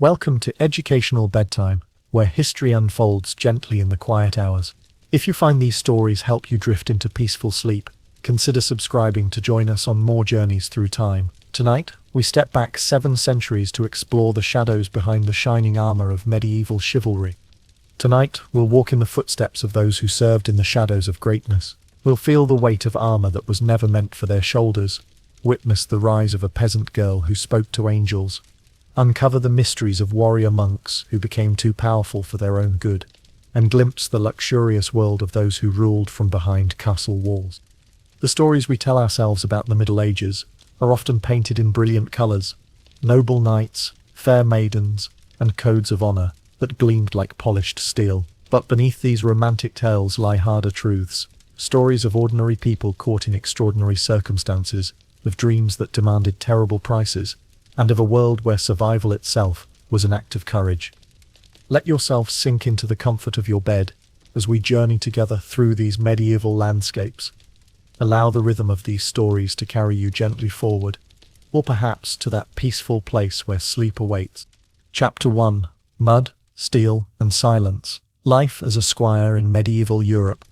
Welcome to Educational Bedtime, where history unfolds gently in the quiet hours. If you find these stories help you drift into peaceful sleep, consider subscribing to join us on more journeys through time. Tonight, we step back 7 centuries to explore the shadows behind the shining armor of medieval chivalry. Tonight, we'll walk in the footsteps of those who served in the shadows of greatness. We'll feel the weight of armor that was never meant for their shoulders, witness the rise of a peasant girl who spoke to angels, uncover the mysteries of warrior monks who became too powerful for their own good, and glimpse the luxurious world of those who ruled from behind castle walls. The stories we tell ourselves about the Middle Ages are often painted in brilliant colors: noble knights, fair maidens, and codes of honor that gleamed like polished steel. But beneath these romantic tales lie harder truths, stories of ordinary people caught in extraordinary circumstances, of dreams that demanded terrible prices, and of a world where survival itself was an act of courage. Let yourself sink into the comfort of your bed as we journey together through these medieval landscapes. Allow the rhythm of these stories to carry you gently forward, or perhaps to that peaceful place where sleep awaits. Chapter 1: Mud, Steel, and Silence. Life as a squire in medieval Europe.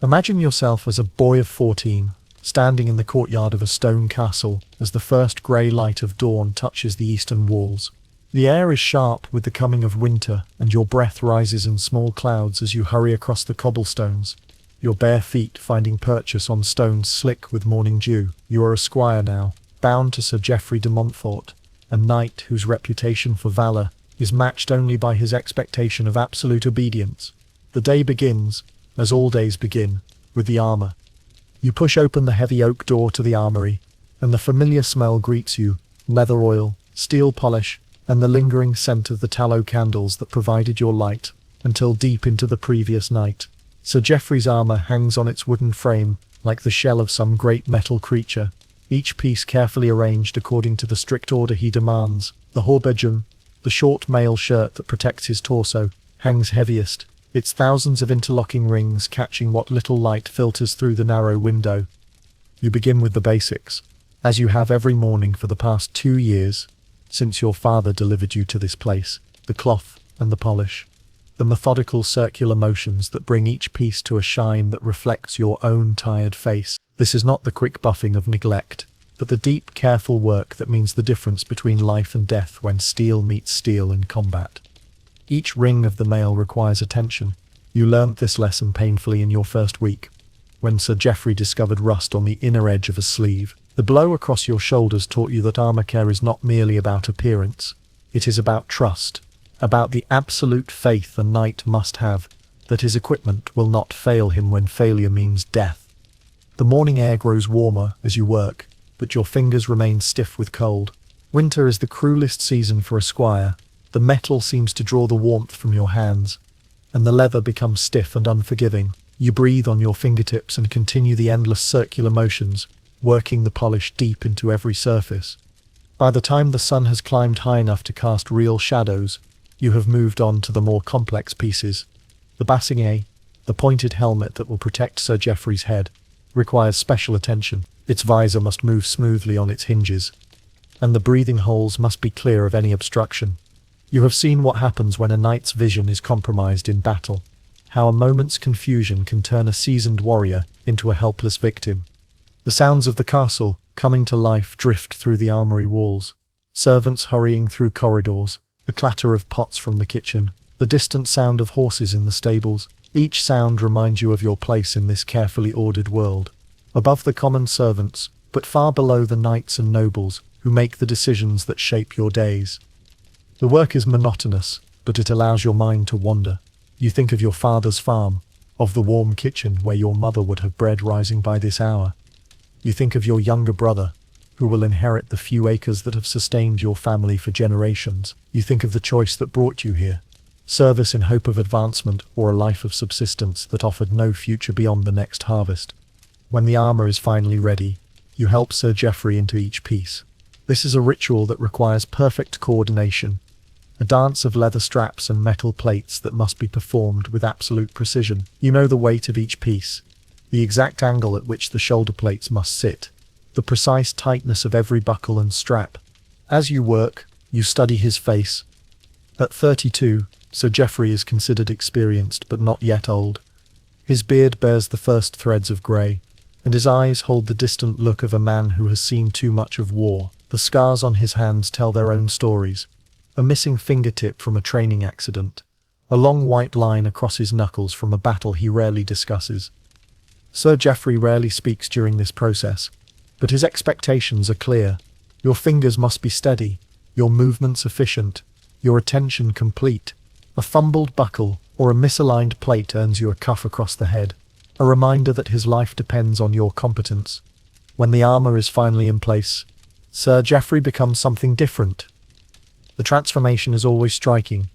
Imagine yourself as a boy of 14, standing in the courtyard of a stone castle as the first grey light of dawn touches the eastern walls. The air is sharp with the coming of winter, and your breath rises in small clouds as you hurry across the cobblestones, your bare feet finding purchase on stones slick with morning dew. You are a squire now, bound to Sir Geoffrey de Montfort, a knight whose reputation for valor is matched only by his expectation of absolute obedience. The day begins, as all days begin, with the armor. You push open the heavy oak door to the armory, and the familiar smell greets you: leather oil, steel polish, and the lingering scent of the tallow candles that provided your light until deep into the previous night. Sir Geoffrey's armor hangs on its wooden frame like the shell of some great metal creature, each piece carefully arranged according to the strict order he demands. The haubergeon, the short mail shirt that protects his torso, hangs heaviest, its thousands of interlocking rings catching what little light filters through the narrow window. You begin with the basics, as you have every morning for the past 2 years, since your father delivered you to this place: the cloth and the polish, the methodical circular motions that bring each piece to a shine that reflects your own tired face. This is not the quick buffing of neglect, but the deep, careful work that means the difference between life and death when steel meets steel in combat. Each ring of the mail requires attention. You learnt this lesson painfully in your first week, when Sir Geoffrey discovered rust on the inner edge of a sleeve. The blow across your shoulders taught you that armor care is not merely about appearance. It is about trust, about the absolute faith a knight must have that his equipment will not fail him when failure means death. The morning air grows warmer as you work, but your fingers remain stiff with cold. Winter is the cruelest season for a squire. The metal seems to draw the warmth from your hands, and the leather becomes stiff and unforgiving. You breathe on your fingertips and continue the endless circular motions, working the polish deep into every surface. By the time the sun has climbed high enough to cast real shadows, you have moved on to the more complex pieces. The bassinget, the pointed helmet that will protect Sir Geoffrey's head, requires special attention. Its visor must move smoothly on its hinges, and the breathing holes must be clear of any obstruction. You have seen what happens when a knight's vision is compromised in battle, how a moment's confusion can turn a seasoned warrior into a helpless victim. The sounds of the castle, coming to life, drift through the armory walls. Servants hurrying through corridors, the clatter of pots from the kitchen, the distant sound of horses in the stables. Each sound reminds you of your place in this carefully ordered world, above the common servants, but far below the knights and nobles who make the decisions that shape your days. The work is monotonous, but it allows your mind to wander. You think of your father's farm, of the warm kitchen where your mother would have bread rising by this hour. You think of your younger brother, who will inherit the few acres that have sustained your family for generations. You think of the choice that brought you here: service in hope of advancement, or a life of subsistence that offered no future beyond the next harvest. When the armor is finally ready, you help Sir Geoffrey into each piece. This is a ritual that requires perfect coordination, a dance of leather straps and metal plates that must be performed with absolute precision. You know the weight of each piece, the exact angle at which the shoulder plates must sit, the precise tightness of every buckle and strap. As you work, you study his face, At 32, Sir Geoffrey is considered experienced but not yet old. His beard bears the first threads of grey, and his eyes hold the distant look of a man who has seen too much of war. The scars on his hands tell their own stories. A missing fingertip from a training accident. A long white line across his knuckles from a battle he rarely discusses. Sir Geoffrey rarely speaks during this process, but his expectations are clear. Your fingers must be steady, your movements efficient, your attention complete. A fumbled buckle or a misaligned plate earns you a cuff across the head, a reminder that his life depends on your competence. When the armor is finally in place, Sir Geoffrey becomes something different. The transformation is always striking.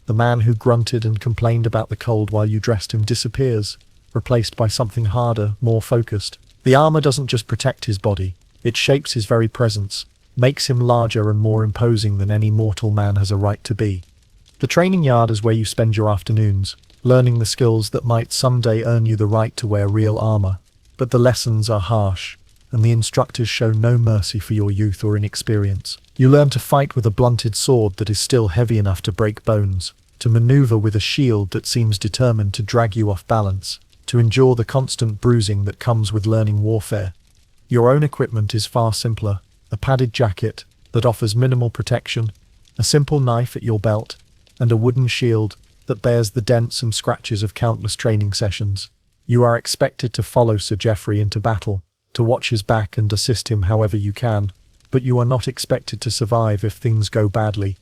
The man who grunted and complained about the cold while you dressed him disappears, replaced by something harder, more focused. The armor doesn't just protect his body, it shapes his very presence, makes him larger and more imposing than any mortal man has a right to be. The training yard is where you spend your afternoons, learning the skills that might someday earn you the right to wear real armor. But the lessons are harsh, and the instructors show no mercy for your youth or inexperience. You learn to fight with a blunted sword that is still heavy enough to break bones, to maneuver with a shield that seems determined to drag you off balance, to endure the constant bruising that comes with learning warfare. Your own equipment is far simpler: a padded jacket that offers minimal protection, a simple knife at your belt, and a wooden shield that bears the dents and scratches of countless training sessions. You are expected to follow Sir Geoffrey into battle, to watch his back and assist him however you can, but you are not expected to survive if things go badly.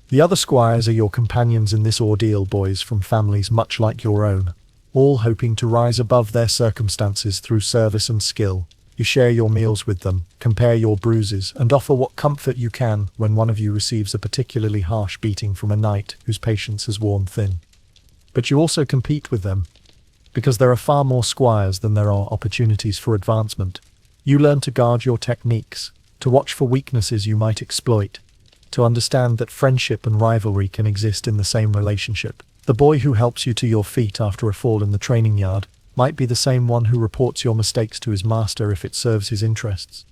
The other squires are your companions in this ordeal, boys from families much like your own, all hoping to rise above their circumstances through service and skill. You share your meals with them, compare your bruises, and offer what comfort you can when one of you receives a particularly harsh beating from a knight whose patience has worn thin. But you also compete with them, because there are far more squires than there are opportunities for advancement. You learn to guard your techniques, to watch for weaknesses you might exploit, to understand that friendship and rivalry can exist in the same relationship. The boy who helps you to your feet after a fall in the training yard might be the same one who reports your mistakes to his master if it serves his interests.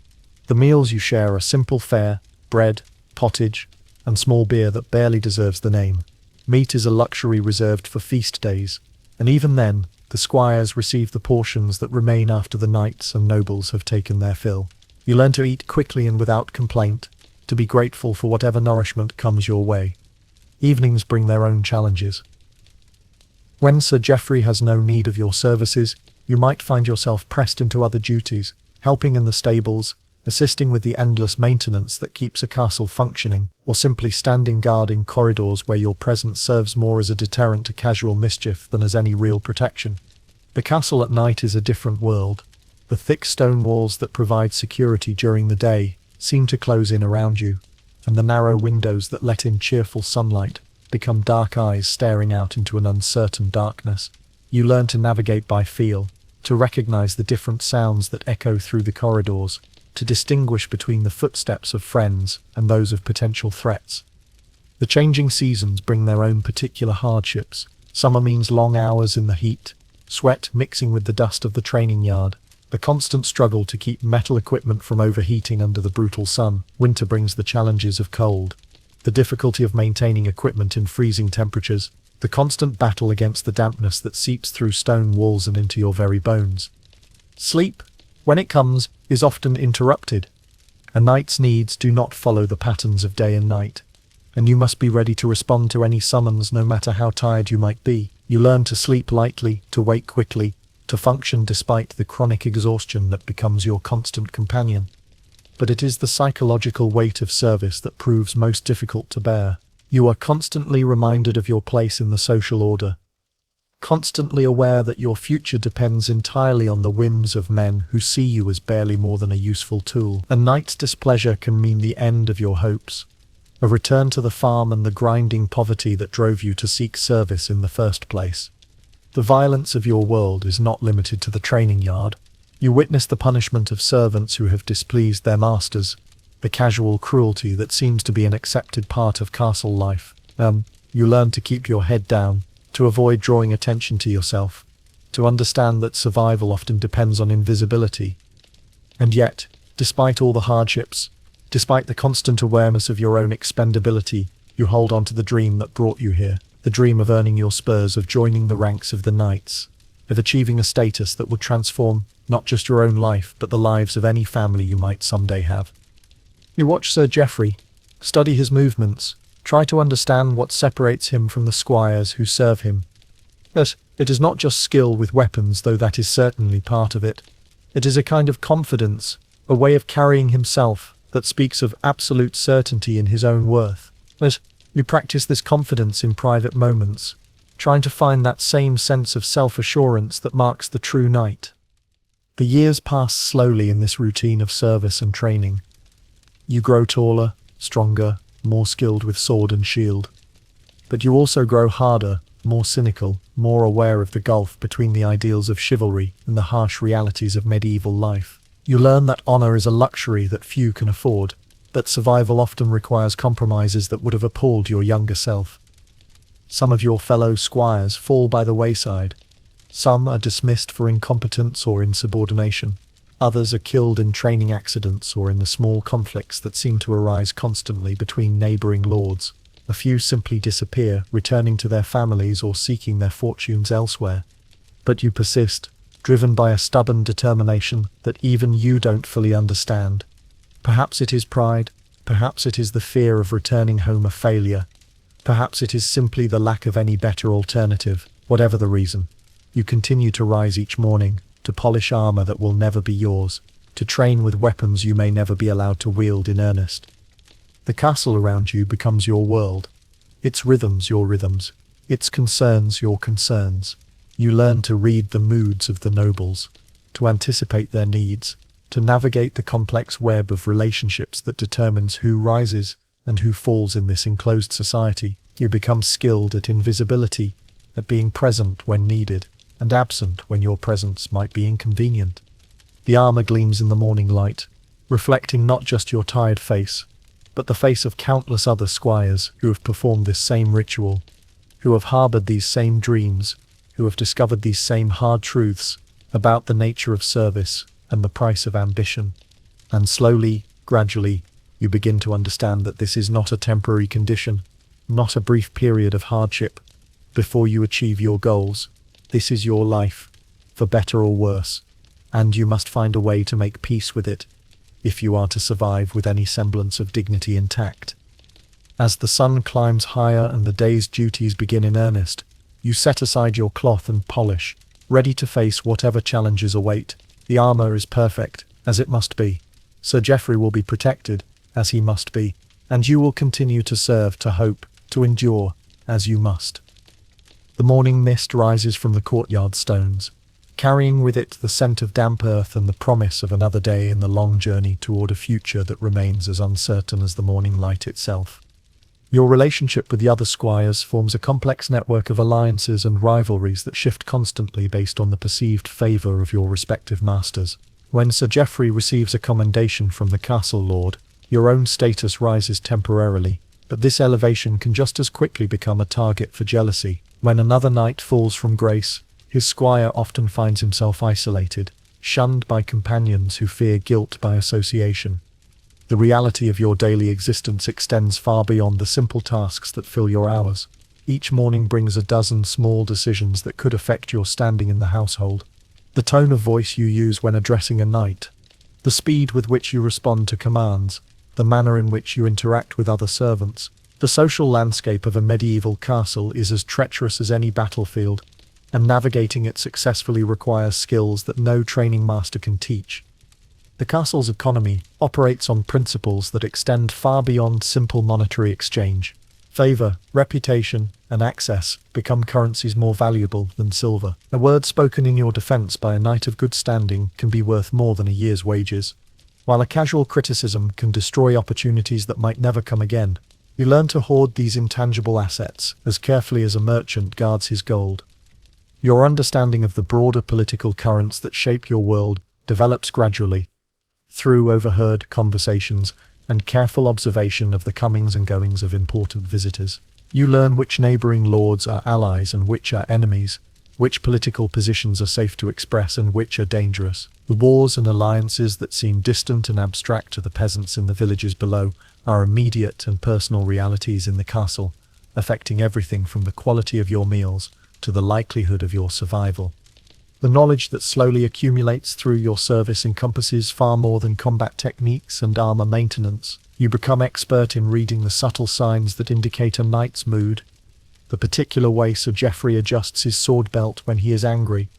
The meals you share are simple fare, bread, pottage, and small beer that barely deserves the name. Meat is a luxury reserved for feast days, and even then, the squires receive the portions that remain after the knights and nobles have taken their fill. You learn to eat quickly and without complaint, to be grateful for whatever nourishment comes your way. Evenings bring their own challenges. When Sir Geoffrey has no need of your services, you might find yourself pressed into other duties, helping in the stables, assisting with the endless maintenance that keeps a castle functioning, or simply standing guard in corridors where your presence serves more as a deterrent to casual mischief than as any real protection. The castle at night is a different world. The thick stone walls that provide security during the day seem to close in around you, and the narrow windows that let in cheerful sunlight become dark eyes staring out into an uncertain darkness. You learn to navigate by feel, to recognize the different sounds that echo through the corridors, to distinguish between the footsteps of friends and those of potential threats. The changing seasons bring their own particular hardships. Summer means long hours in the heat, sweat mixing with the dust of the training yard, the constant struggle to keep metal equipment from overheating under the brutal sun. Winter brings the challenges of cold, the difficulty of maintaining equipment in freezing temperatures, the constant battle against the dampness that seeps through stone walls and into your very bones. Sleep, when it comes, is often interrupted. A knight's needs do not follow the patterns of day and night, and you must be ready to respond to any summons no matter how tired you might be. You learn to sleep lightly, to wake quickly, to function despite the chronic exhaustion that becomes your constant companion. But it is the psychological weight of service that proves most difficult to bear. You are constantly reminded of your place in the social order, constantly aware that your future depends entirely on the whims of men who see you as barely more than a useful tool. A knight's displeasure can mean the end of your hopes, a return to the farm and the grinding poverty that drove you to seek service in the first place. The violence of your world is not limited to the training yard. You witness the punishment of servants who have displeased their masters, the casual cruelty that seems to be an accepted part of castle life. You learn to keep your head down, to avoid drawing attention to yourself, to understand that survival often depends on invisibility. And yet, despite all the hardships, despite the constant awareness of your own expendability, You hold on to the dream that brought you here, the dream of earning your spurs, of joining the ranks of the knights, of achieving a status that will transform not just your own life, but the lives of any family you might someday have. You watch Sir Geoffrey, study his movements, try to understand what separates him from the squires who serve him. But it is not just skill with weapons, though that is certainly part of it. It is a kind of confidence, a way of carrying himself that speaks of absolute certainty in his own worth. But you practice this confidence in private moments, trying to find that same sense of self-assurance that marks the true knight. The years pass slowly in this routine of service and training. You grow taller, stronger, more skilled with sword and shield. But you also grow harder, more cynical, more aware of the gulf between the ideals of chivalry and the harsh realities of medieval life. You learn that honor is a luxury that few can afford, that survival often requires compromises that would have appalled your younger self. Some of your fellow squires fall by the wayside. Some are dismissed for incompetence or insubordination. Others are killed in training accidents or in the small conflicts that seem to arise constantly between neighboring lords. A few simply disappear, returning to their families or seeking their fortunes elsewhere. But you persist, driven by a stubborn determination that even you don't fully understand. Perhaps it is pride, perhaps it is the fear of returning home a failure, perhaps it is simply the lack of any better alternative. Whatever the reason, you continue to rise each morning, to polish armor that will never be yours, to train with weapons you may never be allowed to wield in earnest. The castle around you becomes your world, its rhythms your rhythms, its concerns your concerns. You learn to read the moods of the nobles, to anticipate their needs, to navigate the complex web of relationships that determines who rises and who falls in this enclosed society. You become skilled at invisibility, at being present when needed, and absent when your presence might be inconvenient. The armor gleams in the morning light, reflecting not just your tired face, but the face of countless other squires who have performed this same ritual, who have harbored these same dreams, who have discovered these same hard truths about the nature of service and the price of ambition. And slowly, gradually, you begin to understand that this is not a temporary condition, not a brief period of hardship before you achieve your goals. This is your life, for better or worse, and you must find a way to make peace with it, if you are to survive with any semblance of dignity intact. As the sun climbs higher and the day's duties begin in earnest, you set aside your cloth and polish, ready to face whatever challenges await. The armor is perfect, as it must be. Sir Geoffrey will be protected, as he must be, and you will continue to serve, to hope, to endure, as you must. The morning mist rises from the courtyard stones, carrying with it the scent of damp earth and the promise of another day in the long journey toward a future that remains as uncertain as the morning light itself. Your relationship with the other squires forms a complex network of alliances and rivalries that shift constantly based on the perceived favour of your respective masters. When Sir Geoffrey receives a commendation from the castle lord, your own status rises temporarily, but this elevation can just as quickly become a target for jealousy. When another knight falls from grace, his squire often finds himself isolated, shunned by companions who fear guilt by association. The reality of your daily existence extends far beyond the simple tasks that fill your hours. Each morning brings a dozen small decisions that could affect your standing in the household. The tone of voice you use when addressing a knight, the speed with which you respond to commands, the manner in which you interact with other servants. The social landscape of a medieval castle is as treacherous as any battlefield, and navigating it successfully requires skills that no training master can teach. The castle's economy operates on principles that extend far beyond simple monetary exchange. Favor, reputation, and access become currencies more valuable than silver. A word spoken in your defense by a knight of good standing can be worth more than a year's wages, while a casual criticism can destroy opportunities that might never come again. You learn to hoard these intangible assets as carefully as a merchant guards his gold. Your understanding of the broader political currents that shape your world develops gradually, through overheard conversations and careful observation of the comings and goings of important visitors. You learn which neighboring lords are allies and which are enemies, which political positions are safe to express and which are dangerous. The wars and alliances that seem distant and abstract to the peasants in the villages below are immediate and personal realities in the castle, affecting everything from the quality of your meals to the likelihood of your survival. The knowledge that slowly accumulates through your service encompasses far more than combat techniques and armor maintenance. You become expert in reading the subtle signs that indicate a knight's mood, the particular way Sir Geoffrey adjusts his sword belt when he is angry,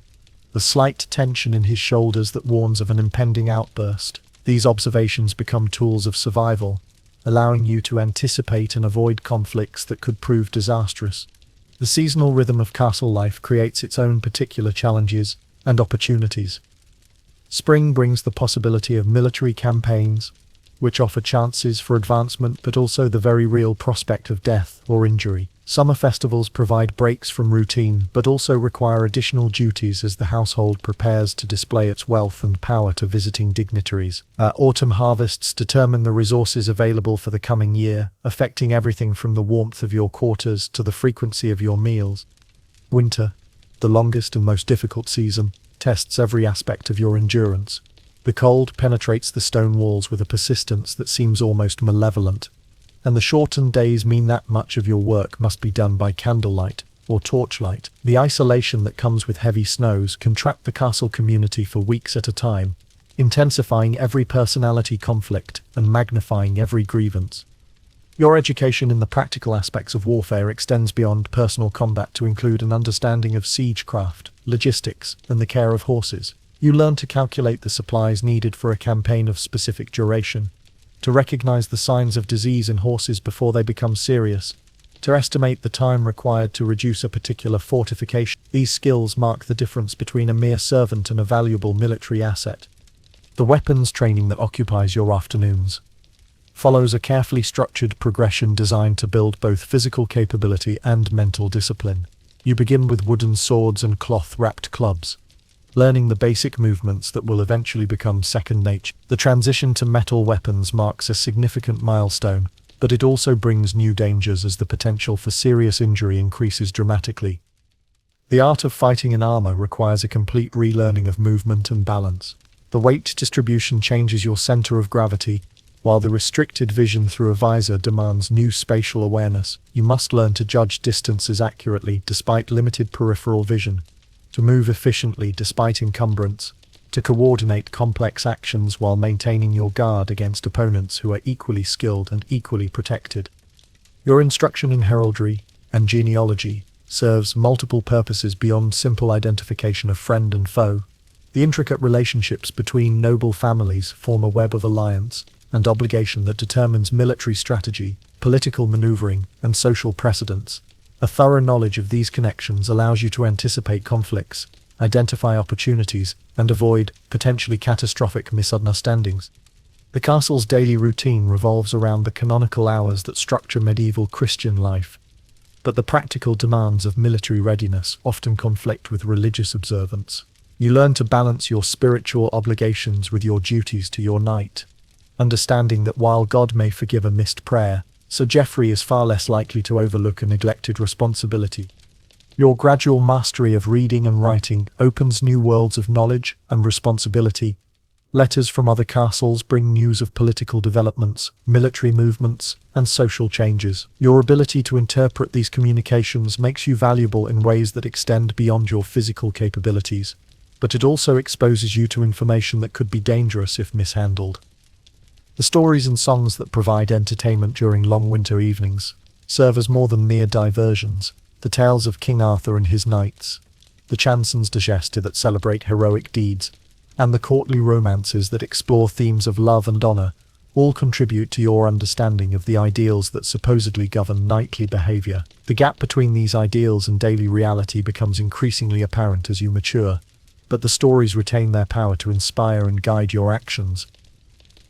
the slight tension in his shoulders that warns of an impending outburst. These observations become tools of survival, allowing you to anticipate and avoid conflicts that could prove disastrous. The seasonal rhythm of castle life creates its own particular challenges and opportunities. Spring brings the possibility of military campaigns, which offer chances for advancement but also the very real prospect of death or injury. Summer festivals provide breaks from routine but also require additional duties as the household prepares to display its wealth and power to visiting dignitaries. Autumn harvests determine the resources available for the coming year, affecting everything from the warmth of your quarters to the frequency of your meals. Winter, the longest and most difficult season, tests every aspect of your endurance. The cold penetrates the stone walls with a persistence that seems almost malevolent, and the shortened days mean that much of your work must be done by candlelight or torchlight. The isolation that comes with heavy snows can trap the castle community for weeks at a time, intensifying every personality conflict and magnifying every grievance. Your education in the practical aspects of warfare extends beyond personal combat to include an understanding of siegecraft, logistics, and the care of horses. You learn to calculate the supplies needed for a campaign of specific duration, to recognize the signs of disease in horses before they become serious, to estimate the time required to reduce a particular fortification. These skills mark the difference between a mere servant and a valuable military asset. The weapons training that occupies your afternoons follows a carefully structured progression designed to build both physical capability and mental discipline. You begin with wooden swords and cloth-wrapped clubs, learning the basic movements that will eventually become second nature. The transition to metal weapons marks a significant milestone, but it also brings new dangers as the potential for serious injury increases dramatically. The art of fighting in armor requires a complete relearning of movement and balance. The weight distribution changes your center of gravity, while the restricted vision through a visor demands new spatial awareness. You must learn to judge distances accurately despite limited peripheral vision, to move efficiently despite encumbrance, to coordinate complex actions while maintaining your guard against opponents who are equally skilled and equally protected. Your instruction in heraldry and genealogy serves multiple purposes beyond simple identification of friend and foe. The intricate relationships between noble families form a web of alliance and obligation that determines military strategy, political maneuvering, and social precedents. A thorough knowledge of these connections allows you to anticipate conflicts, identify opportunities, and avoid potentially catastrophic misunderstandings. The castle's daily routine revolves around the canonical hours that structure medieval Christian life, but the practical demands of military readiness often conflict with religious observance. You learn to balance your spiritual obligations with your duties to your knight, understanding that while God may forgive a missed prayer, Sir Geoffrey is far less likely to overlook a neglected responsibility. Your gradual mastery of reading and writing opens new worlds of knowledge and responsibility. Letters from other castles bring news of political developments, military movements, and social changes. Your ability to interpret these communications makes you valuable in ways that extend beyond your physical capabilities, but it also exposes you to information that could be dangerous if mishandled. The stories and songs that provide entertainment during long winter evenings serve as more than mere diversions. The tales of King Arthur and his knights, the chansons de geste that celebrate heroic deeds, and the courtly romances that explore themes of love and honor all contribute to your understanding of the ideals that supposedly govern knightly behavior. The gap between these ideals and daily reality becomes increasingly apparent as you mature, but the stories retain their power to inspire and guide your actions.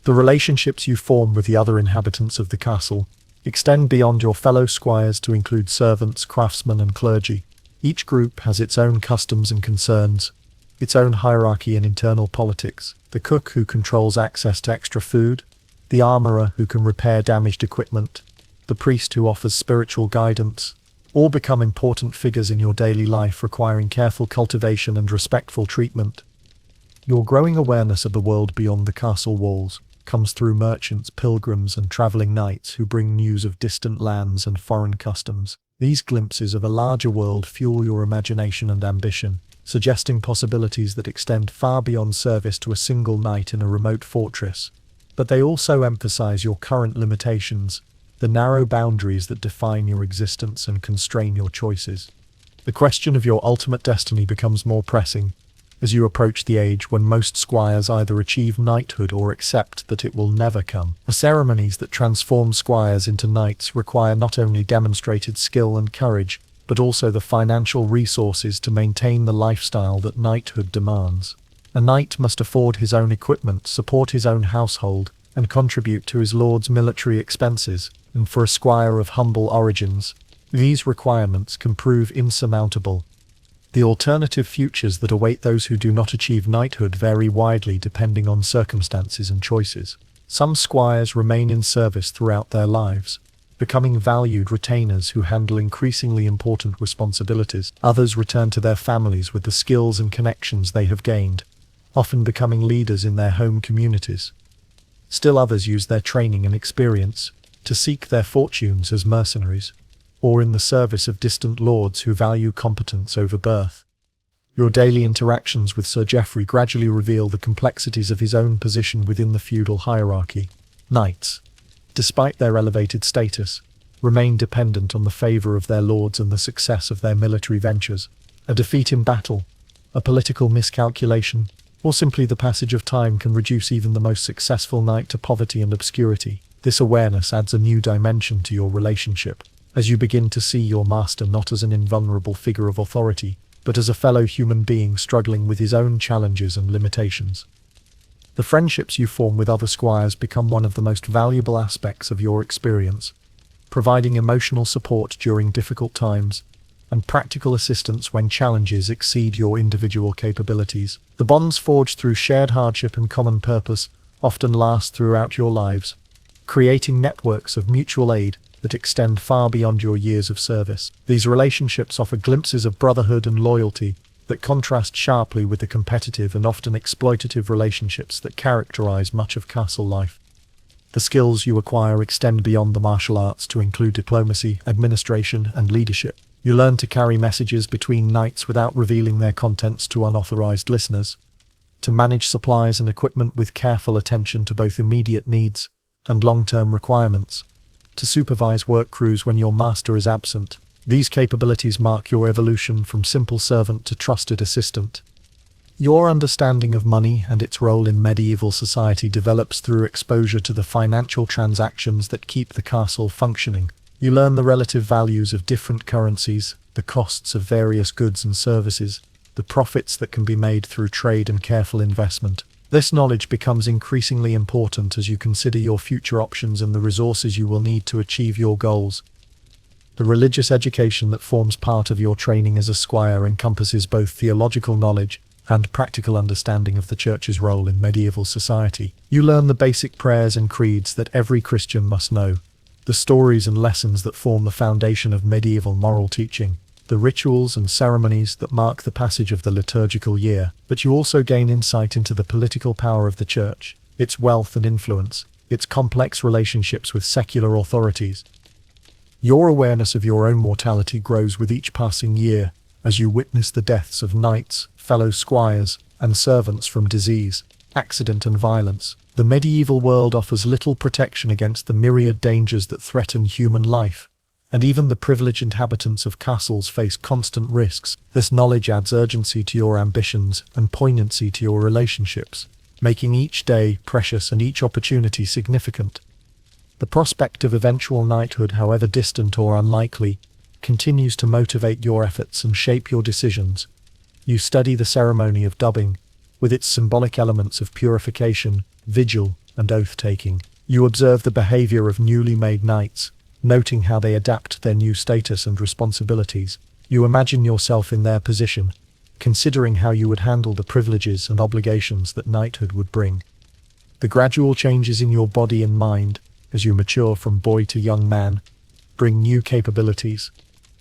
The relationships you form with the other inhabitants of the castle extend beyond your fellow squires to include servants, craftsmen, and clergy. Each group has its own customs and concerns, its own hierarchy and internal politics. The cook who controls access to extra food, the armorer who can repair damaged equipment, the priest who offers spiritual guidance, all become important figures in your daily life, requiring careful cultivation and respectful treatment. Your growing awareness of the world beyond the castle walls comes through merchants, pilgrims, and traveling knights who bring news of distant lands and foreign customs. These glimpses of a larger world fuel your imagination and ambition, suggesting possibilities that extend far beyond service to a single knight in a remote fortress. But they also emphasize your current limitations, the narrow boundaries that define your existence and constrain your choices. The question of your ultimate destiny becomes more pressing as you approach the age when most squires either achieve knighthood or accept that it will never come. The ceremonies that transform squires into knights require not only demonstrated skill and courage, but also the financial resources to maintain the lifestyle that knighthood demands. A knight must afford his own equipment, support his own household, and contribute to his lord's military expenses, and for a squire of humble origins, these requirements can prove insurmountable. The alternative futures that await those who do not achieve knighthood vary widely depending on circumstances and choices. Some squires remain in service throughout their lives, becoming valued retainers who handle increasingly important responsibilities. Others return to their families with the skills and connections they have gained, often becoming leaders in their home communities. Still others use their training and experience to seek their fortunes as mercenaries, or in the service of distant lords who value competence over birth. Your daily interactions with Sir Geoffrey gradually reveal the complexities of his own position within the feudal hierarchy. Knights, despite their elevated status, remain dependent on the favour of their lords and the success of their military ventures. A defeat in battle, a political miscalculation, or simply the passage of time can reduce even the most successful knight to poverty and obscurity. This awareness adds a new dimension to your relationship, as you begin to see your master not as an invulnerable figure of authority, but as a fellow human being struggling with his own challenges and limitations. The friendships you form with other squires become one of the most valuable aspects of your experience, providing emotional support during difficult times and practical assistance when challenges exceed your individual capabilities. The bonds forged through shared hardship and common purpose often last throughout your lives, creating networks of mutual aid that extend far beyond your years of service. These relationships offer glimpses of brotherhood and loyalty that contrast sharply with the competitive and often exploitative relationships that characterize much of castle life. The skills you acquire extend beyond the martial arts to include diplomacy, administration, and leadership. You learn to carry messages between knights without revealing their contents to unauthorized listeners, to manage supplies and equipment with careful attention to both immediate needs and long-term requirements, to supervise work crews when your master is absent. These capabilities mark your evolution from simple servant to trusted assistant. Your understanding of money and its role in medieval society develops through exposure to the financial transactions that keep the castle functioning. You learn the relative values of different currencies, the costs of various goods and services, the profits that can be made through trade and careful investment. This knowledge becomes increasingly important as you consider your future options and the resources you will need to achieve your goals. The religious education that forms part of your training as a squire encompasses both theological knowledge and practical understanding of the Church's role in medieval society. You learn the basic prayers and creeds that every Christian must know, the stories and lessons that form the foundation of medieval moral teaching, the rituals and ceremonies that mark the passage of the liturgical year. But you also gain insight into the political power of the Church, its wealth and influence, its complex relationships with secular authorities. Your awareness of your own mortality grows with each passing year as you witness the deaths of knights, fellow squires, and servants from disease, accident, and violence. The medieval world offers little protection against the myriad dangers that threaten human life, and even the privileged inhabitants of castles face constant risks. This knowledge adds urgency to your ambitions and poignancy to your relationships, making each day precious and each opportunity significant. The prospect of eventual knighthood, however distant or unlikely, continues to motivate your efforts and shape your decisions. You study the ceremony of dubbing, with its symbolic elements of purification, vigil, and oath-taking. You observe the behavior of newly made knights, noting how they adapt their new status and responsibilities. You imagine yourself in their position, considering how you would handle the privileges and obligations that knighthood would bring. The gradual changes in your body and mind, as you mature from boy to young man, bring new capabilities,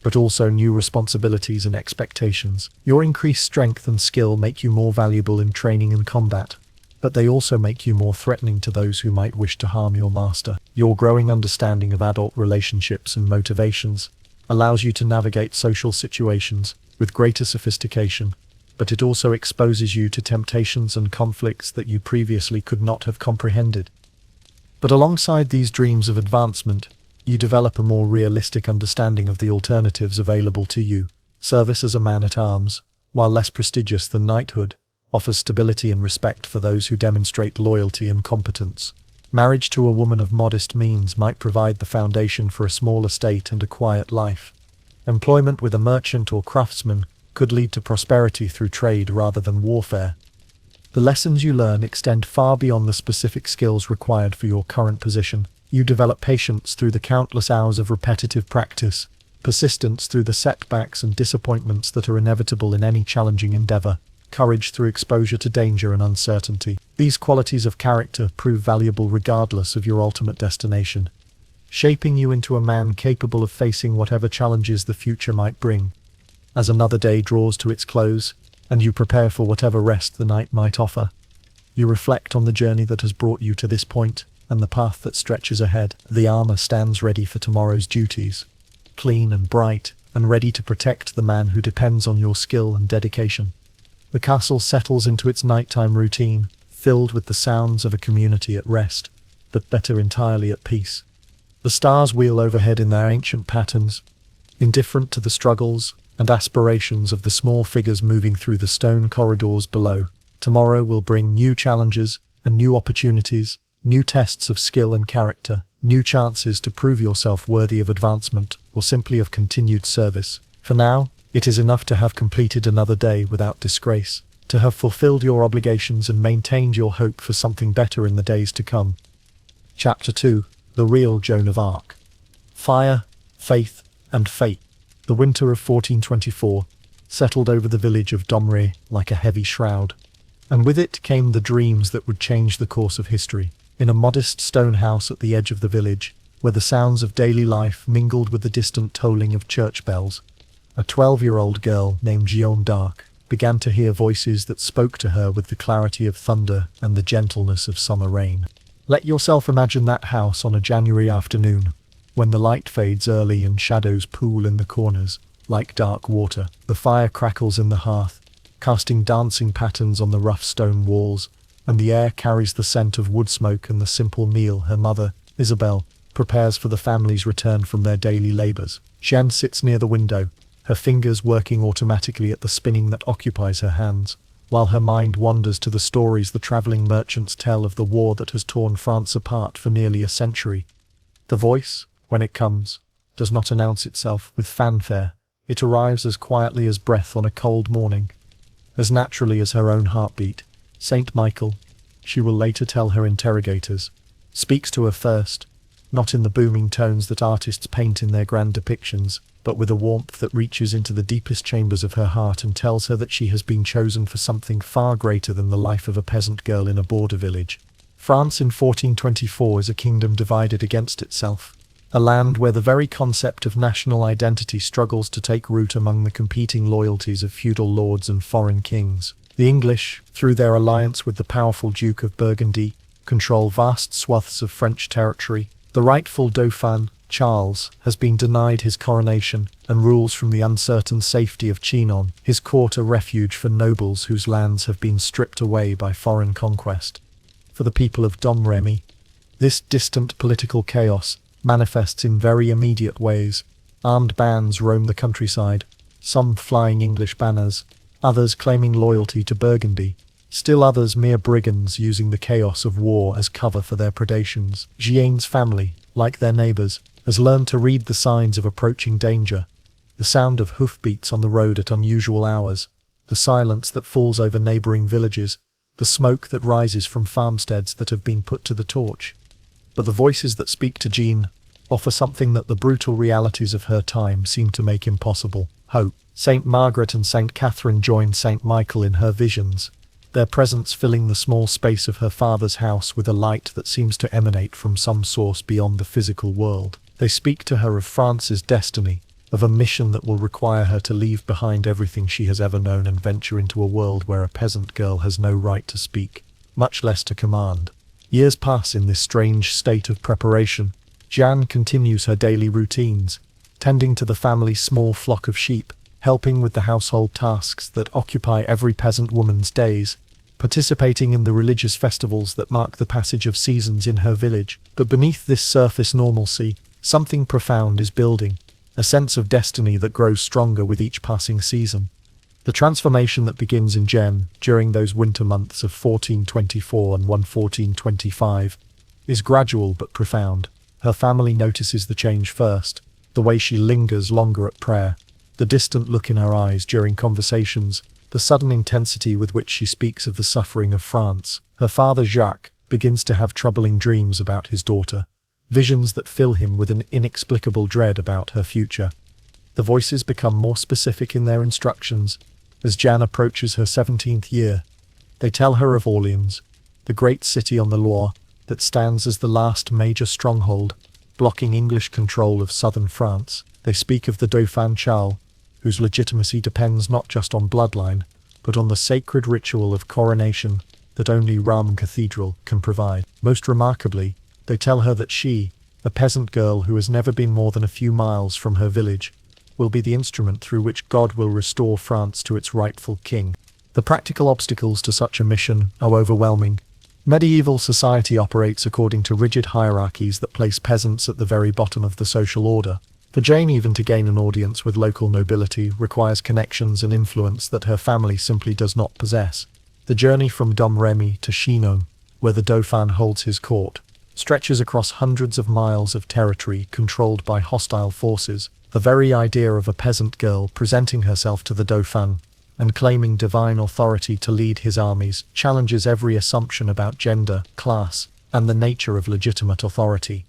but also new responsibilities and expectations. Your increased strength and skill make you more valuable in training and combat, but they also make you more threatening to those who might wish to harm your master. Your growing understanding of adult relationships and motivations allows you to navigate social situations with greater sophistication, but it also exposes you to temptations and conflicts that you previously could not have comprehended. But alongside these dreams of advancement, you develop a more realistic understanding of the alternatives available to you. Service as a man-at-arms, while less prestigious than knighthood, offers stability and respect for those who demonstrate loyalty and competence. Marriage to a woman of modest means might provide the foundation for a small estate and a quiet life. Employment with a merchant or craftsman could lead to prosperity through trade rather than warfare. The lessons you learn extend far beyond the specific skills required for your current position. You develop patience through the countless hours of repetitive practice, persistence through the setbacks and disappointments that are inevitable in any challenging endeavor, courage through exposure to danger and uncertainty. These qualities of character prove valuable regardless of your ultimate destination, shaping you into a man capable of facing whatever challenges the future might bring. As another day draws to its close, and you prepare for whatever rest the night might offer, you reflect on the journey that has brought you to this point, and the path that stretches ahead. The armor stands ready for tomorrow's duties, clean and bright, and ready to protect the man who depends on your skill and dedication. The castle settles into its nighttime routine, filled with the sounds of a community at rest, but better entirely at peace. The stars wheel overhead in their ancient patterns, indifferent to the struggles and aspirations of the small figures moving through the stone corridors below. Tomorrow will bring new challenges and new opportunities, new tests of skill and character, new chances to prove yourself worthy of advancement or simply of continued service. For now, it is enough to have completed another day without disgrace, to have fulfilled your obligations and maintained your hope for something better in the days to come. Chapter 2. The Real Joan of Arc. Fire, Faith, and Fate. The winter of 1424 settled over the village of Domrey like a heavy shroud, and with it came the dreams that would change the course of history. In a modest stone house at the edge of the village, where the sounds of daily life mingled with the distant tolling of church bells, a 12-year-old girl named Joan of Arc began to hear voices that spoke to her with the clarity of thunder and the gentleness of summer rain. Let yourself imagine that house on a January afternoon, when the light fades early and shadows pool in the corners, like dark water. The fire crackles in the hearth, casting dancing patterns on the rough stone walls, and the air carries the scent of wood smoke and the simple meal her mother, Isabel, prepares for the family's return from their daily labors. Jeanne sits near the window, her fingers working automatically at the spinning that occupies her hands, while her mind wanders to the stories the traveling merchants tell of the war that has torn France apart for nearly a century. The voice, when it comes, does not announce itself with fanfare. It arrives as quietly as breath on a cold morning, as naturally as her own heartbeat. Saint Michael, she will later tell her interrogators, speaks to her first, not in the booming tones that artists paint in their grand depictions, but with a warmth that reaches into the deepest chambers of her heart and tells her that she has been chosen for something far greater than the life of a peasant girl in a border village. France in 1424 is a kingdom divided against itself, a land where the very concept of national identity struggles to take root among the competing loyalties of feudal lords and foreign kings. The English, through their alliance with the powerful Duke of Burgundy, control vast swaths of French territory. The rightful Dauphin, Charles, has been denied his coronation and rules from the uncertain safety of Chinon, his court a refuge for nobles whose lands have been stripped away by foreign conquest. For the people of Domremy, this distant political chaos manifests in very immediate ways. Armed bands roam the countryside, some flying English banners, others claiming loyalty to Burgundy, still others mere brigands using the chaos of war as cover for their predations. Jeanne's family, like their neighbours, has learned to read the signs of approaching danger. The sound of hoofbeats on the road at unusual hours, the silence that falls over neighbouring villages, the smoke that rises from farmsteads that have been put to the torch. But the voices that speak to Jeanne offer something that the brutal realities of her time seem to make impossible: hope. Saint Margaret and Saint Catherine join Saint Michael in her visions, their presence filling the small space of her father's house with a light that seems to emanate from some source beyond the physical world. They speak to her of France's destiny, of a mission that will require her to leave behind everything she has ever known and venture into a world where a peasant girl has no right to speak. much less to command. Years pass in this strange state of preparation. Jeanne continues her daily routines, tending to the family's small flock of sheep, helping with the household tasks that occupy every peasant woman's days, participating in the religious festivals that mark the passage of seasons in her village. But beneath this surface normalcy, something profound is building, a sense of destiny that grows stronger with each passing season. The transformation that begins in Jeanne during those winter months of 1424 and 1425 is gradual but profound. Her family notices the change first, the way she lingers longer at prayer, the distant look in her eyes during conversations, the sudden intensity with which she speaks of the suffering of France. Her father Jacques begins to have troubling dreams about his daughter, visions that fill him with an inexplicable dread about her future. The voices become more specific in their instructions as Jeanne approaches her 17th year. They tell her of Orleans, the great city on the Loire that stands as the last major stronghold, blocking English control of southern France. They speak of the Dauphin Charles, whose legitimacy depends not just on bloodline, but on the sacred ritual of coronation that only Rheims Cathedral can provide. Most remarkably, they tell her that she, a peasant girl who has never been more than a few miles from her village, will be the instrument through which God will restore France to its rightful king. The practical obstacles to such a mission are overwhelming. Medieval society operates according to rigid hierarchies that place peasants at the very bottom of the social order. For Jane even to gain an audience with local nobility requires connections and influence that her family simply does not possess. The journey from Domremy to Chinon, where the Dauphin holds his court, stretches across hundreds of miles of territory controlled by hostile forces. The very idea of a peasant girl presenting herself to the Dauphin and claiming divine authority to lead his armies challenges every assumption about gender, class, and the nature of legitimate authority.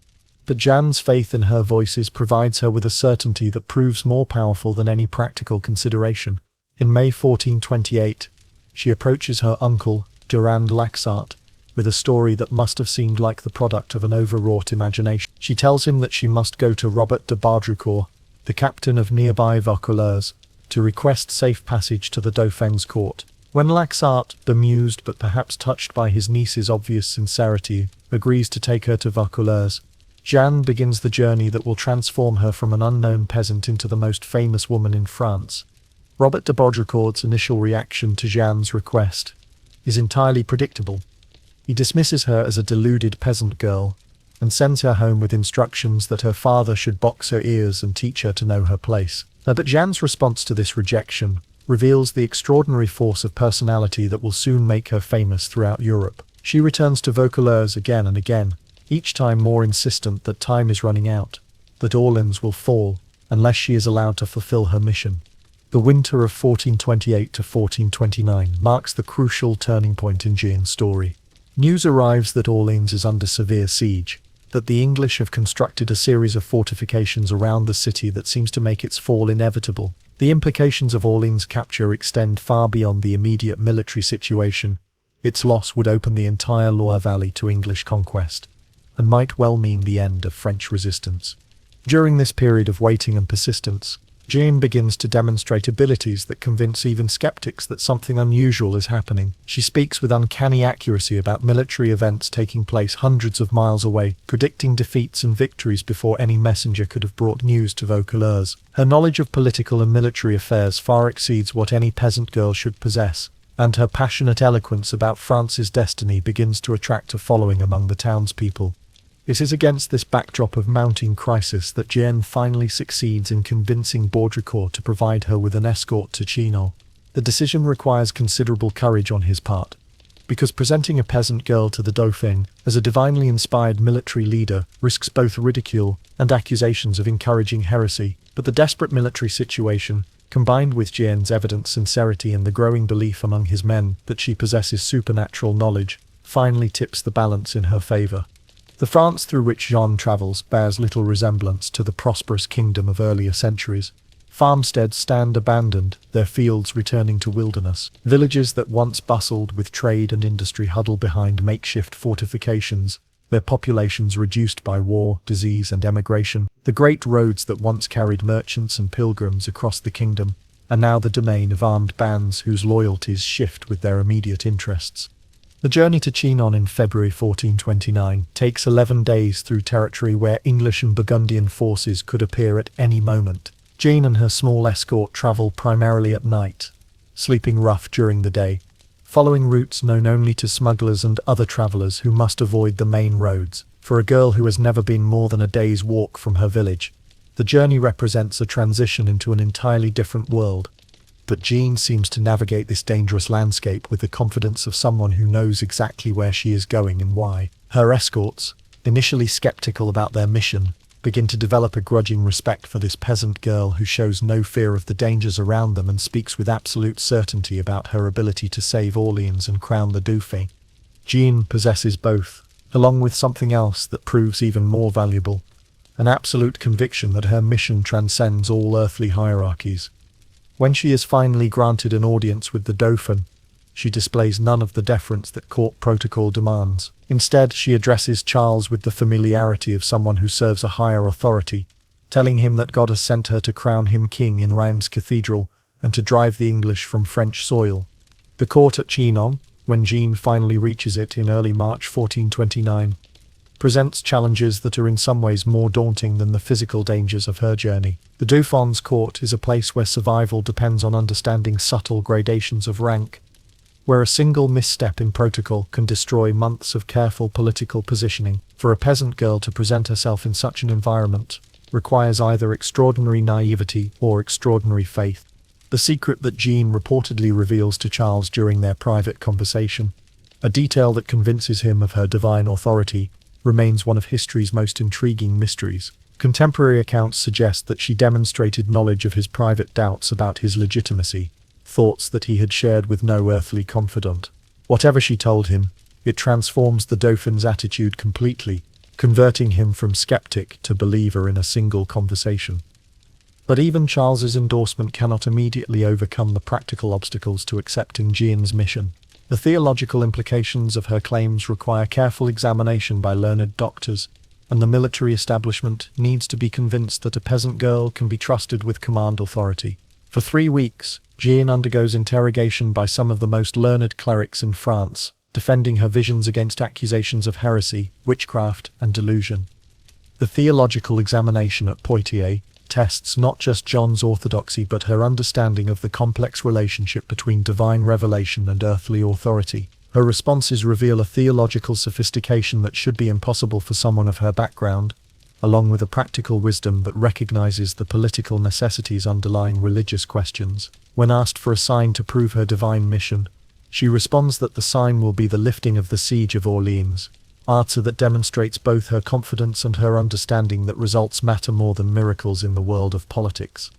But Jeanne's faith in her voices provides her with a certainty that proves more powerful than any practical consideration. In May 1428, she approaches her uncle, Durand Laxart, with a story that must have seemed like the product of an overwrought imagination. She tells him that she must go to Robert de Baudricourt, the captain of nearby Vaucouleurs, to request safe passage to the Dauphin's court. When Laxart, bemused but perhaps touched by his niece's obvious sincerity, agrees to take her to Vaucouleurs, Jeanne begins the journey that will transform her from an unknown peasant into the most famous woman in France. Robert de Baudricourt's initial reaction to Jeanne's request is entirely predictable. He dismisses her as a deluded peasant girl and sends her home with instructions that her father should box her ears and teach her to know her place. But Jeanne's response to this rejection reveals the extraordinary force of personality that will soon make her famous throughout Europe. She returns to Vaucouleurs again and again, each time more insistent that time is running out, that Orleans will fall unless she is allowed to fulfill her mission. The winter of 1428 to 1429 marks the crucial turning point in Jeanne's story. News arrives that Orleans is under severe siege, that the English have constructed a series of fortifications around the city that seems to make its fall inevitable. The implications of Orleans' capture extend far beyond the immediate military situation. Its loss would open the entire Loire Valley to English conquest, and might well mean the end of French resistance. During this period of waiting and persistence, Jeanne begins to demonstrate abilities that convince even skeptics that something unusual is happening. She speaks with uncanny accuracy about military events taking place hundreds of miles away, predicting defeats and victories before any messenger could have brought news to Vaucouleurs. Her knowledge of political and military affairs far exceeds what any peasant girl should possess, and her passionate eloquence about France's destiny begins to attract a following among the townspeople. It is against this backdrop of mounting crisis that Jeanne finally succeeds in convincing Baudricourt to provide her with an escort to Chinon. The decision requires considerable courage on his part, because presenting a peasant girl to the Dauphin as a divinely inspired military leader risks both ridicule and accusations of encouraging heresy. But the desperate military situation, combined with Jeanne's evident sincerity and the growing belief among his men that she possesses supernatural knowledge, finally tips the balance in her favor. The France through which Jeanne travels bears little resemblance to the prosperous kingdom of earlier centuries. Farmsteads stand abandoned, their fields returning to wilderness. Villages that once bustled with trade and industry huddle behind makeshift fortifications, their populations reduced by war, disease, and emigration. The great roads that once carried merchants and pilgrims across the kingdom are now the domain of armed bands whose loyalties shift with their immediate interests. The journey to Chinon in February 1429 takes 11 days through territory where English and Burgundian forces could appear at any moment. Jean and her small escort travel primarily at night, sleeping rough during the day, following routes known only to smugglers and other travelers who must avoid the main roads. For a girl who has never been more than a day's walk from her village, the journey represents a transition into an entirely different world. But Jean seems to navigate this dangerous landscape with the confidence of someone who knows exactly where she is going and why. Her escorts, initially skeptical about their mission, begin to develop a grudging respect for this peasant girl who shows no fear of the dangers around them and speaks with absolute certainty about her ability to save Orleans and crown the Dauphin. Jean possesses both, along with something else that proves even more valuable: an absolute conviction that her mission transcends all earthly hierarchies. When she is finally granted an audience with the Dauphin, she displays none of the deference that court protocol demands. Instead, she addresses Charles with the familiarity of someone who serves a higher authority, telling him that God has sent her to crown him king in Reims Cathedral and to drive the English from French soil. The court at Chinon, when Jean finally reaches it in early March 1429, presents challenges that are in some ways more daunting than the physical dangers of her journey. The Dauphin's court is a place where survival depends on understanding subtle gradations of rank, where a single misstep in protocol can destroy months of careful political positioning. For a peasant girl to present herself in such an environment requires either extraordinary naivety or extraordinary faith. The secret that Jean reportedly reveals to Charles during their private conversation, a detail that convinces him of her divine authority, remains one of history's most intriguing mysteries. Contemporary accounts suggest that she demonstrated knowledge of his private doubts about his legitimacy, thoughts that he had shared with no earthly confidant. Whatever she told him, it transforms the Dauphin's attitude completely, converting him from skeptic to believer in a single conversation. But even Charles's endorsement cannot immediately overcome the practical obstacles to accepting Jean's mission. The theological implications of her claims require careful examination by learned doctors, and the military establishment needs to be convinced that a peasant girl can be trusted with command authority. For 3 weeks, Jean undergoes interrogation by some of the most learned clerics in France, defending her visions against accusations of heresy, witchcraft, and delusion. The theological examination at Poitiers tests not just John's orthodoxy but her understanding of the complex relationship between divine revelation and earthly authority. Her responses reveal a theological sophistication that should be impossible for someone of her background, along with a practical wisdom that recognizes the political necessities underlying religious questions. When asked for a sign to prove her divine mission, she responds that the sign will be the lifting of the siege of Orleans, answer that demonstrates both her confidence and her understanding that results matter more than miracles in the world of politics.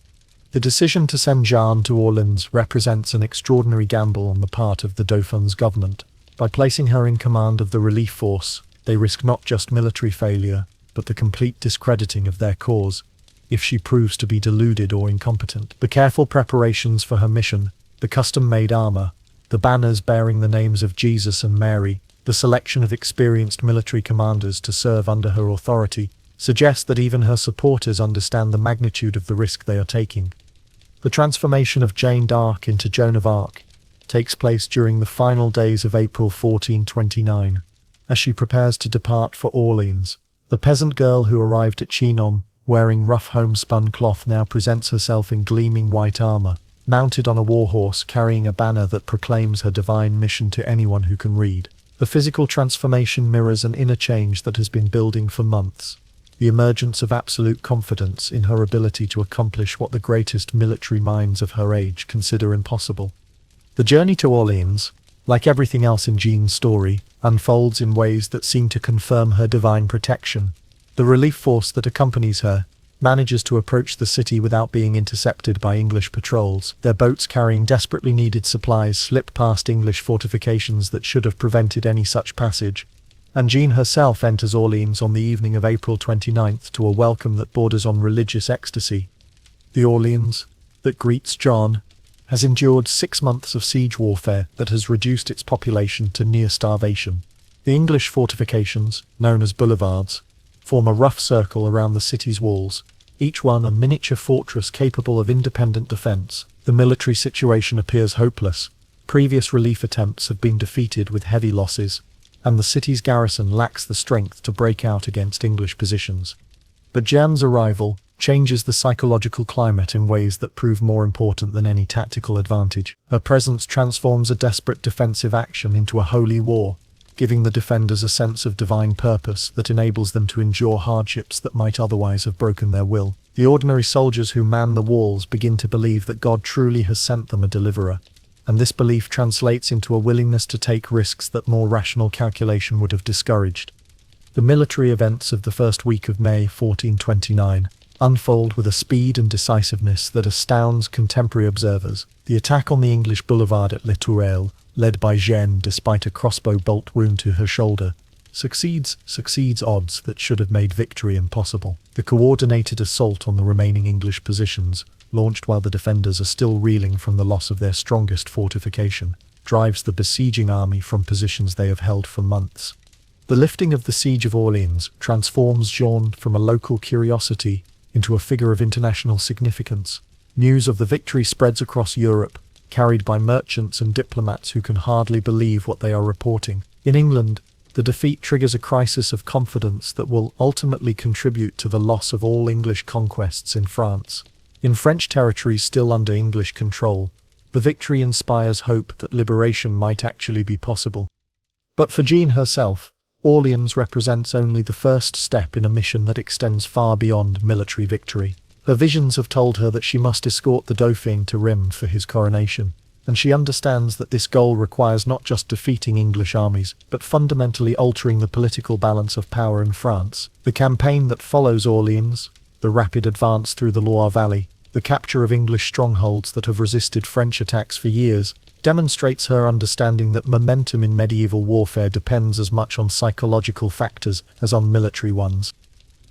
The decision to send Jeanne to Orleans represents an extraordinary gamble on the part of the Dauphin's government. By placing her in command of the relief force, they risk not just military failure, but the complete discrediting of their cause, if she proves to be deluded or incompetent. The careful preparations for her mission, the custom-made armor, the banners bearing the names of Jesus and Mary, the selection of experienced military commanders to serve under her authority, suggest that even her supporters understand the magnitude of the risk they are taking. The transformation of Jeanne d'Arc into Joan of Arc takes place during the final days of April 1429, as she prepares to depart for Orleans. The peasant girl who arrived at Chinon, wearing rough homespun cloth, now presents herself in gleaming white armor, mounted on a warhorse carrying a banner that proclaims her divine mission to anyone who can read. The physical transformation mirrors an inner change that has been building for months, the emergence of absolute confidence in her ability to accomplish what the greatest military minds of her age consider impossible. The journey to Orleans, like everything else in Jean's story, unfolds in ways that seem to confirm her divine protection. The relief force that accompanies her manages to approach the city without being intercepted by English patrols. Their boats carrying desperately needed supplies slip past English fortifications that should have prevented any such passage, and Jean herself enters Orleans on the evening of April 29th to a welcome that borders on religious ecstasy. The Orleans that greets John has endured 6 months of siege warfare that has reduced its population to near starvation. The English fortifications, known as boulevards, form a rough circle around the city's walls, each one a miniature fortress capable of independent defense. The military situation appears hopeless, Previous relief attempts have been defeated with heavy losses, and the city's garrison lacks the strength to break out against English positions. But Jeanne's arrival changes the psychological climate in ways that prove more important than any tactical advantage. Her presence transforms a desperate defensive action into a holy war, giving the defenders a sense of divine purpose that enables them to endure hardships that might otherwise have broken their will. The ordinary soldiers who man the walls begin to believe that God truly has sent them a deliverer, and this belief translates into a willingness to take risks that more rational calculation would have discouraged. The military events of the first week of May 1429 unfold with a speed and decisiveness that astounds contemporary observers. The attack on the English boulevard at Les Tourelles, led by Jeanne despite a crossbow bolt wound to her shoulder, succeeds odds that should have made victory impossible. The coordinated assault on the remaining English positions, launched while the defenders are still reeling from the loss of their strongest fortification, drives the besieging army from positions they have held for months. The lifting of the siege of Orleans transforms Jeanne from a local curiosity into a figure of international significance. News of the victory spreads across Europe, carried by merchants and diplomats who can hardly believe what they are reporting. In England, the defeat triggers a crisis of confidence that will ultimately contribute to the loss of all English conquests in France. In French territories still under English control, the victory inspires hope that liberation might actually be possible. But for Jeanne herself, Orleans represents only the first step in a mission that extends far beyond military victory. Her visions have told her that she must escort the Dauphin to Rheims for his coronation, and she understands that this goal requires not just defeating English armies, but fundamentally altering the political balance of power in France. The campaign that follows Orleans, the rapid advance through the Loire Valley, the capture of English strongholds that have resisted French attacks for years, demonstrates her understanding that momentum in medieval warfare depends as much on psychological factors as on military ones.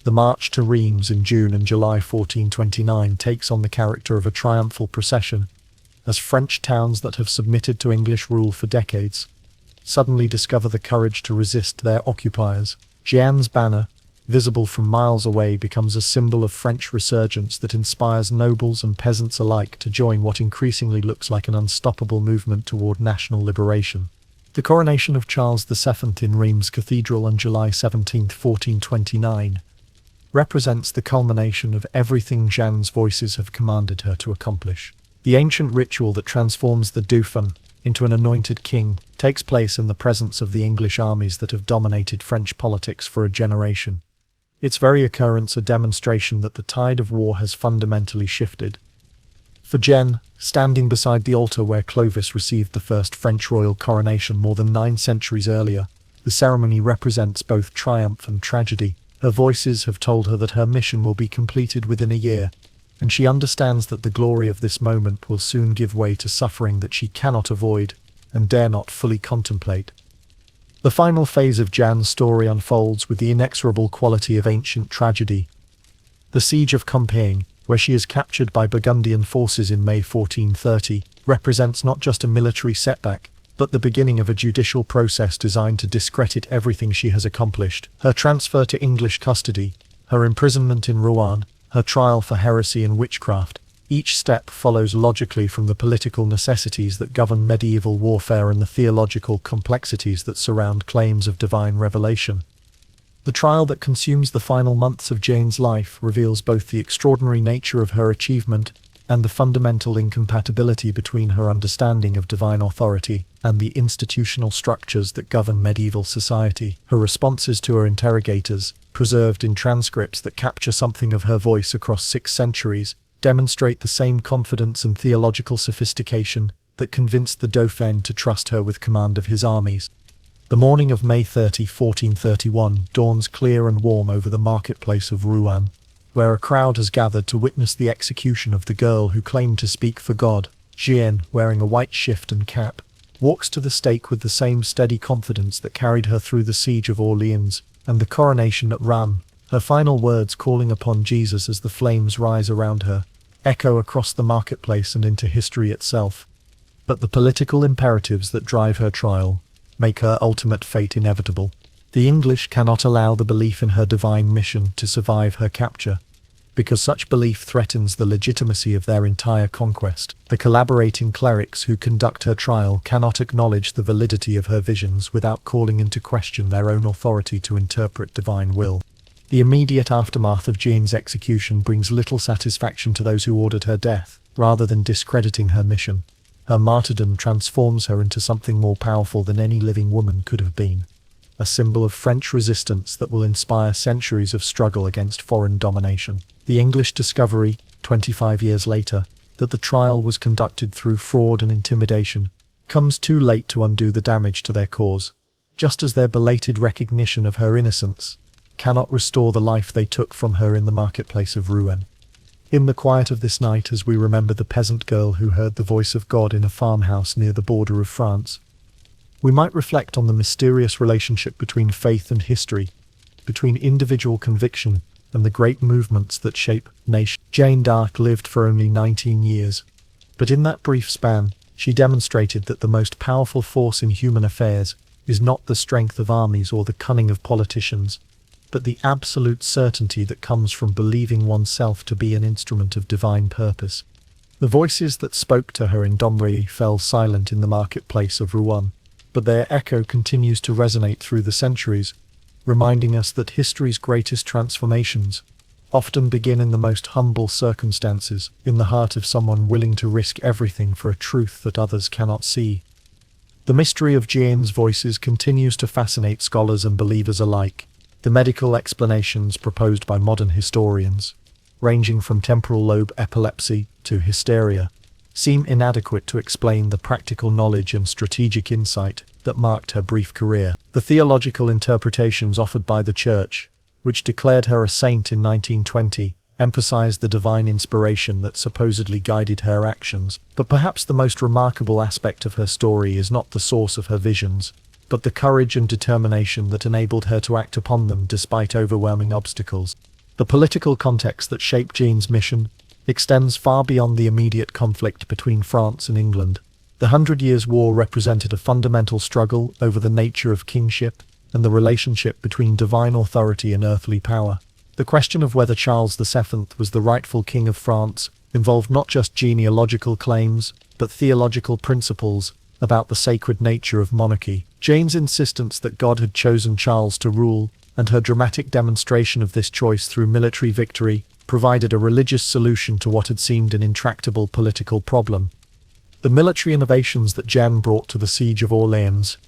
The march to Rheims in June and July 1429 takes on the character of a triumphal procession, as French towns that have submitted to English rule for decades suddenly discover the courage to resist their occupiers. Jeanne's banner, visible from miles away, becomes a symbol of French resurgence that inspires nobles and peasants alike to join what increasingly looks like an unstoppable movement toward national liberation. The coronation of Charles VII in Rheims Cathedral on July 17, 1429, represents the culmination of everything Jeanne's voices have commanded her to accomplish. The ancient ritual that transforms the Dauphin into an anointed king takes place in the presence of the English armies that have dominated French politics for a generation. Its very occurrence a demonstration that the tide of war has fundamentally shifted. For Jeanne, standing beside the altar where Clovis received the first French royal coronation more than 9 centuries earlier, the ceremony represents both triumph and tragedy. Her voices have told her that her mission will be completed within a year, and she understands that the glory of this moment will soon give way to suffering that she cannot avoid and dare not fully contemplate. The final phase of Jeanne's story unfolds with the inexorable quality of ancient tragedy. The siege of Compiègne, where she is captured by Burgundian forces in May 1430, represents not just a military setback, but the beginning of a judicial process designed to discredit everything she has accomplished. Her transfer to English custody, her imprisonment in Rouen, her trial for heresy and witchcraft, each step follows logically from the political necessities that govern medieval warfare and the theological complexities that surround claims of divine revelation. The trial that consumes the final months of Jeanne's life reveals both the extraordinary nature of her achievement and the fundamental incompatibility between her understanding of divine authority and the institutional structures that govern medieval society. Her responses to her interrogators, preserved in transcripts that capture something of her voice across 6 centuries, demonstrate the same confidence and theological sophistication that convinced the Dauphin to trust her with command of his armies. The morning of May 30, 1431, dawns clear and warm over the marketplace of Rouen, where a crowd has gathered to witness the execution of the girl who claimed to speak for God. Jeanne, wearing a white shift and cap, walks to the stake with the same steady confidence that carried her through the siege of Orleans and the coronation at Rheims. Her final words, calling upon Jesus as the flames rise around her, echo across the marketplace and into history itself. But the political imperatives that drive her trial make her ultimate fate inevitable. The English cannot allow the belief in her divine mission to survive her capture. because such belief threatens the legitimacy of their entire conquest. The collaborating clerics who conduct her trial cannot acknowledge the validity of her visions without calling into question their own authority to interpret divine will. The immediate aftermath of Jane's execution brings little satisfaction to those who ordered her death, rather than discrediting her mission. Her martyrdom transforms her into something more powerful than any living woman could have been. A symbol of French resistance that will inspire centuries of struggle against foreign domination. The English discovery, 25 years later, that the trial was conducted through fraud and intimidation, comes too late to undo the damage to their cause, just as their belated recognition of her innocence cannot restore the life they took from her in the marketplace of Rouen. In the quiet of this night, as we remember the peasant girl who heard the voice of God in a farmhouse near the border of France, we might reflect on the mysterious relationship between faith and history, between individual conviction and the great movements that shape nations. Jane d'Arc lived for only 19 years, but in that brief span, she demonstrated that the most powerful force in human affairs is not the strength of armies or the cunning of politicians, but the absolute certainty that comes from believing oneself to be an instrument of divine purpose. The voices that spoke to her in Domremy fell silent in the marketplace of Rouen, but their echo continues to resonate through the centuries, reminding us that history's greatest transformations often begin in the most humble circumstances, in the heart of someone willing to risk everything for a truth that others cannot see. The mystery of Jane's voices continues to fascinate scholars and believers alike. The medical explanations proposed by modern historians, ranging from temporal lobe epilepsy to hysteria, seem inadequate to explain the practical knowledge and strategic insight that marked her brief career. The theological interpretations offered by the Church, which declared her a saint in 1920, emphasized the divine inspiration that supposedly guided her actions. But perhaps the most remarkable aspect of her story is not the source of her visions, but the courage and determination that enabled her to act upon them despite overwhelming obstacles. The political context that shaped Jane's mission extends far beyond the immediate conflict between France and England. The 100 Years' War represented a fundamental struggle over the nature of kingship and the relationship between divine authority and earthly power. The question of whether Charles VII was the rightful king of France involved not just genealogical claims, but theological principles about the sacred nature of monarchy. Jane's insistence that God had chosen Charles to rule, and her dramatic demonstration of this choice through military victory, provided a religious solution to what had seemed an intractable political problem. The military innovations that Jane brought to the siege of Orleans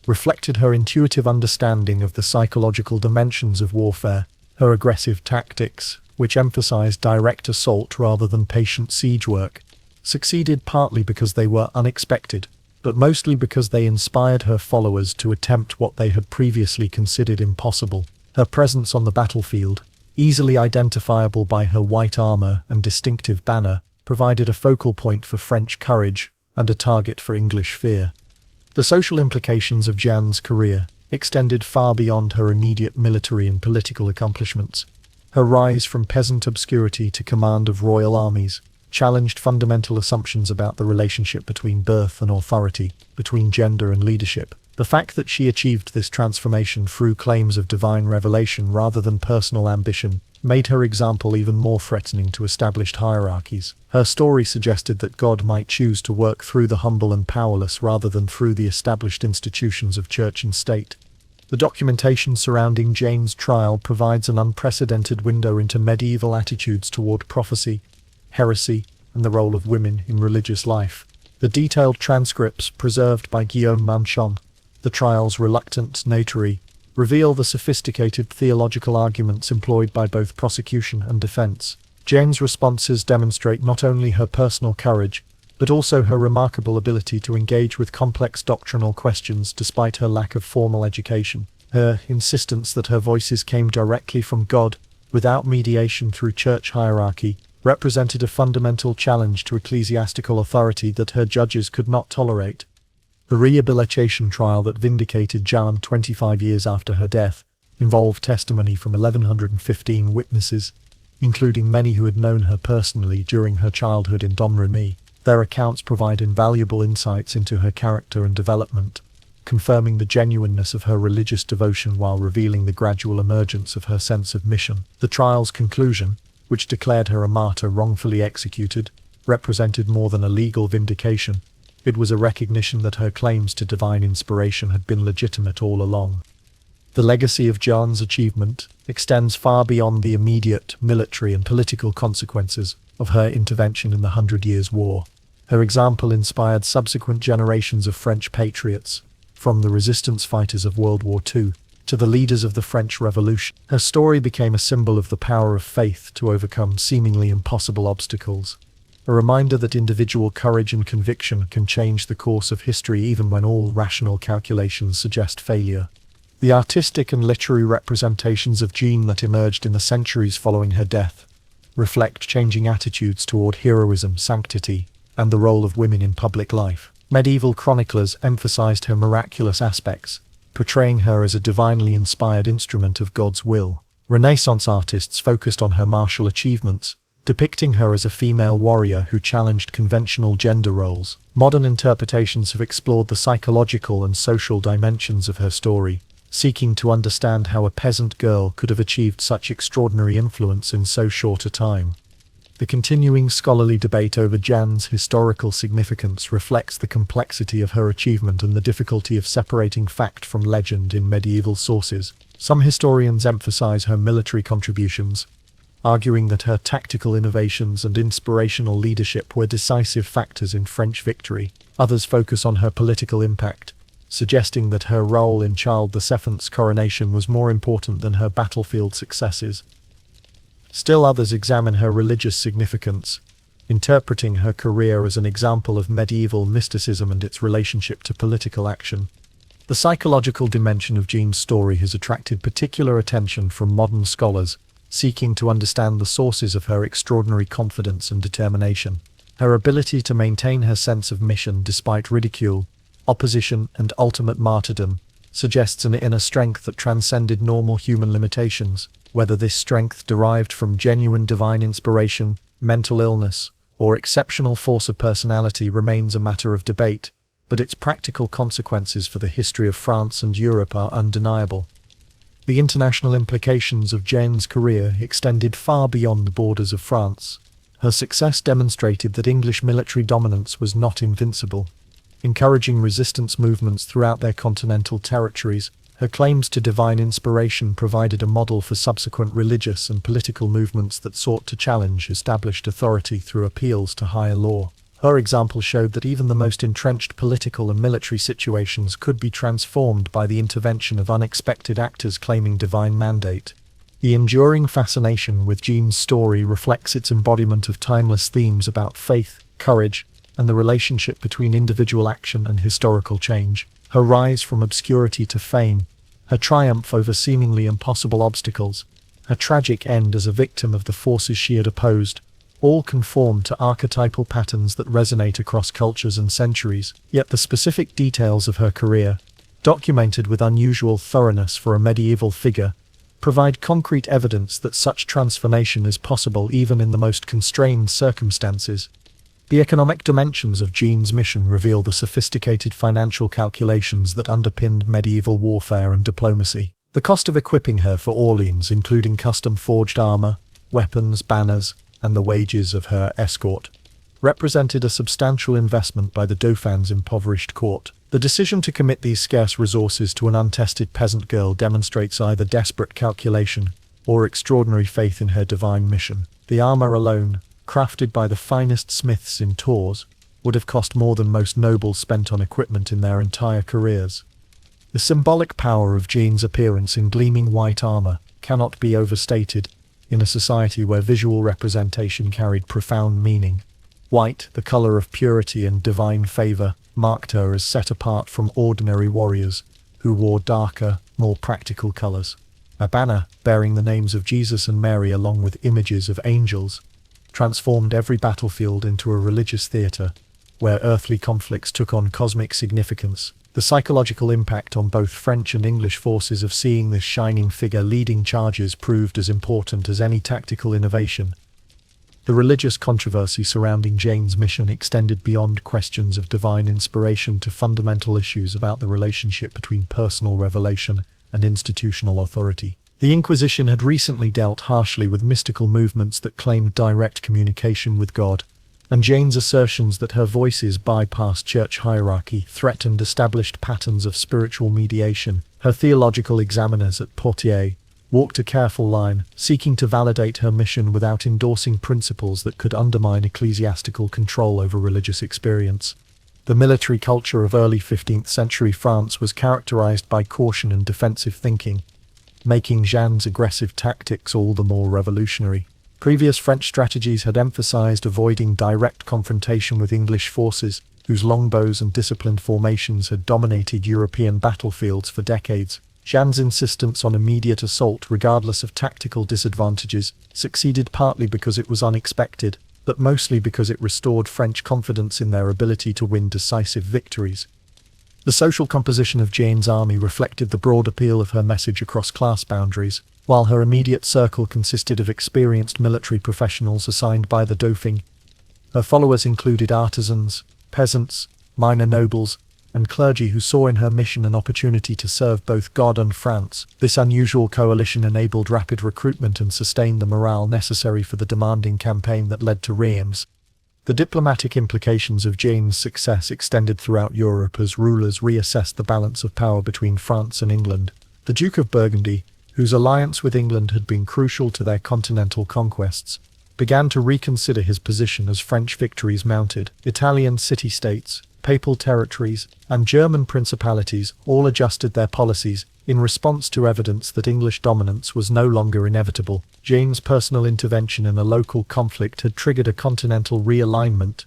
reflected her intuitive understanding of the psychological dimensions of warfare. Her aggressive tactics, which emphasized direct assault rather than patient siege work, succeeded partly because they were unexpected, but mostly because they inspired her followers to attempt what they had previously considered impossible. Her presence on the battlefield, easily identifiable by her white armor and distinctive banner, provided a focal point for French courage and a target for English fear. The social implications of Jane's career extended far beyond her immediate military and political accomplishments. Her rise from peasant obscurity to command of royal armies challenged fundamental assumptions about the relationship between birth and authority, between gender and leadership. The fact that she achieved this transformation through claims of divine revelation rather than personal ambition made her example even more threatening to established hierarchies. Her story suggested that God might choose to work through the humble and powerless rather than through the established institutions of church and state. The documentation surrounding Jane's trial provides an unprecedented window into medieval attitudes toward prophecy, heresy, and the role of women in religious life. The detailed transcripts preserved by Guillaume Manchon, the trial's reluctant notary, reveal the sophisticated theological arguments employed by both prosecution and defense. Jane's responses demonstrate not only her personal courage, but also her remarkable ability to engage with complex doctrinal questions despite her lack of formal education. Her insistence that her voices came directly from God, without mediation through church hierarchy, represented a fundamental challenge to ecclesiastical authority that her judges could not tolerate. The rehabilitation trial that vindicated Jane 25 years after her death involved testimony from 1,115 witnesses, including many who had known her personally during her childhood in Domremy. Their accounts provide invaluable insights into her character and development, confirming the genuineness of her religious devotion while revealing the gradual emergence of her sense of mission. The trial's conclusion, which declared her a martyr wrongfully executed, represented more than a legal vindication. It was a recognition that her claims to divine inspiration had been legitimate all along. The legacy of Joan's achievement extends far beyond the immediate military and political consequences of her intervention in the 100 Years' War. Her example inspired subsequent generations of French patriots, from the resistance fighters of World War II to the leaders of the French Revolution. Her story became a symbol of the power of faith to overcome seemingly impossible obstacles. A reminder that individual courage and conviction can change the course of history even when all rational calculations suggest failure. The artistic and literary representations of Jean that emerged in the centuries following her death reflect changing attitudes toward heroism, sanctity, and the role of women in public life. Medieval chroniclers emphasized her miraculous aspects, portraying her as a divinely inspired instrument of God's will. Renaissance artists focused on her martial achievements, depicting her as a female warrior who challenged conventional gender roles. Modern interpretations have explored the psychological and social dimensions of her story, seeking to understand how a peasant girl could have achieved such extraordinary influence in so short a time. The continuing scholarly debate over Jeanne's historical significance reflects the complexity of her achievement and the difficulty of separating fact from legend in medieval sources. Some historians emphasize her military contributions, arguing that her tactical innovations and inspirational leadership were decisive factors in French victory. Others focus on her political impact, suggesting that her role in Charles VII's coronation was more important than her battlefield successes. Still others examine her religious significance, interpreting her career as an example of medieval mysticism and its relationship to political action. The psychological dimension of Jean's story has attracted particular attention from modern scholars, seeking to understand the sources of her extraordinary confidence and determination. Her ability to maintain her sense of mission despite ridicule, opposition, and ultimate martyrdom suggests an inner strength that transcended normal human limitations. Whether this strength derived from genuine divine inspiration, mental illness, or exceptional force of personality remains a matter of debate, but its practical consequences for the history of France and Europe are undeniable. The international implications of Jeanne's career extended far beyond the borders of France. Her success demonstrated that English military dominance was not invincible, encouraging resistance movements throughout their continental territories. Her claims to divine inspiration provided a model for subsequent religious and political movements that sought to challenge established authority through appeals to higher law. Her example showed that even the most entrenched political and military situations could be transformed by the intervention of unexpected actors claiming divine mandate. The enduring fascination with Jean's story reflects its embodiment of timeless themes about faith, courage, and the relationship between individual action and historical change. Her rise from obscurity to fame, her triumph over seemingly impossible obstacles, her tragic end as a victim of the forces she had opposed, all conform to archetypal patterns that resonate across cultures and centuries. Yet the specific details of her career, documented with unusual thoroughness for a medieval figure, provide concrete evidence that such transformation is possible even in the most constrained circumstances. The economic dimensions of Jean's mission reveal the sophisticated financial calculations that underpinned medieval warfare and diplomacy. The cost of equipping her for Orleans, including custom-forged armor, weapons, banners, and the wages of her escort, represented a substantial investment by the Dauphin's impoverished court. The decision to commit these scarce resources to an untested peasant girl demonstrates either desperate calculation or extraordinary faith in her divine mission. The armor alone, crafted by the finest smiths in Tours, would have cost more than most nobles spent on equipment in their entire careers. The symbolic power of Jean's appearance in gleaming white armor cannot be overstated in a society where visual representation carried profound meaning. White, the color of purity and divine favor, marked her as set apart from ordinary warriors who wore darker, more practical colors. A banner, bearing the names of Jesus and Mary along with images of angels, transformed every battlefield into a religious theater, where earthly conflicts took on cosmic significance. The psychological impact on both French and English forces of seeing this shining figure leading charges proved as important as any tactical innovation. The religious controversy surrounding Jean's mission extended beyond questions of divine inspiration to fundamental issues about the relationship between personal revelation and institutional authority. The Inquisition had recently dealt harshly with mystical movements that claimed direct communication with God, and Jane's assertions that her voices bypassed church hierarchy threatened established patterns of spiritual mediation. Her theological examiners at Poitiers walked a careful line, seeking to validate her mission without endorsing principles that could undermine ecclesiastical control over religious experience. The military culture of early 15th century France was characterized by caution and defensive thinking, making Jeanne's aggressive tactics all the more revolutionary. Previous French strategies had emphasized avoiding direct confrontation with English forces, whose longbows and disciplined formations had dominated European battlefields for decades. Jeanne's insistence on immediate assault regardless of tactical disadvantages succeeded partly because it was unexpected, but mostly because it restored French confidence in their ability to win decisive victories. The social composition of Jane's army reflected the broad appeal of her message across class boundaries. While her immediate circle consisted of experienced military professionals assigned by the Dauphin, her followers included artisans, peasants, minor nobles, and clergy who saw in her mission an opportunity to serve both God and France. This unusual coalition enabled rapid recruitment and sustained the morale necessary for the demanding campaign that led to Reims. The diplomatic implications of Jane's success extended throughout Europe as rulers reassessed the balance of power between France and England. The Duke of Burgundy, whose alliance with England had been crucial to their continental conquests, began to reconsider his position as French victories mounted. Italian city-states, papal territories, and German principalities all adjusted their policies in response to evidence that English dominance was no longer inevitable. Jane's personal intervention in a local conflict had triggered a continental realignment.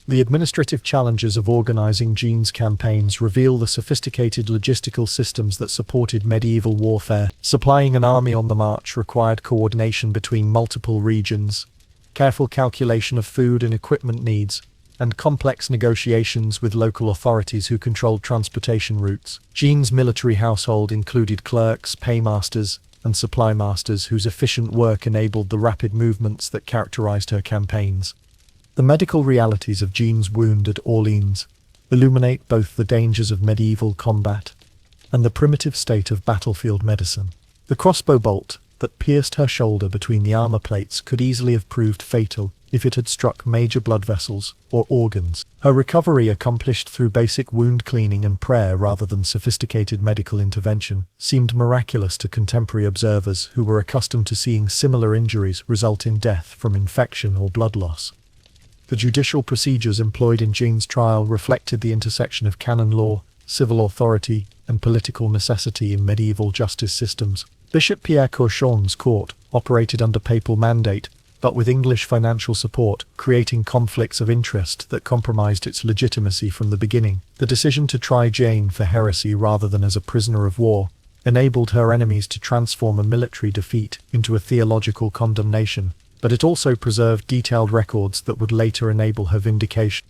The administrative challenges of organizing Jean's campaigns reveal the sophisticated logistical systems that supported medieval warfare. Supplying an army on the march required coordination between multiple regions, careful calculation of food and equipment needs, and complex negotiations with local authorities who controlled transportation routes. Jean's military household included clerks, paymasters, and supply masters whose efficient work enabled the rapid movements that characterized her campaigns. The medical realities of Jean's wound at Orleans illuminate both the dangers of medieval combat and the primitive state of battlefield medicine. The crossbow bolt that pierced her shoulder between the armor plates could easily have proved fatal if it had struck major blood vessels or organs. Her recovery, accomplished through basic wound cleaning and prayer rather than sophisticated medical intervention, seemed miraculous to contemporary observers who were accustomed to seeing similar injuries result in death from infection or blood loss. The judicial procedures employed in Jean's trial reflected the intersection of canon law, civil authority, and political necessity in medieval justice systems. Bishop Pierre Courchon's court operated under papal mandate, but with English financial support, creating conflicts of interest that compromised its legitimacy from the beginning. The decision to try Jane for heresy rather than as a prisoner of war enabled her enemies to transform a military defeat into a theological condemnation, but it also preserved detailed records that would later enable her vindication.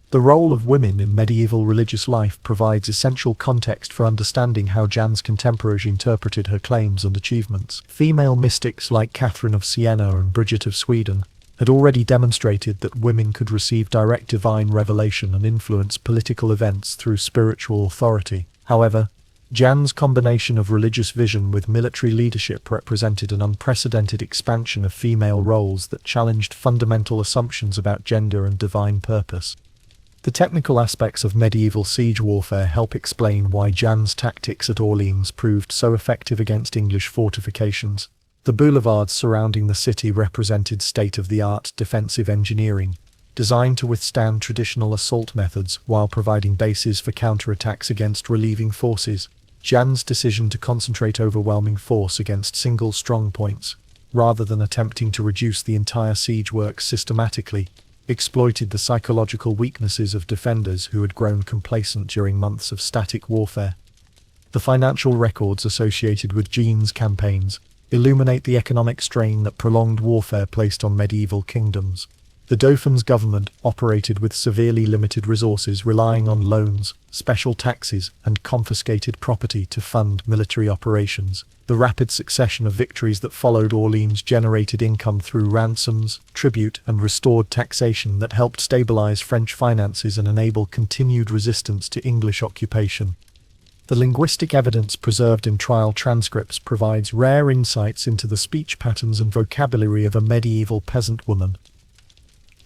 The role of women in medieval religious life provides essential context for understanding how Jeanne's contemporaries interpreted her claims and achievements. Female mystics like Catherine of Siena and Bridget of Sweden had already demonstrated that women could receive direct divine revelation and influence political events through spiritual authority. However, Jeanne's combination of religious vision with military leadership represented an unprecedented expansion of female roles that challenged fundamental assumptions about gender and divine purpose. The technical aspects of medieval siege warfare help explain why Jeanne's tactics at Orleans proved so effective against English fortifications. The boulevards surrounding the city represented state-of-the-art defensive engineering, designed to withstand traditional assault methods while providing bases for counterattacks against relieving forces. Jeanne's decision to concentrate overwhelming force against single strongpoints, rather than attempting to reduce the entire siege work systematically, exploited the psychological weaknesses of defenders who had grown complacent during months of static warfare. The financial records associated with Jeanne's campaigns illuminate the economic strain that prolonged warfare placed on medieval kingdoms. The Dauphin's government operated with severely limited resources, relying on loans, special taxes, and confiscated property to fund military operations. The rapid succession of victories that followed Orleans generated income through ransoms, tribute, and restored taxation that helped stabilize French finances and enable continued resistance to English occupation. The linguistic evidence preserved in trial transcripts provides rare insights into the speech patterns and vocabulary of a medieval peasant woman.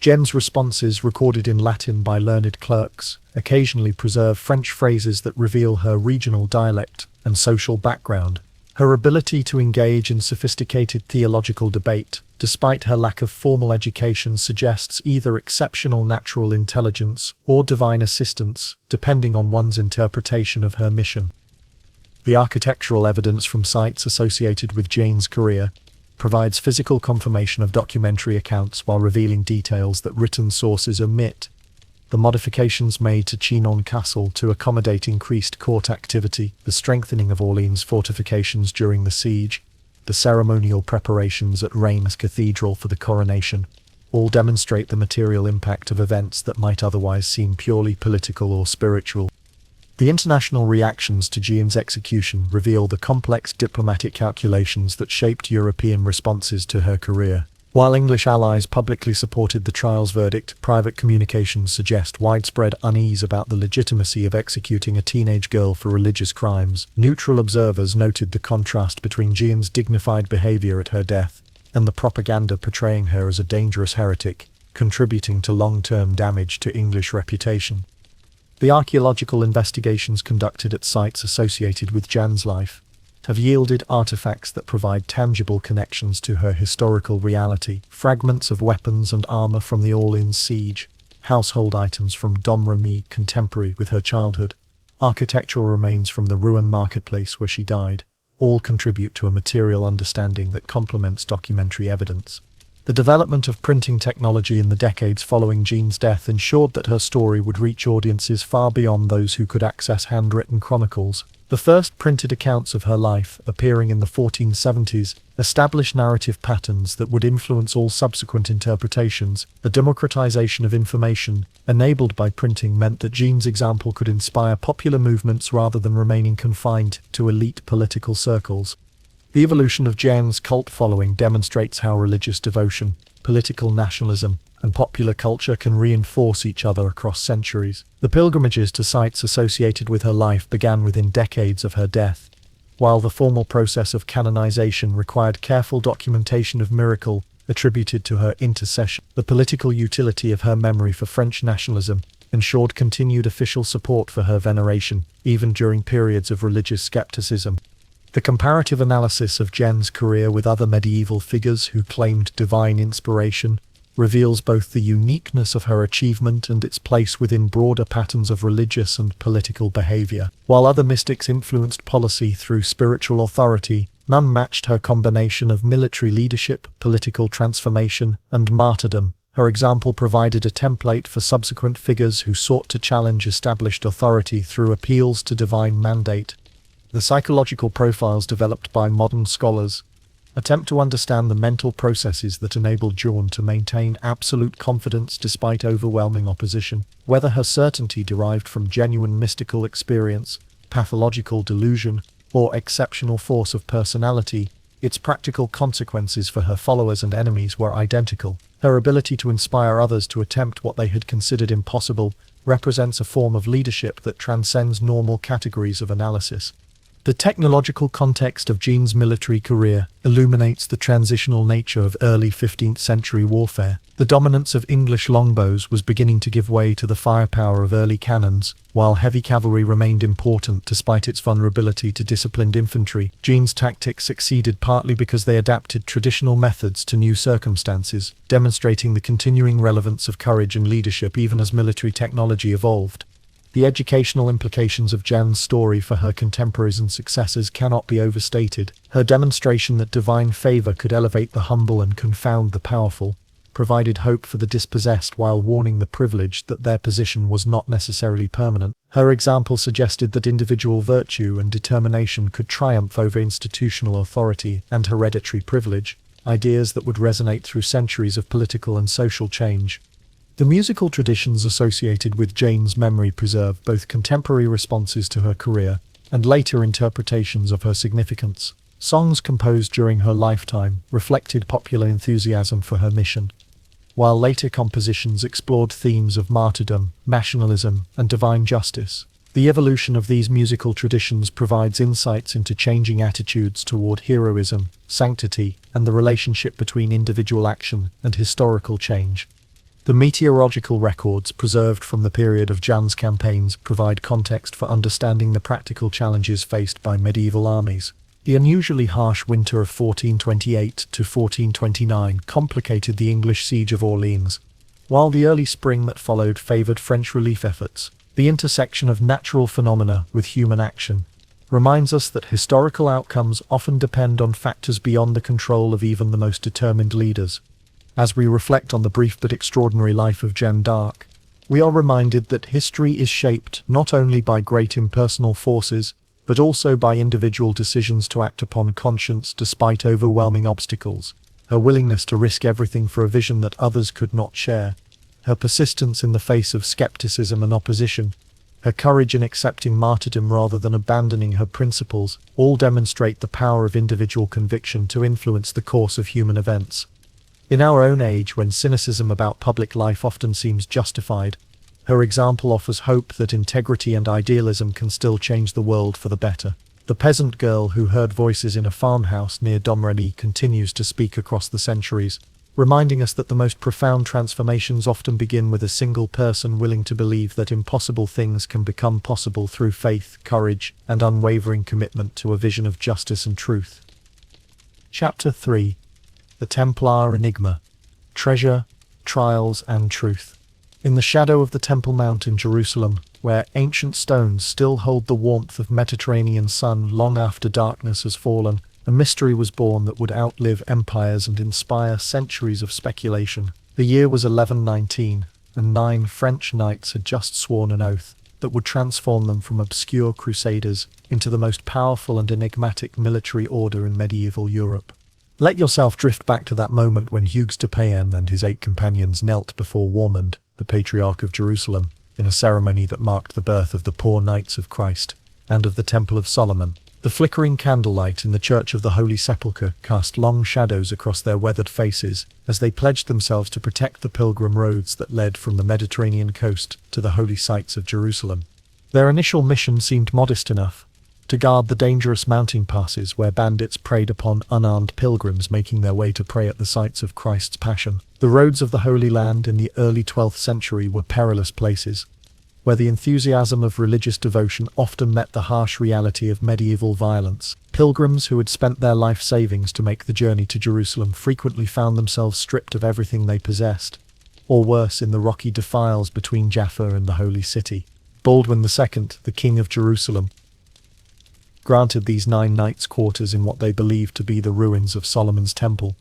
Jeanne's responses, recorded in Latin by learned clerks, occasionally preserve French phrases that reveal her regional dialect and social background. Her ability to engage in sophisticated theological debate, despite her lack of formal education, suggests either exceptional natural intelligence or divine assistance, depending on one's interpretation of her mission. The architectural evidence from sites associated with Jane's career provides physical confirmation of documentary accounts while revealing details that written sources omit. The modifications made to Chinon Castle to accommodate increased court activity, the strengthening of Orleans fortifications during the siege, the ceremonial preparations at Reims Cathedral for the coronation, all demonstrate the material impact of events that might otherwise seem purely political or spiritual. The international reactions to Jeanne's execution reveal the complex diplomatic calculations that shaped European responses to her career. While English allies publicly supported the trial's verdict, private communications suggest widespread unease about the legitimacy of executing a teenage girl for religious crimes. Neutral observers noted the contrast between Jeanne's dignified behavior at her death and the propaganda portraying her as a dangerous heretic, contributing to long-term damage to English reputation. The archaeological investigations conducted at sites associated with Jeanne's life have yielded artifacts that provide tangible connections to her historical reality. Fragments of weapons and armor from the Orleans siege, household items from Domremy contemporary with her childhood, architectural remains from the ruined marketplace where she died, all contribute to a material understanding that complements documentary evidence. The development of printing technology in the decades following Jeanne's death ensured that her story would reach audiences far beyond those who could access handwritten chronicles. The first printed accounts of her life, appearing in the 1470s, established narrative patterns that would influence all subsequent interpretations. The democratization of information, enabled by printing, meant that Jeanne's example could inspire popular movements rather than remaining confined to elite political circles. The evolution of Jeanne's cult following demonstrates how religious devotion, political nationalism, and popular culture can reinforce each other across centuries. The pilgrimages to sites associated with her life began within decades of her death. While the formal process of canonization required careful documentation of miracle attributed to her intercession, the political utility of her memory for French nationalism ensured continued official support for her veneration, even during periods of religious skepticism. The comparative analysis of Jeanne's career with other medieval figures who claimed divine inspiration reveals both the uniqueness of her achievement and its place within broader patterns of religious and political behavior. While other mystics influenced policy through spiritual authority, none matched her combination of military leadership, political transformation, and martyrdom. Her example provided a template for subsequent figures who sought to challenge established authority through appeals to divine mandate. The psychological profiles developed by modern scholars attempt to understand the mental processes that enabled Joan to maintain absolute confidence despite overwhelming opposition. Whether her certainty derived from genuine mystical experience, pathological delusion, or exceptional force of personality, its practical consequences for her followers and enemies were identical. Her ability to inspire others to attempt what they had considered impossible represents a form of leadership that transcends normal categories of analysis. The technological context of Jeanne's military career illuminates the transitional nature of early 15th century warfare. The dominance of English longbows was beginning to give way to the firepower of early cannons, while heavy cavalry remained important despite its vulnerability to disciplined infantry. Jeanne's tactics succeeded partly because they adapted traditional methods to new circumstances, demonstrating the continuing relevance of courage and leadership even as military technology evolved. The educational implications of Jeanne's story for her contemporaries and successors cannot be overstated. Her demonstration that divine favor could elevate the humble and confound the powerful provided hope for the dispossessed while warning the privileged that their position was not necessarily permanent. Her example suggested that individual virtue and determination could triumph over institutional authority and hereditary privilege, ideas that would resonate through centuries of political and social change. The musical traditions associated with Jeanne's memory preserve both contemporary responses to her career and later interpretations of her significance. Songs composed during her lifetime reflected popular enthusiasm for her mission, while later compositions explored themes of martyrdom, nationalism, and divine justice. The evolution of these musical traditions provides insights into changing attitudes toward heroism, sanctity, and the relationship between individual action and historical change. The meteorological records preserved from the period of Jan's campaigns provide context for understanding the practical challenges faced by medieval armies. The unusually harsh winter of 1428 to 1429 complicated the English siege of Orleans, while the early spring that followed favored French relief efforts. The intersection of natural phenomena with human action reminds us that historical outcomes often depend on factors beyond the control of even the most determined leaders. As we reflect on the brief but extraordinary life of Joan d'Arc, we are reminded that history is shaped not only by great impersonal forces, but also by individual decisions to act upon conscience despite overwhelming obstacles. Her willingness to risk everything for a vision that others could not share, her persistence in the face of skepticism and opposition, her courage in accepting martyrdom rather than abandoning her principles, all demonstrate the power of individual conviction to influence the course of human events. In our own age, when cynicism about public life often seems justified, her example offers hope that integrity and idealism can still change the world for the better. The peasant girl who heard voices in a farmhouse near Domremy continues to speak across the centuries, reminding us that the most profound transformations often begin with a single person willing to believe that impossible things can become possible through faith, courage, and unwavering commitment to a vision of justice and truth. Chapter 3. The Templar Enigma. Treasure, Trials, and Truth. In the shadow of the Temple Mount in Jerusalem, where ancient stones still hold the warmth of Mediterranean sun long after darkness has fallen, a mystery was born that would outlive empires and inspire centuries of speculation. The year was 1119, and 9 French knights had just sworn an oath that would transform them from obscure crusaders into the most powerful and enigmatic military order in medieval Europe. Let yourself drift back to that moment when Hugues de Payens and his 8 companions knelt before Warmond, the Patriarch of Jerusalem, in a ceremony that marked the birth of the poor Knights of Christ and of the Temple of Solomon. The flickering candlelight in the Church of the Holy Sepulchre cast long shadows across their weathered faces as they pledged themselves to protect the pilgrim roads that led from the Mediterranean coast to the holy sites of Jerusalem. Their initial mission seemed modest enough: to guard the dangerous mountain passes where bandits preyed upon unarmed pilgrims making their way to pray at the sites of Christ's Passion. The roads of the Holy Land in the early 12th century were perilous places, where the enthusiasm of religious devotion often met the harsh reality of medieval violence. Pilgrims who had spent their life savings to make the journey to Jerusalem frequently found themselves stripped of everything they possessed, or worse, in the rocky defiles between Jaffa and the Holy City. Baldwin II, the King of Jerusalem, granted these 9 knights quarters in what they believed to be the ruins of Solomon's Temple,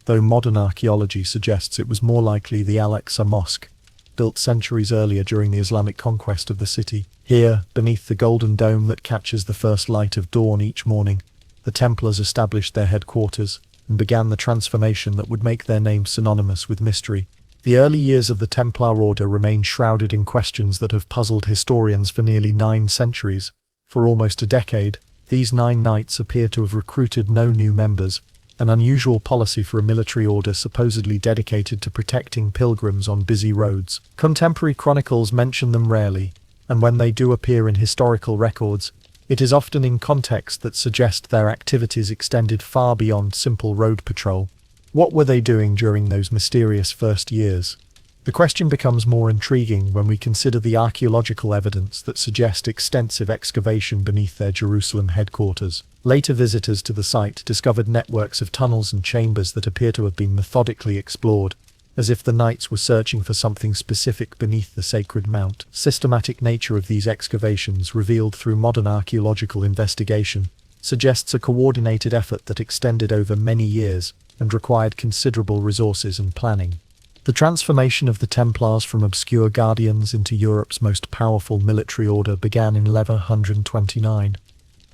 though modern archaeology suggests it was more likely the Al-Aqsa Mosque, built centuries earlier during the Islamic conquest of the city. Here, beneath the golden dome that catches the first light of dawn each morning, the Templars established their headquarters and began the transformation that would make their name synonymous with mystery. The early years of the Templar Order remain shrouded in questions that have puzzled historians for nearly 9 centuries. For almost a decade, these 9 knights appear to have recruited no new members, an unusual policy for a military order supposedly dedicated to protecting pilgrims on busy roads. Contemporary chronicles mention them rarely, and when they do appear in historical records, it is often in context that suggests their activities extended far beyond simple road patrol. What were they doing during those mysterious first years? The question becomes more intriguing when we consider the archaeological evidence that suggests extensive excavation beneath their Jerusalem headquarters. Later visitors to the site discovered networks of tunnels and chambers that appear to have been methodically explored, as if the knights were searching for something specific beneath the sacred mount. Systematic nature of these excavations, revealed through modern archaeological investigation, suggests a coordinated effort that extended over many years and required considerable resources and planning. The transformation of the Templars from obscure guardians into Europe's most powerful military order began in 1129,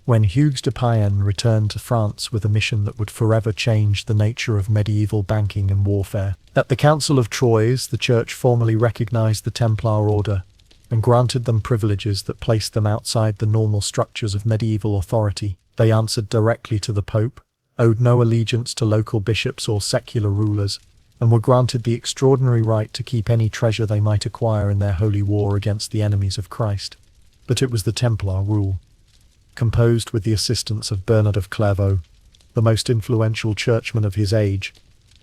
when Hugues de Payens returned to France with a mission that would forever change the nature of medieval banking and warfare. At the Council of Troyes, the Church formally recognized the Templar Order and granted them privileges that placed them outside the normal structures of medieval authority. They answered directly to the Pope, owed no allegiance to local bishops or secular rulers, and were granted the extraordinary right to keep any treasure they might acquire in their holy war against the enemies of Christ. But it was the Templar rule, composed with the assistance of Bernard of Clairvaux, the most influential churchman of his age,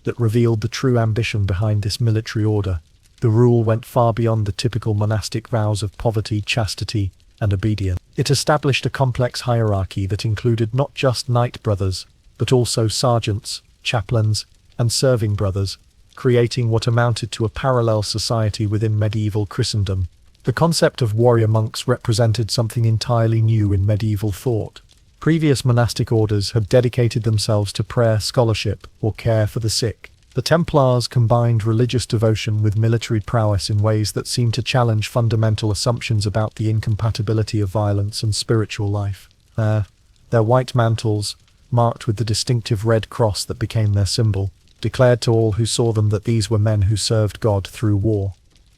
that revealed the true ambition behind this military order. The rule went far beyond the typical monastic vows of poverty, chastity, and obedience. It established a complex hierarchy that included not just knight brothers, but also sergeants, chaplains, and serving brothers, creating what amounted to a parallel society within medieval Christendom. The concept of warrior monks represented something entirely new in medieval thought. Previous monastic orders had dedicated themselves to prayer, scholarship, or care for the sick. The Templars combined religious devotion with military prowess in ways that seemed to challenge fundamental assumptions about the incompatibility of violence and spiritual life. Their white mantles, marked with the distinctive red cross that became their symbol, declared to all who saw them that these were men who served God through war.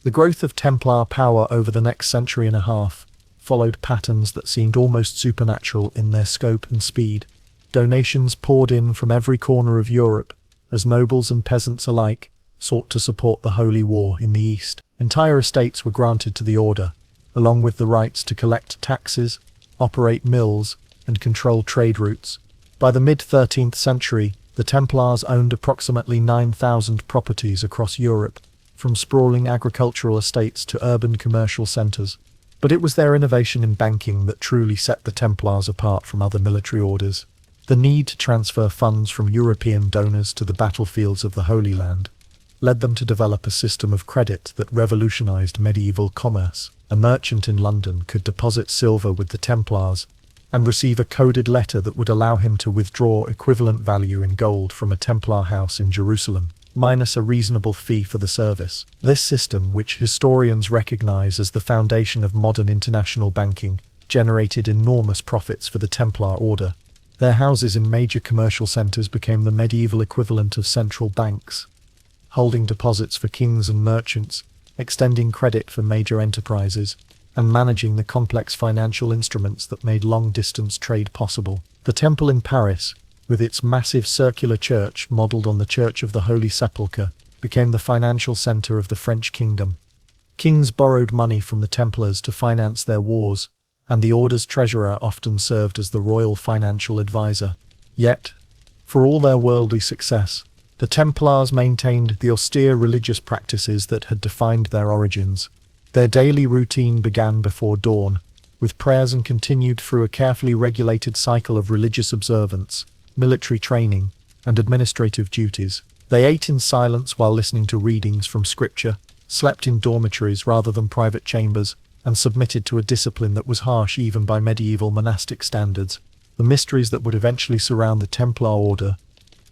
The growth of Templar power over the next century and a half followed patterns that seemed almost supernatural in their scope and speed. Donations poured in from every corner of Europe, as nobles and peasants alike sought to support the Holy War in the East. Entire estates were granted to the order, along with the rights to collect taxes, operate mills, and control trade routes. By the mid-13th century, the Templars owned approximately 9,000 properties across Europe, from sprawling agricultural estates to urban commercial centres. But it was their innovation in banking that truly set the Templars apart from other military orders. The need to transfer funds from European donors to the battlefields of the Holy Land led them to develop a system of credit that revolutionized medieval commerce. A merchant in London could deposit silver with the Templars and receive a coded letter that would allow him to withdraw equivalent value in gold from a Templar house in Jerusalem, minus a reasonable fee for the service. This system, which historians recognize as the foundation of modern international banking, generated enormous profits for the Templar order. Their houses in major commercial centers became the medieval equivalent of central banks, holding deposits for kings and merchants, extending credit for major enterprises, and managing the complex financial instruments that made long-distance trade possible. The Temple in Paris, with its massive circular church modelled on the Church of the Holy Sepulchre, became the financial centre of the French kingdom. Kings borrowed money from the Templars to finance their wars, and the order's treasurer often served as the royal financial advisor. Yet, for all their worldly success, the Templars maintained the austere religious practices that had defined their origins. Their daily routine began before dawn, with prayers, and continued through a carefully regulated cycle of religious observance, military training, and administrative duties. They ate in silence while listening to readings from scripture, slept in dormitories rather than private chambers, and submitted to a discipline that was harsh even by medieval monastic standards. The mysteries that would eventually surround the Templar order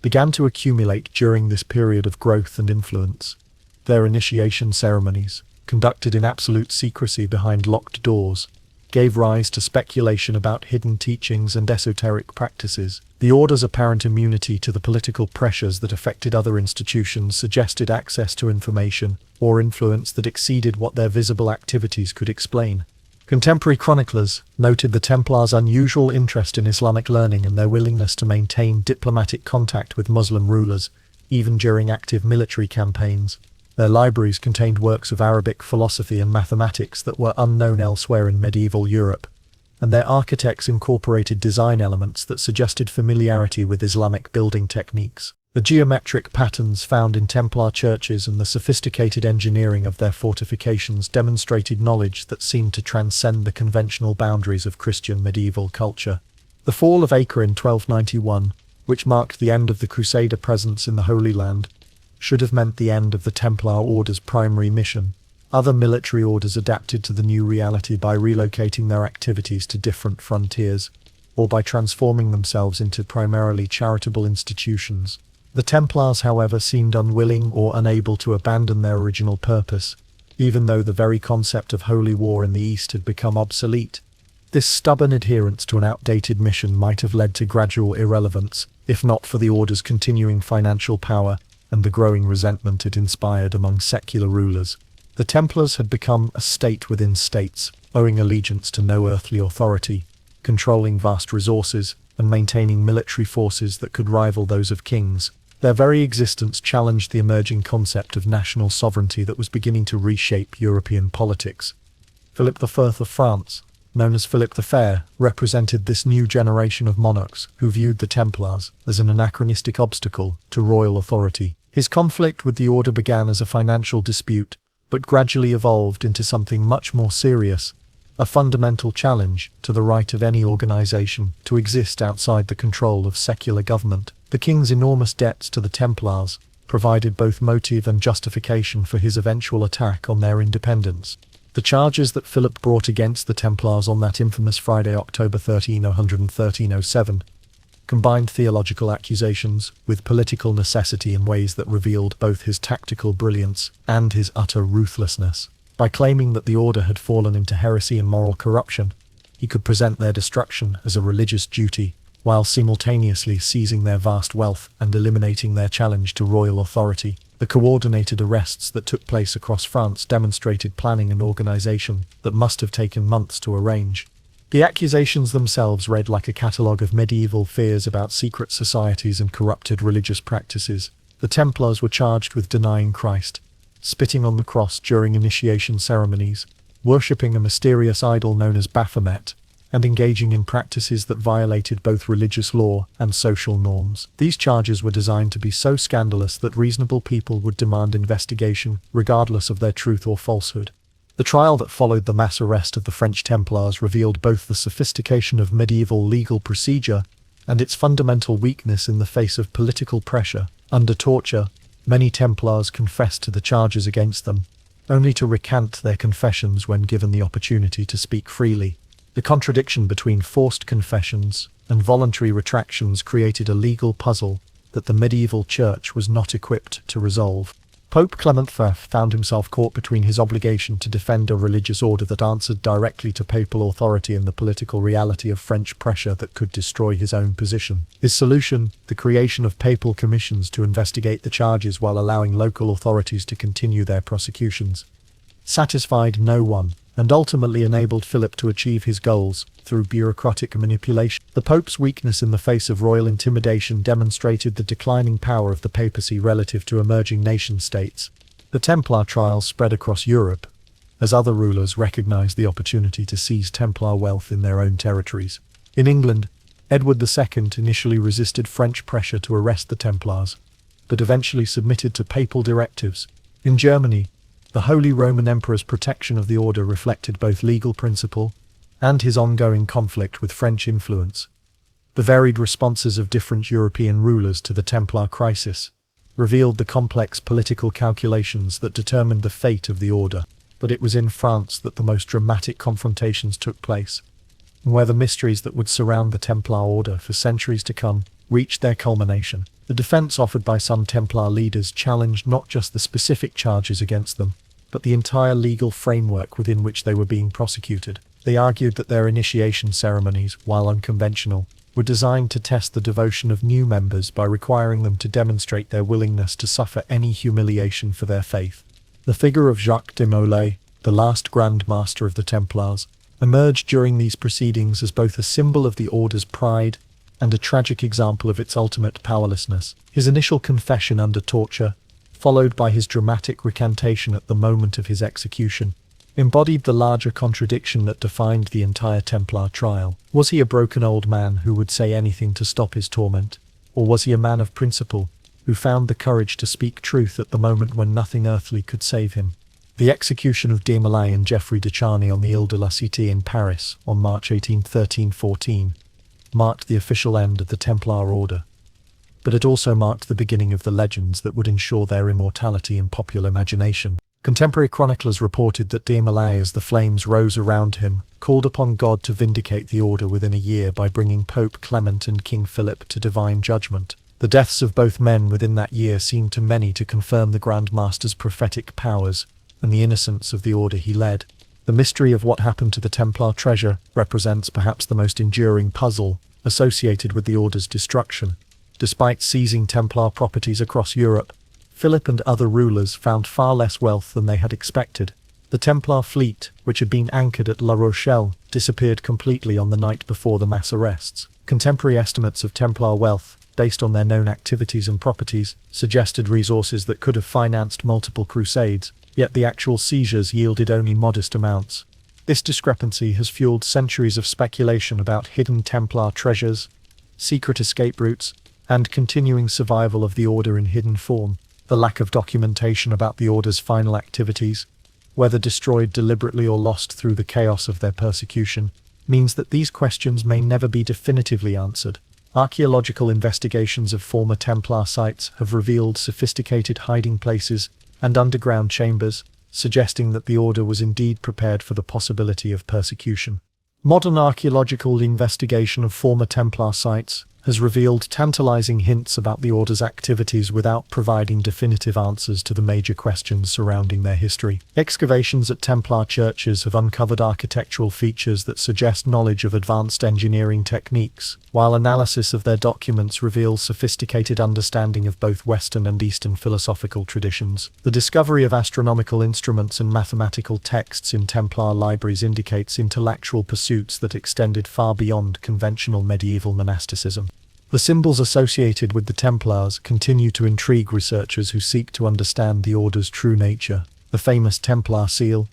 began to accumulate during this period of growth and influence. Their initiation ceremonies, conducted in absolute secrecy behind locked doors, gave rise to speculation about hidden teachings and esoteric practices. The order's apparent immunity to the political pressures that affected other institutions suggested access to information or influence that exceeded what their visible activities could explain. Contemporary chroniclers noted the Templars' unusual interest in Islamic learning and their willingness to maintain diplomatic contact with Muslim rulers, even during active military campaigns. Their libraries contained works of Arabic philosophy and mathematics that were unknown elsewhere in medieval Europe, and their architects incorporated design elements that suggested familiarity with Islamic building techniques. The geometric patterns found in Templar churches and the sophisticated engineering of their fortifications demonstrated knowledge that seemed to transcend the conventional boundaries of Christian medieval culture. The fall of Acre in 1291, which marked the end of the Crusader presence in the Holy Land, should have meant the end of the Templar Order's primary mission. Other military orders adapted to the new reality by relocating their activities to different frontiers, or by transforming themselves into primarily charitable institutions. The Templars, however, seemed unwilling or unable to abandon their original purpose, even though the very concept of holy war in the East had become obsolete. This stubborn adherence to an outdated mission might have led to gradual irrelevance, if not for the Order's continuing financial power and the growing resentment it inspired among secular rulers. The Templars had become a state within states, owing allegiance to no earthly authority, controlling vast resources, and maintaining military forces that could rival those of kings. Their very existence challenged the emerging concept of national sovereignty that was beginning to reshape European politics. Philip I of France, known as Philip the Fair, represented this new generation of monarchs who viewed the Templars as an anachronistic obstacle to royal authority. His conflict with the order began as a financial dispute, but gradually evolved into something much more serious, a fundamental challenge to the right of any organization to exist outside the control of secular government. The king's enormous debts to the Templars provided both motive and justification for his eventual attack on their independence. The charges that Philip brought against the Templars on that infamous Friday, October 13, 1307, combined theological accusations with political necessity in ways that revealed both his tactical brilliance and his utter ruthlessness. By claiming that the order had fallen into heresy and moral corruption, he could present their destruction as a religious duty, while simultaneously seizing their vast wealth and eliminating their challenge to royal authority. The coordinated arrests that took place across France demonstrated planning and organization that must have taken months to arrange. The accusations themselves read like a catalogue of medieval fears about secret societies and corrupted religious practices. The Templars were charged with denying Christ, spitting on the cross during initiation ceremonies, worshipping a mysterious idol known as Baphomet, and engaging in practices that violated both religious law and social norms. These charges were designed to be so scandalous that reasonable people would demand investigation, regardless of their truth or falsehood. The trial that followed the mass arrest of the French Templars revealed both the sophistication of medieval legal procedure and its fundamental weakness in the face of political pressure. Under torture, many Templars confessed to the charges against them, only to recant their confessions when given the opportunity to speak freely. The contradiction between forced confessions and voluntary retractions created a legal puzzle that the medieval church was not equipped to resolve. Pope Clement V found himself caught between his obligation to defend a religious order that answered directly to papal authority and the political reality of French pressure that could destroy his own position. His solution, the creation of papal commissions to investigate the charges while allowing local authorities to continue their prosecutions, satisfied no one, and ultimately enabled Philip to achieve his goals through bureaucratic manipulation. The Pope's weakness in the face of royal intimidation demonstrated the declining power of the papacy relative to emerging nation-states. The Templar trials spread across Europe, as other rulers recognized the opportunity to seize Templar wealth in their own territories. In England, Edward II initially resisted French pressure to arrest the Templars, but eventually submitted to papal directives. In Germany, the Holy Roman Emperor's protection of the order reflected both legal principle and his ongoing conflict with French influence. The varied responses of different European rulers to the Templar crisis revealed the complex political calculations that determined the fate of the order. But it was in France that the most dramatic confrontations took place, and where the mysteries that would surround the Templar order for centuries to come reached their culmination. The defense offered by some Templar leaders challenged not just the specific charges against them, but the entire legal framework within which they were being prosecuted. They argued that their initiation ceremonies, while unconventional, were designed to test the devotion of new members by requiring them to demonstrate their willingness to suffer any humiliation for their faith. The figure of Jacques de Molay, the last Grand Master of the Templars, emerged during these proceedings as both a symbol of the order's pride and a tragic example of its ultimate powerlessness. His initial confession under torture, followed by his dramatic recantation at the moment of his execution, embodied the larger contradiction that defined the entire Templar trial. Was he a broken old man who would say anything to stop his torment, or was he a man of principle who found the courage to speak truth at the moment when nothing earthly could save him? The execution of de Molay and Geoffrey de Charny on the Ile de la Cité in Paris on March 18, 1314, marked the official end of the Templar order, but it also marked the beginning of the legends that would ensure their immortality in popular imagination. Contemporary chroniclers reported that de Molay, as the flames rose around him, called upon God to vindicate the order within a year by bringing Pope Clement and King Philip to divine judgment. The deaths of both men within that year seemed to many to confirm the Grand Master's prophetic powers and the innocence of the order he led. The mystery of what happened to the Templar treasure represents perhaps the most enduring puzzle associated with the order's destruction. Despite seizing Templar properties across Europe, Philip and other rulers found far less wealth than they had expected. The Templar fleet, which had been anchored at La Rochelle, disappeared completely on the night before the mass arrests. Contemporary estimates of Templar wealth, based on their known activities and properties, suggested resources that could have financed multiple crusades, yet the actual seizures yielded only modest amounts. This discrepancy has fueled centuries of speculation about hidden Templar treasures, secret escape routes, and continuing survival of the Order in hidden form. The lack of documentation about the Order's final activities, whether destroyed deliberately or lost through the chaos of their persecution, means that these questions may never be definitively answered. Archaeological investigations of former Templar sites have revealed sophisticated hiding places and underground chambers, suggesting that the Order was indeed prepared for the possibility of persecution. Modern archaeological investigation of former Templar sites has revealed tantalizing hints about the Order's activities without providing definitive answers to the major questions surrounding their history. Excavations at Templar churches have uncovered architectural features that suggest knowledge of advanced engineering techniques, while analysis of their documents reveals sophisticated understanding of both Western and Eastern philosophical traditions. The discovery of astronomical instruments and mathematical texts in Templar libraries indicates intellectual pursuits that extended far beyond conventional medieval monasticism. The symbols associated with the Templars continue to intrigue researchers who seek to understand the Order's true nature. The famous Templar seal,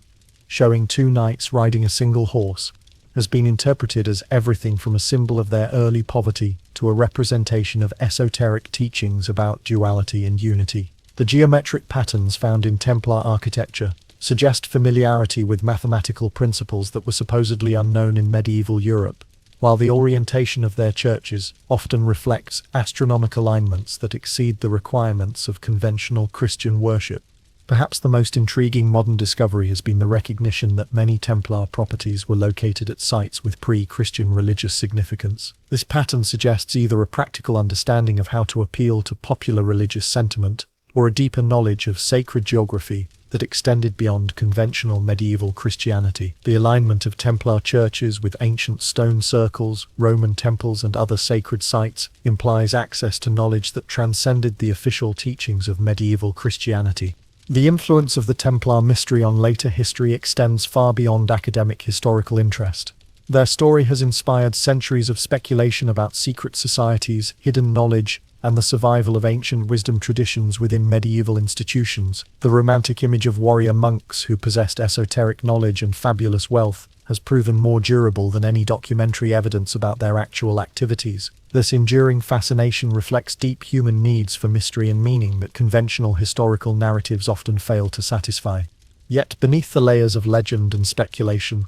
showing two knights riding a single horse, has been interpreted as everything from a symbol of their early poverty to a representation of esoteric teachings about duality and unity. The geometric patterns found in Templar architecture suggest familiarity with mathematical principles that were supposedly unknown in medieval Europe, while the orientation of their churches often reflects astronomical alignments that exceed the requirements of conventional Christian worship. Perhaps the most intriguing modern discovery has been the recognition that many Templar properties were located at sites with pre-Christian religious significance. This pattern suggests either a practical understanding of how to appeal to popular religious sentiment, or a deeper knowledge of sacred geography that extended beyond conventional medieval Christianity. The alignment of Templar churches with ancient stone circles, Roman temples, and other sacred sites implies access to knowledge that transcended the official teachings of medieval Christianity. The influence of the Templar mystery on later history extends far beyond academic historical interest. Their story has inspired centuries of speculation about secret societies, hidden knowledge, and the survival of ancient wisdom traditions within medieval institutions. The romantic image of warrior monks who possessed esoteric knowledge and fabulous wealth has proven more durable than any documentary evidence about their actual activities. This enduring fascination reflects deep human needs for mystery and meaning that conventional historical narratives often fail to satisfy. Yet beneath the layers of legend and speculation,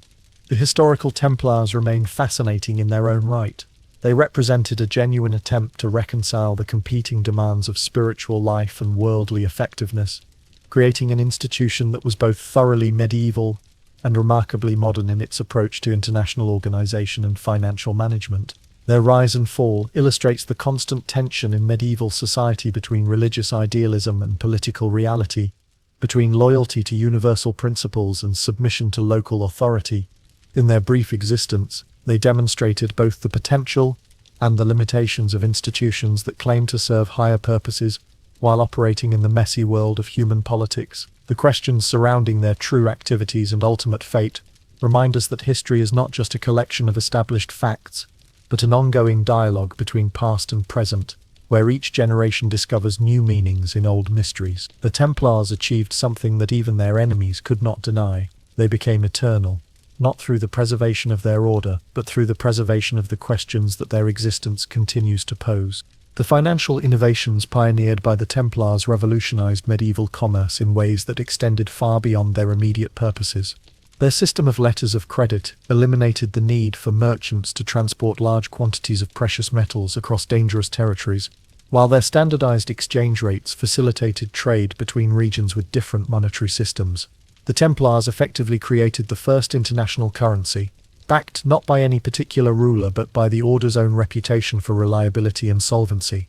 the historical Templars remain fascinating in their own right. They represented a genuine attempt to reconcile the competing demands of spiritual life and worldly effectiveness, creating an institution that was both thoroughly medieval and remarkably modern in its approach to international organization and financial management. Their rise and fall illustrates the constant tension in medieval society between religious idealism and political reality, between loyalty to universal principles and submission to local authority. In their brief existence, they demonstrated both the potential and the limitations of institutions that claim to serve higher purposes while operating in the messy world of human politics. The questions surrounding their true activities and ultimate fate remind us that history is not just a collection of established facts, but an ongoing dialogue between past and present, where each generation discovers new meanings in old mysteries. The Templars achieved something that even their enemies could not deny. They became eternal, not through the preservation of their order, but through the preservation of the questions that their existence continues to pose. The financial innovations pioneered by the Templars revolutionized medieval commerce in ways that extended far beyond their immediate purposes. Their system of letters of credit eliminated the need for merchants to transport large quantities of precious metals across dangerous territories, while their standardized exchange rates facilitated trade between regions with different monetary systems. The Templars effectively created the first international currency, backed not by any particular ruler but by the Order's own reputation for reliability and solvency.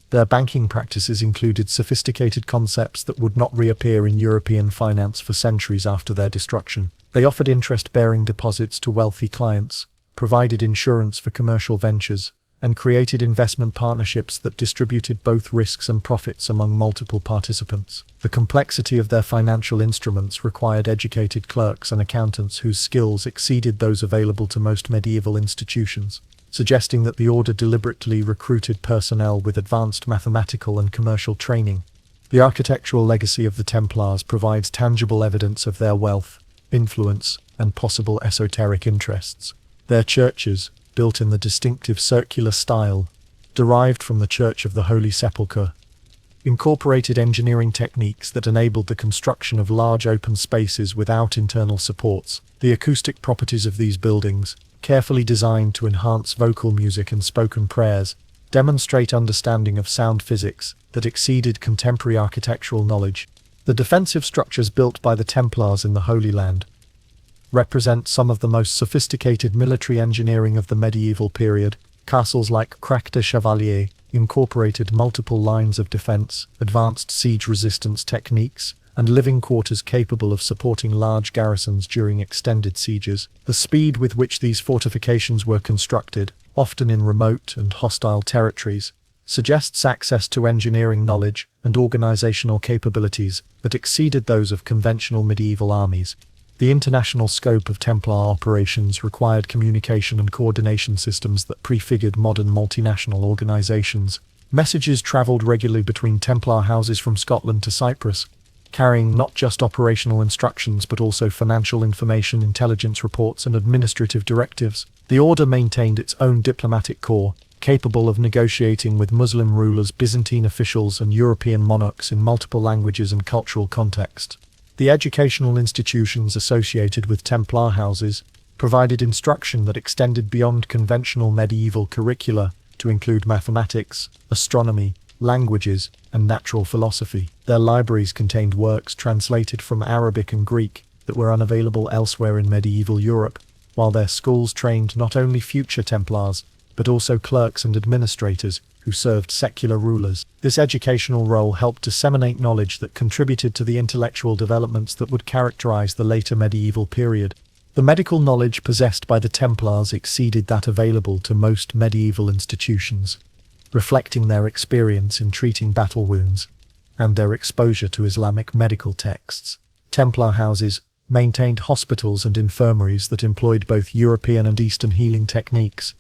Their banking practices included sophisticated concepts that would not reappear in European finance for centuries after their destruction. They offered interest-bearing deposits to wealthy clients, provided insurance for commercial ventures, and created investment partnerships that distributed both risks and profits among multiple participants. The complexity of their financial instruments required educated clerks and accountants whose skills exceeded those available to most medieval institutions, suggesting that the Order deliberately recruited personnel with advanced mathematical and commercial training. The architectural legacy of the Templars provides tangible evidence of their wealth, influence, and possible esoteric interests. Their churches, built in the distinctive circular style, derived from the Church of the Holy Sepulchre, incorporated engineering techniques that enabled the construction of large open spaces without internal supports. The acoustic properties of these buildings, carefully designed to enhance vocal music and spoken prayers, demonstrate understanding of sound physics that exceeded contemporary architectural knowledge. The defensive structures built by the Templars in the Holy Land represent some of the most sophisticated military engineering of the medieval period. Castles like Crac de Chevalier incorporated multiple lines of defense, advanced siege resistance techniques, and living quarters capable of supporting large garrisons during extended sieges. The speed with which these fortifications were constructed, often in remote and hostile territories, suggests access to engineering knowledge and organizational capabilities that exceeded those of conventional medieval armies. The international scope of Templar operations required communication and coordination systems that prefigured modern multinational organizations. Messages traveled regularly between Templar houses from Scotland to Cyprus, carrying not just operational instructions but also financial information, intelligence reports, and administrative directives. The order maintained its own diplomatic corps, capable of negotiating with Muslim rulers, Byzantine officials, and European monarchs in multiple languages and cultural contexts. The educational institutions associated with Templar houses provided instruction that extended beyond conventional medieval curricula to include mathematics, astronomy, languages, and natural philosophy. Their libraries contained works translated from Arabic and Greek that were unavailable elsewhere in medieval Europe, while their schools trained not only future Templars, but also clerks and administrators who served secular rulers. This educational role helped disseminate knowledge that contributed to the intellectual developments that would characterize the later medieval period. The medical knowledge possessed by the Templars exceeded that available to most medieval institutions, reflecting their experience in treating battle wounds and their exposure to Islamic medical texts. Templar houses maintained hospitals and infirmaries that employed both European and Eastern healing techniques,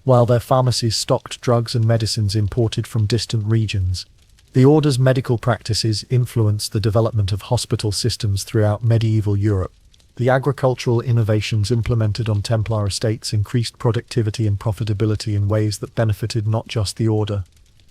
while their pharmacies stocked drugs and medicines imported from distant regions. The order's medical practices influenced the development of hospital systems throughout medieval Europe. The agricultural innovations implemented on Templar estates increased productivity and profitability in ways that benefited not just the order,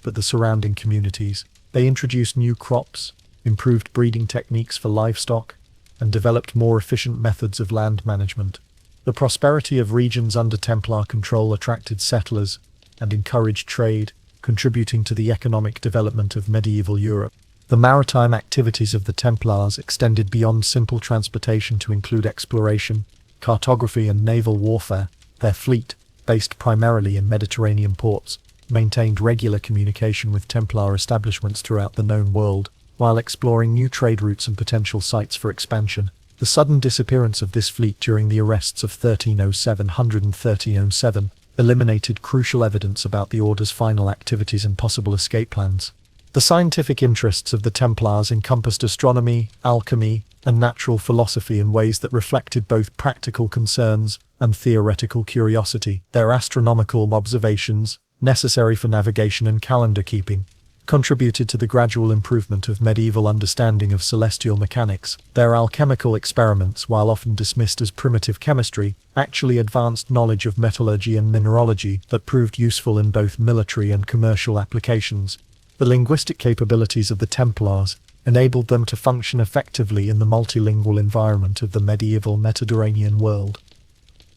but the surrounding communities. They introduced new crops, improved breeding techniques for livestock, and developed more efficient methods of land management. The prosperity of regions under Templar control attracted settlers and encouraged trade, contributing to the economic development of medieval Europe. The maritime activities of the Templars extended beyond simple transportation to include exploration, cartography, and naval warfare. Their fleet, based primarily in Mediterranean ports, maintained regular communication with Templar establishments throughout the known world, while exploring new trade routes and potential sites for expansion. The sudden disappearance of this fleet during the arrests of 1307 and 1307 eliminated crucial evidence about the Order's final activities and possible escape plans. The scientific interests of the Templars encompassed astronomy, alchemy, and natural philosophy in ways that reflected both practical concerns and theoretical curiosity. Their astronomical observations, necessary for navigation and calendar keeping, contributed to the gradual improvement of medieval understanding of celestial mechanics. Their alchemical experiments, while often dismissed as primitive chemistry, actually advanced knowledge of metallurgy and mineralogy that proved useful in both military and commercial applications. The linguistic capabilities of the Templars enabled them to function effectively in the multilingual environment of the medieval Mediterranean world.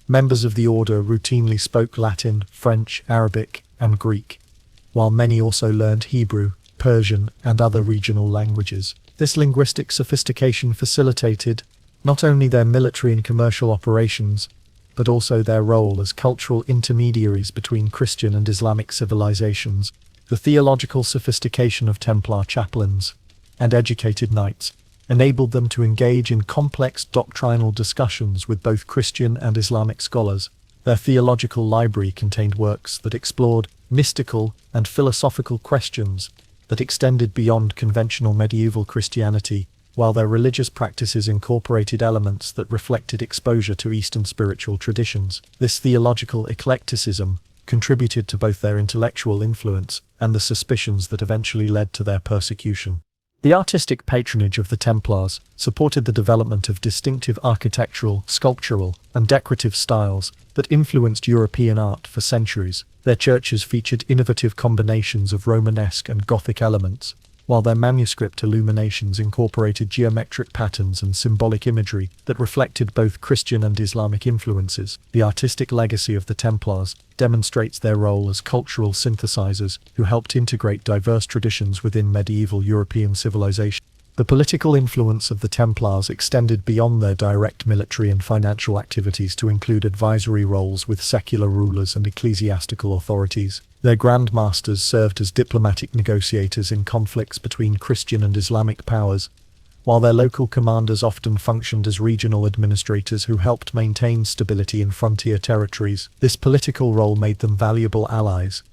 Members of the order routinely spoke Latin, French, Arabic, and Greek, while many also learned Hebrew, Persian, and other regional languages. This linguistic sophistication facilitated not only their military and commercial operations, but also their role as cultural intermediaries between Christian and Islamic civilizations. The theological sophistication of Templar chaplains and educated knights enabled them to engage in complex doctrinal discussions with both Christian and Islamic scholars. Their theological library contained works that explored mystical and philosophical questions that extended beyond conventional medieval Christianity, while their religious practices incorporated elements that reflected exposure to Eastern spiritual traditions. This theological eclecticism contributed to both their intellectual influence and the suspicions that eventually led to their persecution. The artistic patronage of the Templars supported the development of distinctive architectural, sculptural, and decorative styles that influenced European art for centuries. Their churches featured innovative combinations of Romanesque and Gothic elements, while their manuscript illuminations incorporated geometric patterns and symbolic imagery that reflected both Christian and Islamic influences. The artistic legacy of the Templars demonstrates their role as cultural synthesizers who helped integrate diverse traditions within medieval European civilization. The political influence of the Templars extended beyond their direct military and financial activities to include advisory roles with secular rulers and ecclesiastical authorities. Their Grand Masters served as diplomatic negotiators in conflicts between Christian and Islamic powers, while their local commanders often functioned as regional administrators who helped maintain stability in frontier territories. This political role made them valuable allies,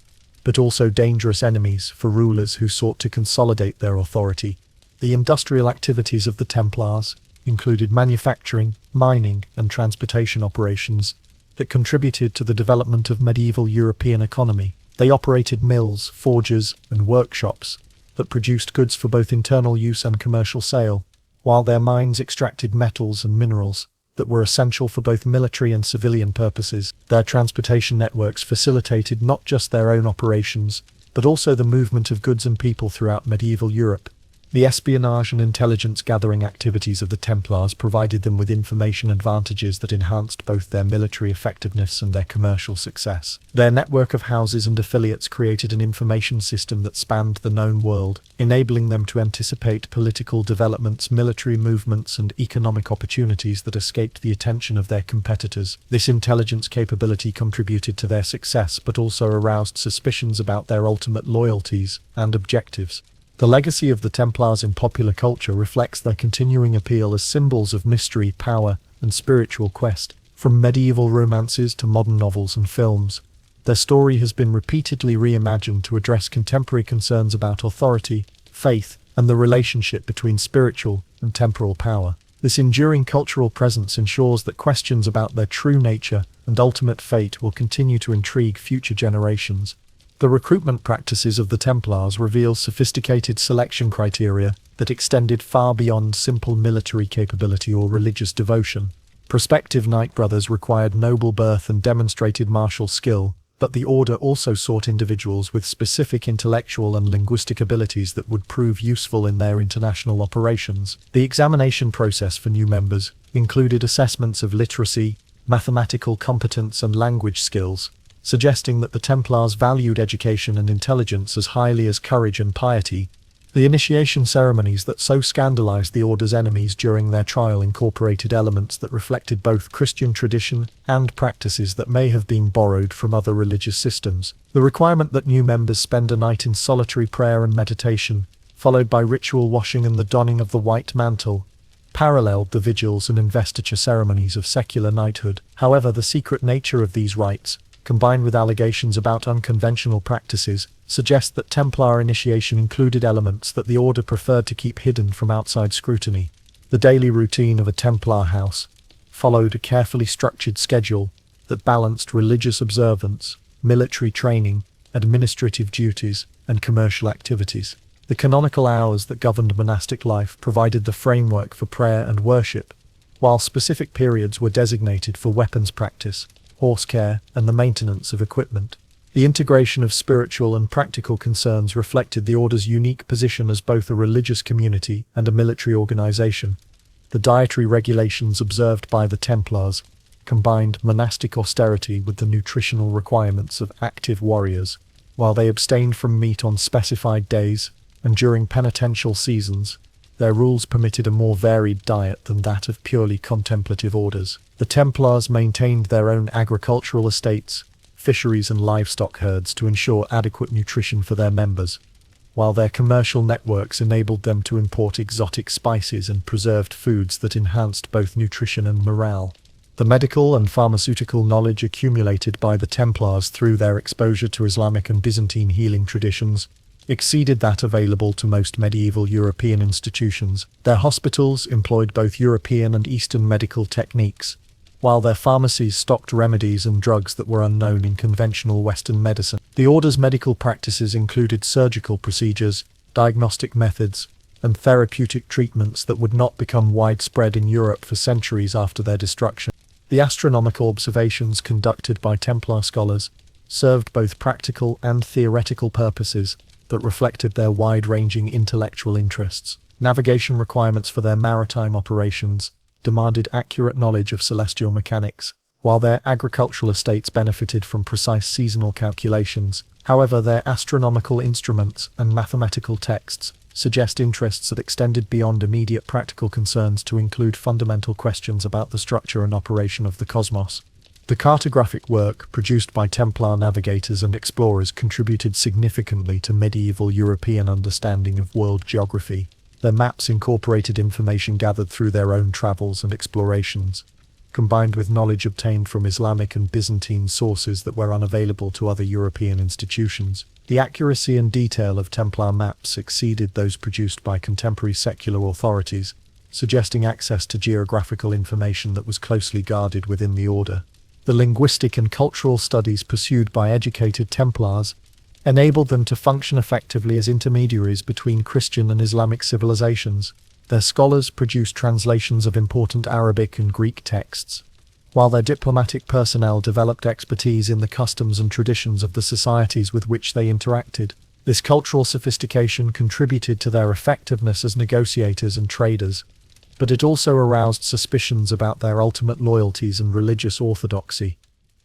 but also dangerous enemies for rulers who sought to consolidate their authority. The industrial activities of the Templars included manufacturing, mining, and transportation operations that contributed to the development of medieval European economy. They operated mills, forges, and workshops that produced goods for both internal use and commercial sale, while their mines extracted metals and minerals that were essential for both military and civilian purposes. Their transportation networks facilitated not just their own operations, but also the movement of goods and people throughout medieval Europe. The espionage and intelligence-gathering activities of the Templars provided them with information advantages that enhanced both their military effectiveness and their commercial success. Their network of houses and affiliates created an information system that spanned the known world, enabling them to anticipate political developments, military movements, and economic opportunities that escaped the attention of their competitors. This intelligence capability contributed to their success, but also aroused suspicions about their ultimate loyalties and objectives. The legacy of the Templars in popular culture reflects their continuing appeal as symbols of mystery, power, and spiritual quest. From medieval romances to modern novels and films, their story has been repeatedly reimagined to address contemporary concerns about authority, faith, and the relationship between spiritual and temporal power. This enduring cultural presence ensures that questions about their true nature and ultimate fate will continue to intrigue future generations. The recruitment practices of the Templars reveal sophisticated selection criteria that extended far beyond simple military capability or religious devotion. Prospective knight brothers required noble birth and demonstrated martial skill, but the order also sought individuals with specific intellectual and linguistic abilities that would prove useful in their international operations. The examination process for new members included assessments of literacy, mathematical competence, and language skills, suggesting that the Templars valued education and intelligence as highly as courage and piety. The initiation ceremonies that so scandalized the Order's enemies during their trial incorporated elements that reflected both Christian tradition and practices that may have been borrowed from other religious systems. The requirement that new members spend a night in solitary prayer and meditation, followed by ritual washing and the donning of the white mantle, paralleled the vigils and investiture ceremonies of secular knighthood. However, the secret nature of these rites, combined with allegations about unconventional practices, suggest that Templar initiation included elements that the Order preferred to keep hidden from outside scrutiny. The daily routine of a Templar house followed a carefully structured schedule that balanced religious observance, military training, administrative duties, and commercial activities. The canonical hours that governed monastic life provided the framework for prayer and worship, while specific periods were designated for weapons practice, horse care, and the maintenance of equipment. The integration of spiritual and practical concerns reflected the Order's unique position as both a religious community and a military organization. The dietary regulations observed by the Templars combined monastic austerity with the nutritional requirements of active warriors, while they abstained from meat on specified days and during penitential seasons. Their rules permitted a more varied diet than that of purely contemplative orders. The Templars maintained their own agricultural estates, fisheries, and livestock herds to ensure adequate nutrition for their members, while their commercial networks enabled them to import exotic spices and preserved foods that enhanced both nutrition and morale. The medical and pharmaceutical knowledge accumulated by the Templars through their exposure to Islamic and Byzantine healing traditions exceeded that available to most medieval European institutions. Their hospitals employed both European and Eastern medical techniques, while their pharmacies stocked remedies and drugs that were unknown in conventional Western medicine. The Order's medical practices included surgical procedures, diagnostic methods, and therapeutic treatments that would not become widespread in Europe for centuries after their destruction. The astronomical observations conducted by Templar scholars served both practical and theoretical purposes that reflected their wide-ranging intellectual interests. Navigation requirements for their maritime operations demanded accurate knowledge of celestial mechanics, while their agricultural estates benefited from precise seasonal calculations. However, their astronomical instruments and mathematical texts suggest interests that extended beyond immediate practical concerns to include fundamental questions about the structure and operation of the cosmos. The cartographic work produced by Templar navigators and explorers contributed significantly to medieval European understanding of world geography. Their maps incorporated information gathered through their own travels and explorations, combined with knowledge obtained from Islamic and Byzantine sources that were unavailable to other European institutions. The accuracy and detail of Templar maps exceeded those produced by contemporary secular authorities, suggesting access to geographical information that was closely guarded within the order. The linguistic and cultural studies pursued by educated Templars enabled them to function effectively as intermediaries between Christian and Islamic civilizations. Their scholars produced translations of important Arabic and Greek texts, while their diplomatic personnel developed expertise in the customs and traditions of the societies with which they interacted. This cultural sophistication contributed to their effectiveness as negotiators and traders, but it also aroused suspicions about their ultimate loyalties and religious orthodoxy.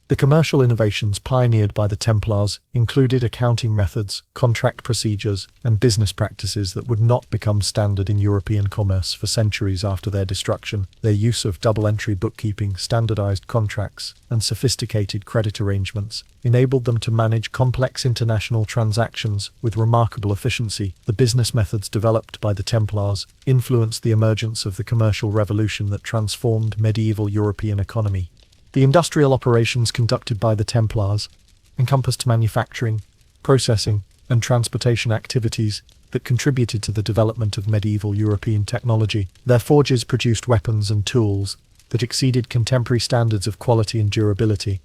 The commercial innovations pioneered by the Templars included accounting methods, contract procedures, and business practices that would not become standard in European commerce for centuries after their destruction. Their use of double-entry bookkeeping, standardized contracts, and sophisticated credit arrangements enabled them to manage complex international transactions with remarkable efficiency. The business methods developed by the Templars influenced the emergence of the commercial revolution that transformed medieval European economy. The industrial operations conducted by the Templars encompassed manufacturing, processing, and transportation activities that contributed to the development of medieval European technology. Their forges produced weapons and tools that exceeded contemporary standards of quality and durability,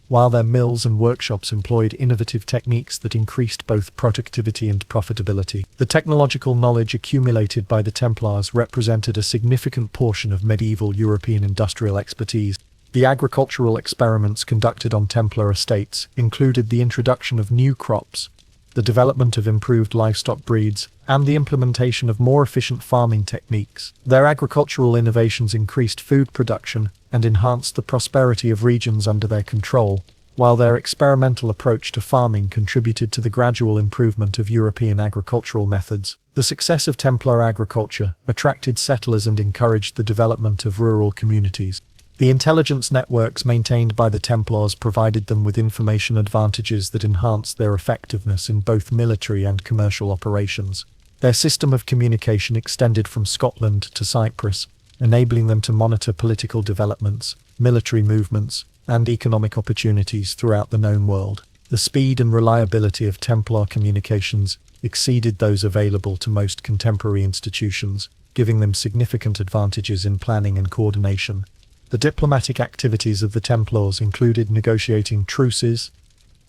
while their mills and workshops employed innovative techniques that increased both productivity and profitability. The technological knowledge accumulated by the Templars represented a significant portion of medieval European industrial expertise. The agricultural experiments conducted on Templar estates included the introduction of new crops, the development of improved livestock breeds, and the implementation of more efficient farming techniques. Their agricultural innovations increased food production and enhanced the prosperity of regions under their control, while their experimental approach to farming contributed to the gradual improvement of European agricultural methods. The success of Templar agriculture attracted settlers and encouraged the development of rural communities. The intelligence networks maintained by the Templars provided them with information advantages that enhanced their effectiveness in both military and commercial operations. Their system of communication extended from Scotland to Cyprus, enabling them to monitor political developments, military movements, and economic opportunities throughout the known world. The speed and reliability of Templar communications exceeded those available to most contemporary institutions, giving them significant advantages in planning and coordination. The diplomatic activities of the Templars included negotiating truces,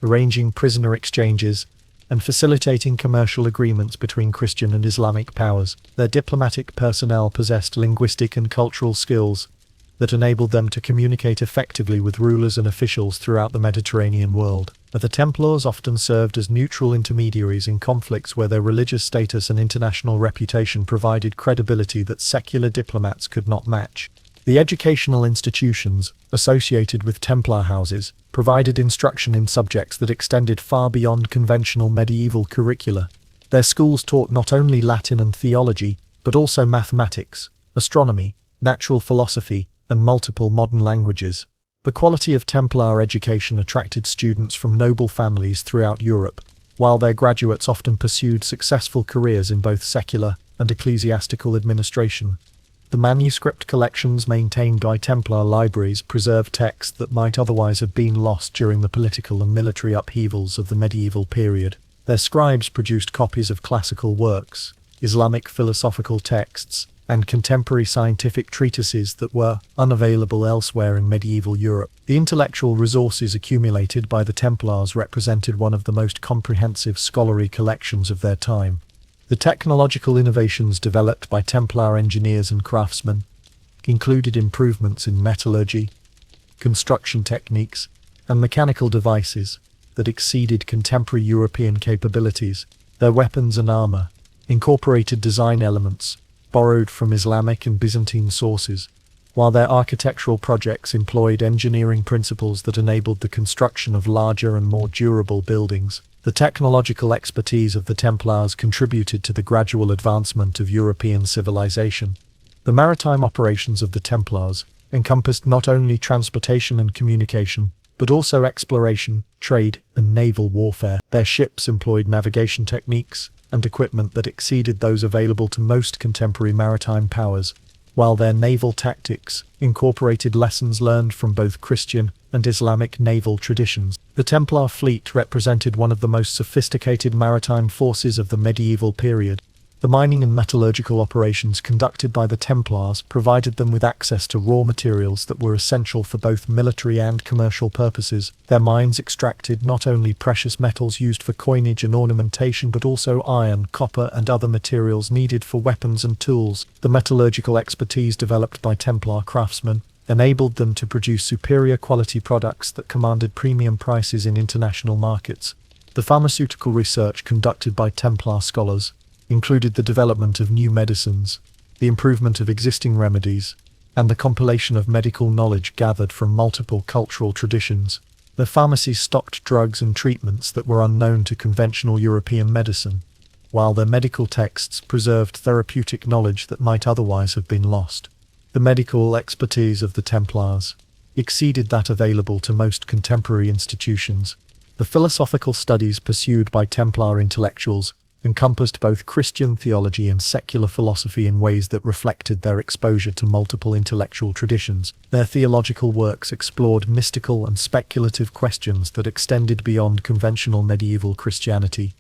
arranging prisoner exchanges, and facilitating commercial agreements between Christian and Islamic powers. Their diplomatic personnel possessed linguistic and cultural skills that enabled them to communicate effectively with rulers and officials throughout the Mediterranean world. The Templars often served as neutral intermediaries in conflicts where their religious status and international reputation provided credibility that secular diplomats could not match. The educational institutions associated with Templar houses provided instruction in subjects that extended far beyond conventional medieval curricula. Their schools taught not only Latin and theology, but also mathematics, astronomy, natural philosophy, and multiple modern languages. The quality of Templar education attracted students from noble families throughout Europe, while their graduates often pursued successful careers in both secular and ecclesiastical administration. The manuscript collections maintained by Templar libraries preserve texts that might otherwise have been lost during the political and military upheavals of the medieval period. Their scribes produced copies of classical works, Islamic philosophical texts, and contemporary scientific treatises that were unavailable elsewhere in medieval Europe. The intellectual resources accumulated by the Templars represented one of the most comprehensive scholarly collections of their time. The technological innovations developed by Templar engineers and craftsmen included improvements in metallurgy, construction techniques, and mechanical devices that exceeded contemporary European capabilities. Their weapons and armor incorporated design elements borrowed from Islamic and Byzantine sources, while their architectural projects employed engineering principles that enabled the construction of larger and more durable buildings. The technological expertise of the Templars contributed to the gradual advancement of European civilization. The maritime operations of the Templars encompassed not only transportation and communication, but also exploration, trade, and naval warfare. Their ships employed navigation techniques and equipment that exceeded those available to most contemporary maritime powers, while their naval tactics incorporated lessons learned from both Christian and Islamic naval traditions. The Templar fleet represented one of the most sophisticated maritime forces of the medieval period. The mining and metallurgical operations conducted by the Templars provided them with access to raw materials that were essential for both military and commercial purposes. Their mines extracted not only precious metals used for coinage and ornamentation, but also iron, copper, and other materials needed for weapons and tools. The metallurgical expertise developed by Templar craftsmen enabled them to produce superior quality products that commanded premium prices in international markets. The pharmaceutical research conducted by Templar scholars included the development of new medicines, the improvement of existing remedies, and the compilation of medical knowledge gathered from multiple cultural traditions. The pharmacies stocked drugs and treatments that were unknown to conventional European medicine, while their medical texts preserved therapeutic knowledge that might otherwise have been lost. The medical expertise of the Templars exceeded that available to most contemporary institutions. The philosophical studies pursued by Templar intellectuals encompassed both Christian theology and secular philosophy in ways that reflected their exposure to multiple intellectual traditions. Their theological works explored mystical and speculative questions that extended beyond conventional medieval Christianity,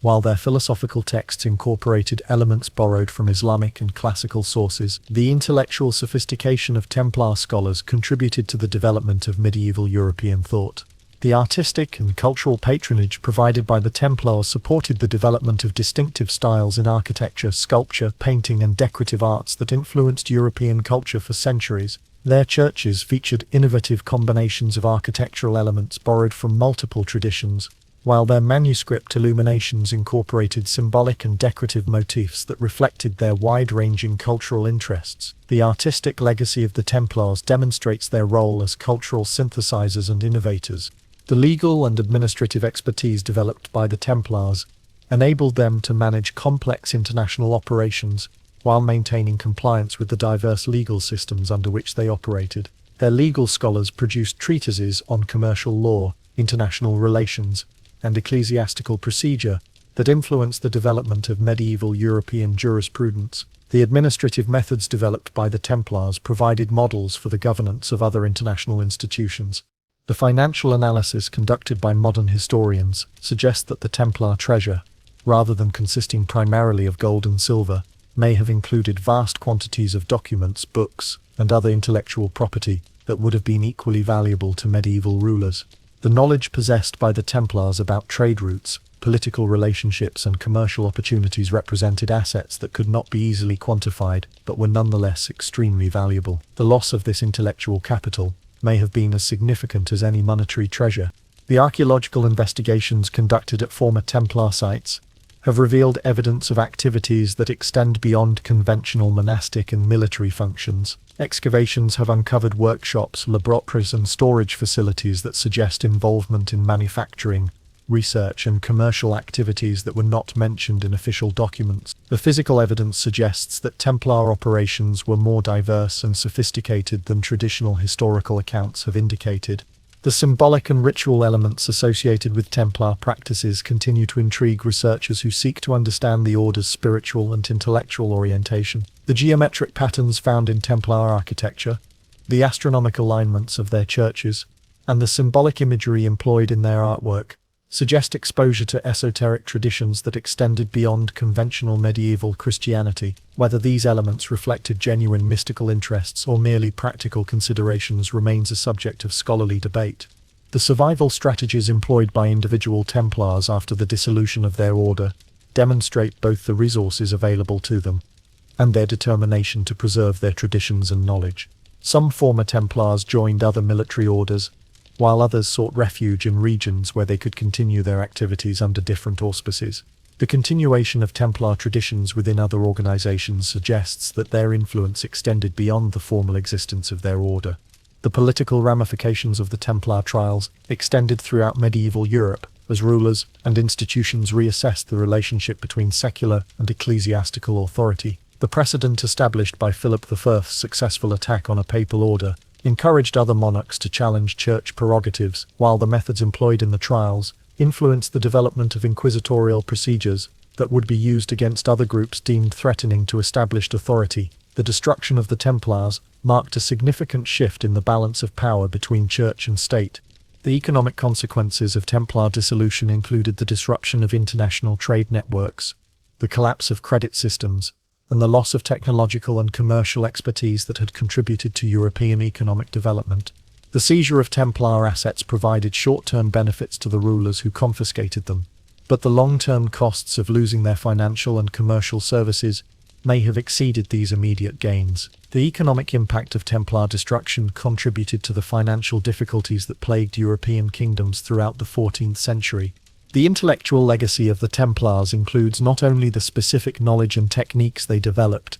while their philosophical texts incorporated elements borrowed from Islamic and classical sources. The intellectual sophistication of Templar scholars contributed to the development of medieval European thought. The artistic and cultural patronage provided by the Templars supported the development of distinctive styles in architecture, sculpture, painting, and decorative arts that influenced European culture for centuries. Their churches featured innovative combinations of architectural elements borrowed from multiple traditions, while their manuscript illuminations incorporated symbolic and decorative motifs that reflected their wide-ranging cultural interests. The artistic legacy of the Templars demonstrates their role as cultural synthesizers and innovators. The legal and administrative expertise developed by the Templars enabled them to manage complex international operations while maintaining compliance with the diverse legal systems under which they operated. Their legal scholars produced treatises on commercial law, international relations, and ecclesiastical procedure that influenced the development of medieval European jurisprudence. The administrative methods developed by the Templars provided models for the governance of other international institutions. The financial analysis conducted by modern historians suggests that the Templar treasure, rather than consisting primarily of gold and silver, may have included vast quantities of documents, books, and other intellectual property that would have been equally valuable to medieval rulers. The knowledge possessed by the Templars about trade routes, political relationships, and commercial opportunities represented assets that could not be easily quantified, but were nonetheless extremely valuable. The loss of this intellectual capital may have been as significant as any monetary treasure. The archaeological investigations conducted at former Templar sites have revealed evidence of activities that extend beyond conventional monastic and military functions. Excavations have uncovered workshops, laboratories, and storage facilities that suggest involvement in manufacturing, research, and commercial activities that were not mentioned in official documents. The physical evidence suggests that Templar operations were more diverse and sophisticated than traditional historical accounts have indicated. The symbolic and ritual elements associated with Templar practices continue to intrigue researchers who seek to understand the order's spiritual and intellectual orientation. The geometric patterns found in Templar architecture, the astronomical alignments of their churches, and the symbolic imagery employed in their artwork suggest exposure to esoteric traditions that extended beyond conventional medieval Christianity. Whether these elements reflected genuine mystical interests or merely practical considerations remains a subject of scholarly debate. The survival strategies employed by individual Templars after the dissolution of their order demonstrate both the resources available to them and their determination to preserve their traditions and knowledge. Some former Templars joined other military orders, while others sought refuge in regions where they could continue their activities under different auspices. The continuation of Templar traditions within other organizations suggests that their influence extended beyond the formal existence of their order. The political ramifications of the Templar trials extended throughout medieval Europe as rulers and institutions reassessed the relationship between secular and ecclesiastical authority. The precedent established by Philip I's successful attack on a papal order encouraged other monarchs to challenge church prerogatives, while the methods employed in the trials influenced the development of inquisitorial procedures that would be used against other groups deemed threatening to established authority. The destruction of the Templars marked a significant shift in the balance of power between church and state. The economic consequences of Templar dissolution included the disruption of international trade networks, the collapse of credit systems, and the loss of technological and commercial expertise that had contributed to European economic development. The seizure of Templar assets provided short-term benefits to the rulers who confiscated them, but the long-term costs of losing their financial and commercial services may have exceeded these immediate gains. The economic impact of Templar destruction contributed to the financial difficulties that plagued European kingdoms throughout the 14th century. The intellectual legacy of the Templars includes not only the specific knowledge and techniques they developed,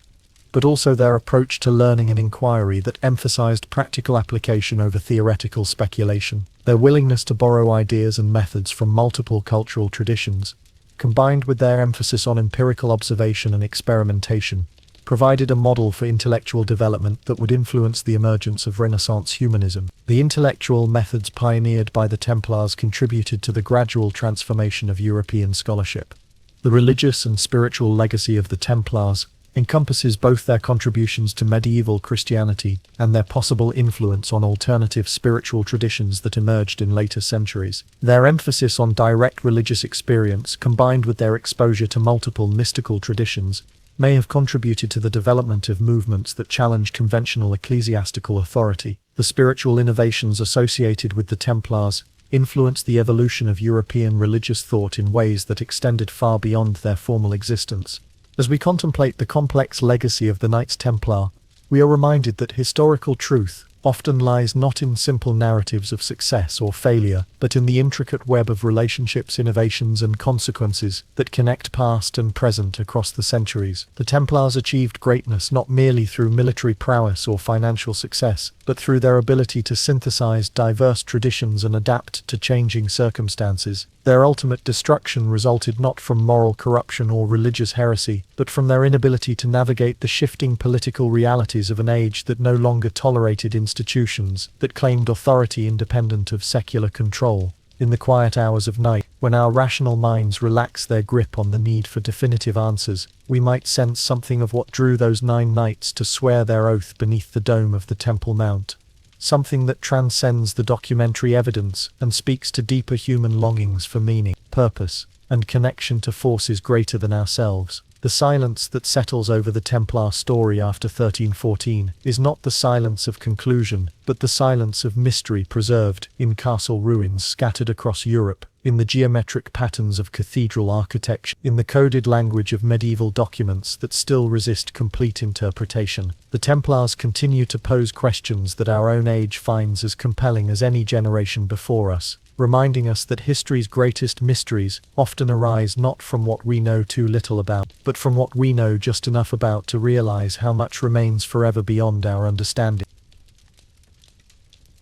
but also their approach to learning and inquiry that emphasized practical application over theoretical speculation. Their willingness to borrow ideas and methods from multiple cultural traditions, combined with their emphasis on empirical observation and experimentation, provided a model for intellectual development that would influence the emergence of Renaissance humanism. The intellectual methods pioneered by the Templars contributed to the gradual transformation of European scholarship. The religious and spiritual legacy of the Templars encompasses both their contributions to medieval Christianity and their possible influence on alternative spiritual traditions that emerged in later centuries. Their emphasis on direct religious experience, combined with their exposure to multiple mystical traditions, may have contributed to the development of movements that challenged conventional ecclesiastical authority. The spiritual innovations associated with the Templars influenced the evolution of European religious thought in ways that extended far beyond their formal existence. As we contemplate the complex legacy of the Knights Templar, we are reminded that historical truth often lies not in simple narratives of success or failure, but in the intricate web of relationships, innovations, and consequences that connect past and present across the centuries. The Templars achieved greatness not merely through military prowess or financial success, but through their ability to synthesize diverse traditions and adapt to changing circumstances. Their ultimate destruction resulted not from moral corruption or religious heresy, but from their inability to navigate the shifting political realities of an age that no longer tolerated institutions that claimed authority independent of secular control. In the quiet hours of night, when our rational minds relax their grip on the need for definitive answers, we might sense something of what drew those 9 knights to swear their oath beneath the dome of the Temple Mount. Something that transcends the documentary evidence and speaks to deeper human longings for meaning, purpose, and connection to forces greater than ourselves. The silence that settles over the Templar story after 1314 is not the silence of conclusion, but the silence of mystery preserved in castle ruins scattered across Europe, in the geometric patterns of cathedral architecture, in the coded language of medieval documents that still resist complete interpretation. The Templars continue to pose questions that our own age finds as compelling as any generation before us, reminding us that history's greatest mysteries often arise not from what we know too little about, but from what we know just enough about to realize how much remains forever beyond our understanding.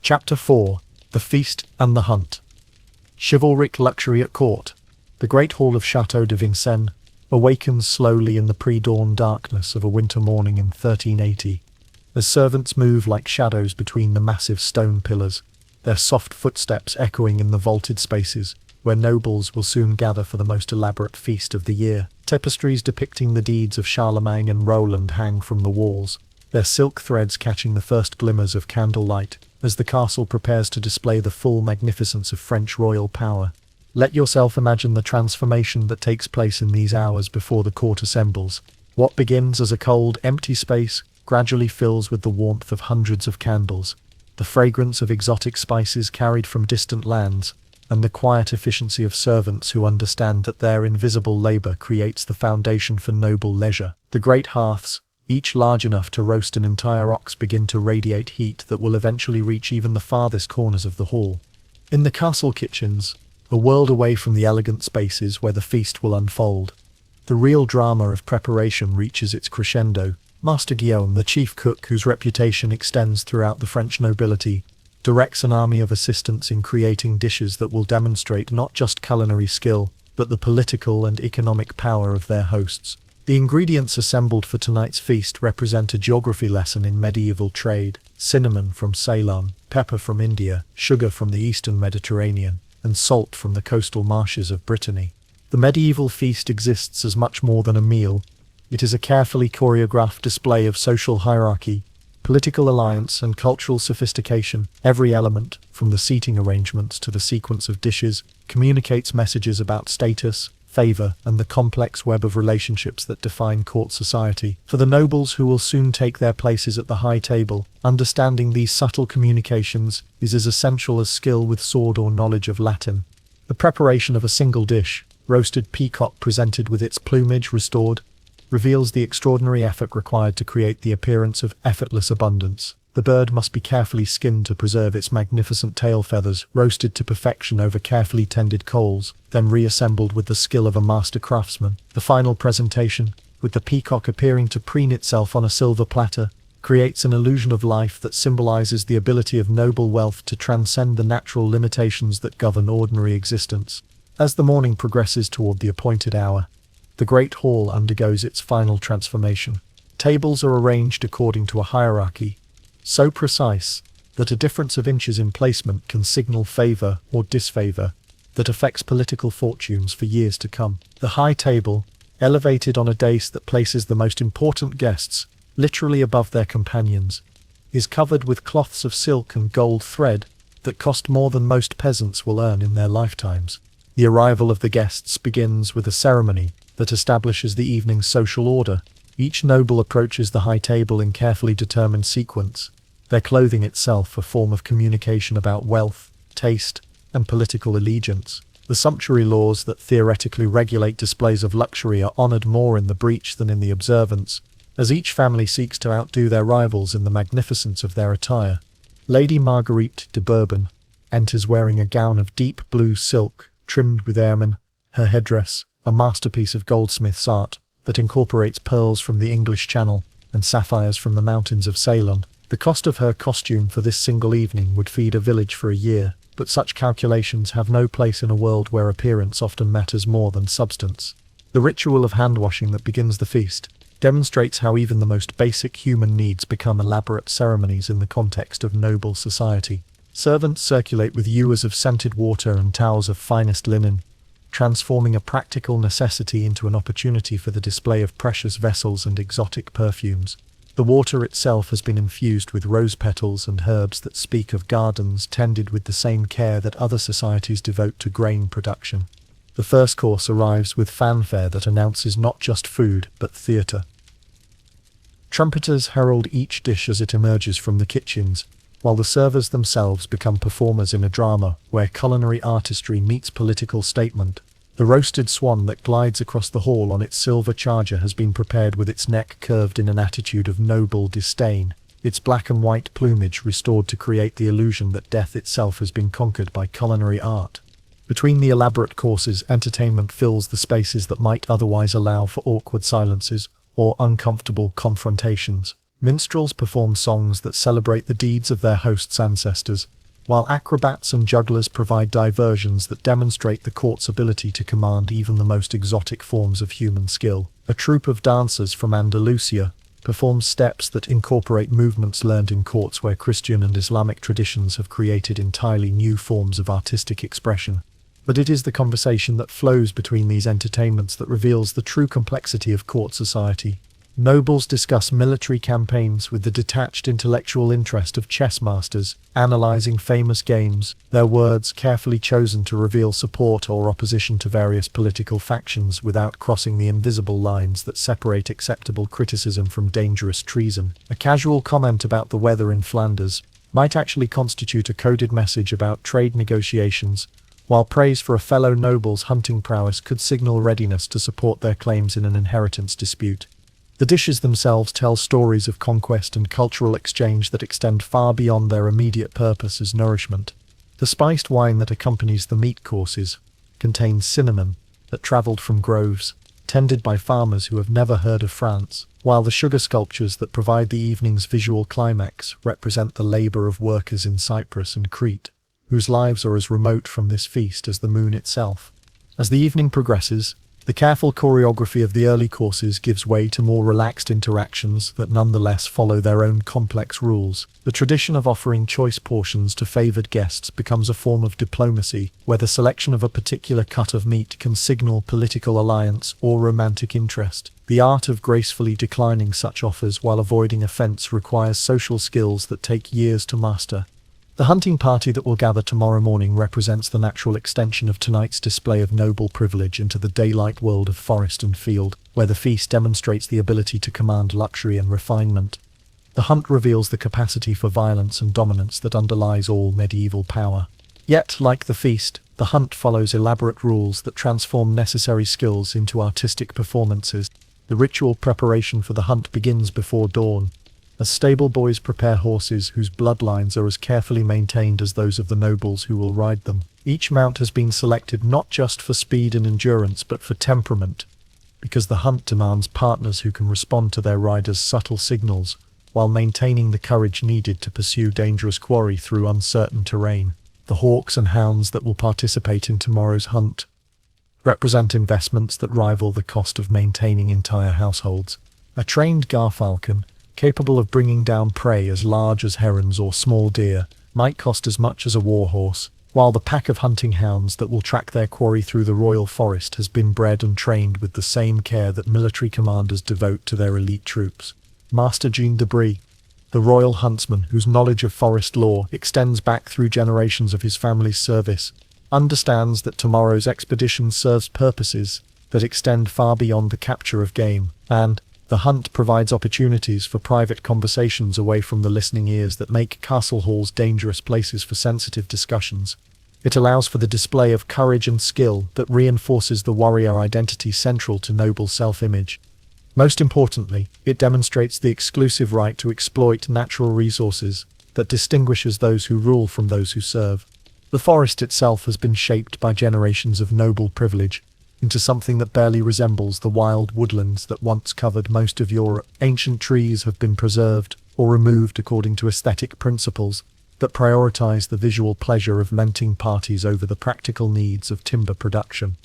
Chapter 4: The Feast and the Hunt. Chivalric luxury at court. The great hall of Chateau de Vincennes awakens slowly in the pre-dawn darkness of a winter morning in 1380, as servants move like shadows between the massive stone pillars, their soft footsteps echoing in the vaulted spaces where nobles will soon gather for the most elaborate feast of the year. Tapestries depicting the deeds of Charlemagne and Roland hang from the walls, their silk threads catching the first glimmers of candlelight as the castle prepares to display the full magnificence of French royal power. Let yourself imagine the transformation that takes place in these hours before the court assembles. What begins as a cold, empty space gradually fills with the warmth of hundreds of candles, the fragrance of exotic spices carried from distant lands, and the quiet efficiency of servants who understand that their invisible labor creates the foundation for noble leisure. The great hearths, each large enough to roast an entire ox, begin to radiate heat that will eventually reach even the farthest corners of the hall. In the castle kitchens, a world away from the elegant spaces where the feast will unfold, the real drama of preparation reaches its crescendo. Master Guillaume, the chief cook whose reputation extends throughout the French nobility, directs an army of assistants in creating dishes that will demonstrate not just culinary skill, but the political and economic power of their hosts. The ingredients assembled for tonight's feast represent a geography lesson in medieval trade: cinnamon from Ceylon, pepper from India, sugar from the eastern Mediterranean, and salt from the coastal marshes of Brittany. The medieval feast exists as much more than a meal. It is a carefully choreographed display of social hierarchy, political alliance, and cultural sophistication. Every element, from the seating arrangements to the sequence of dishes, communicates messages about status, favor, and the complex web of relationships that define court society. For the nobles who will soon take their places at the high table, understanding these subtle communications is as essential as skill with sword or knowledge of Latin. The preparation of a single dish, roasted peacock presented with its plumage restored, reveals the extraordinary effort required to create the appearance of effortless abundance. The bird must be carefully skinned to preserve its magnificent tail feathers, roasted to perfection over carefully tended coals, then reassembled with the skill of a master craftsman. The final presentation, with the peacock appearing to preen itself on a silver platter, creates an illusion of life that symbolizes the ability of noble wealth to transcend the natural limitations that govern ordinary existence. As the morning progresses toward the appointed hour, the great hall undergoes its final transformation. Tables are arranged according to a hierarchy, so precise that a difference of inches in placement can signal favor or disfavor that affects political fortunes for years to come. The high table, elevated on a dais that places the most important guests literally above their companions, is covered with cloths of silk and gold thread that cost more than most peasants will earn in their lifetimes. The arrival of the guests begins with a ceremony that establishes the evening's social order. Each noble approaches the high table in carefully determined sequence, their clothing itself a form of communication about wealth, taste, and political allegiance. The sumptuary laws that theoretically regulate displays of luxury are honored more in the breach than in the observance, as each family seeks to outdo their rivals in the magnificence of their attire. Lady Marguerite de Bourbon enters wearing a gown of deep blue silk, trimmed with ermine, her headdress, a masterpiece of goldsmith's art that incorporates pearls from the English Channel and sapphires from the mountains of Ceylon. The cost of her costume for this single evening would feed a village for a year, but such calculations have no place in a world where appearance often matters more than substance. The ritual of hand-washing that begins the feast demonstrates how even the most basic human needs become elaborate ceremonies in the context of noble society. Servants circulate with ewers of scented water and towels of finest linen, transforming a practical necessity into an opportunity for the display of precious vessels and exotic perfumes. The water itself has been infused with rose petals and herbs that speak of gardens tended with the same care that other societies devote to grain production. The first course arrives with fanfare that announces not just food, but theatre. Trumpeters herald each dish as it emerges from the kitchens, while the servers themselves become performers in a drama where culinary artistry meets political statement. The roasted swan that glides across the hall on its silver charger has been prepared with its neck curved in an attitude of noble disdain, its black and white plumage restored to create the illusion that death itself has been conquered by culinary art. Between the elaborate courses, entertainment fills the spaces that might otherwise allow for awkward silences or uncomfortable confrontations. Minstrels perform songs that celebrate the deeds of their hosts' ancestors, while acrobats and jugglers provide diversions that demonstrate the court's ability to command even the most exotic forms of human skill. A troupe of dancers from Andalusia performs steps that incorporate movements learned in courts where Christian and Islamic traditions have created entirely new forms of artistic expression. But it is the conversation that flows between these entertainments that reveals the true complexity of court society. Nobles discuss military campaigns with the detached intellectual interest of chess masters, analyzing famous games, their words carefully chosen to reveal support or opposition to various political factions without crossing the invisible lines that separate acceptable criticism from dangerous treason. A casual comment about the weather in Flanders might actually constitute a coded message about trade negotiations, while praise for a fellow noble's hunting prowess could signal readiness to support their claims in an inheritance dispute. The dishes themselves tell stories of conquest and cultural exchange that extend far beyond their immediate purpose as nourishment. The spiced wine that accompanies the meat courses contains cinnamon that travelled from groves tended by farmers who have never heard of France, while the sugar sculptures that provide the evening's visual climax represent the labour of workers in Cyprus and Crete, whose lives are as remote from this feast as the moon itself. As the evening progresses, the careful choreography of the early courses gives way to more relaxed interactions that nonetheless follow their own complex rules. The tradition of offering choice portions to favoured guests becomes a form of diplomacy, where the selection of a particular cut of meat can signal political alliance or romantic interest. The art of gracefully declining such offers while avoiding offence requires social skills that take years to master. The hunting party that will gather tomorrow morning represents the natural extension of tonight's display of noble privilege into the daylight world of forest and field, where the feast demonstrates the ability to command luxury and refinement. The hunt reveals the capacity for violence and dominance that underlies all medieval power. Yet, like the feast, the hunt follows elaborate rules that transform necessary skills into artistic performances. The ritual preparation for the hunt begins before dawn, as stable boys prepare horses whose bloodlines are as carefully maintained as those of the nobles who will ride them. Each mount has been selected not just for speed and endurance but for temperament, because the hunt demands partners who can respond to their riders' subtle signals, while maintaining the courage needed to pursue dangerous quarry through uncertain terrain. The hawks and hounds that will participate in tomorrow's hunt represent investments that rival the cost of maintaining entire households. A trained garfalcon, capable of bringing down prey as large as herons or small deer, might cost as much as a warhorse, while the pack of hunting hounds that will track their quarry through the royal forest has been bred and trained with the same care that military commanders devote to their elite troops. Master Jean de Brie, the royal huntsman whose knowledge of forest lore extends back through generations of his family's service, understands that tomorrow's expedition serves purposes that extend far beyond the capture of game, and the hunt provides opportunities for private conversations away from the listening ears that make castle halls dangerous places for sensitive discussions. It allows for the display of courage and skill that reinforces the warrior identity central to noble self-image. Most importantly, it demonstrates the exclusive right to exploit natural resources that distinguishes those who rule from those who serve. The forest itself has been shaped by generations of noble privilege into something that barely resembles the wild woodlands that once covered most of Europe. Ancient trees have been preserved or removed according to aesthetic principles that prioritize the visual pleasure of hunting parties over the practical needs of timber production.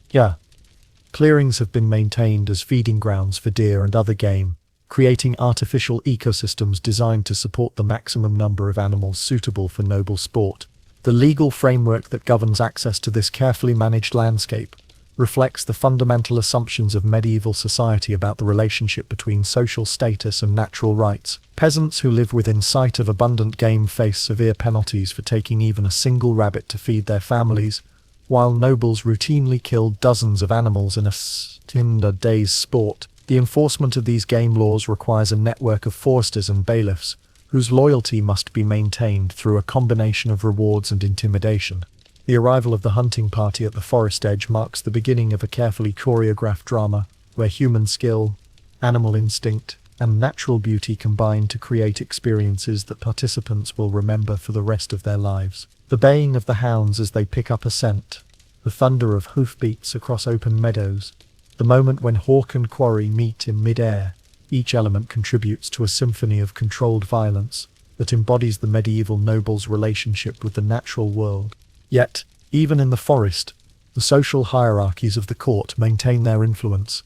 Clearings have been maintained as feeding grounds for deer and other game, creating artificial ecosystems designed to support the maximum number of animals suitable for noble sport. The legal framework that governs access to this carefully managed landscape reflects the fundamental assumptions of medieval society about the relationship between social status and natural rights. Peasants who live within sight of abundant game face severe penalties for taking even a single rabbit to feed their families, while nobles routinely kill dozens of animals in a day's sport. The enforcement of these game laws requires a network of foresters and bailiffs, whose loyalty must be maintained through a combination of rewards and intimidation. The arrival of the hunting party at the forest edge marks the beginning of a carefully choreographed drama, where human skill, animal instinct, and natural beauty combine to create experiences that participants will remember for the rest of their lives. The baying of the hounds as they pick up a scent, the thunder of hoofbeats across open meadows, the moment when hawk and quarry meet in mid-air, each element contributes to a symphony of controlled violence that embodies the medieval noble's relationship with the natural world. Yet, even in the forest, the social hierarchies of the court maintain their influence.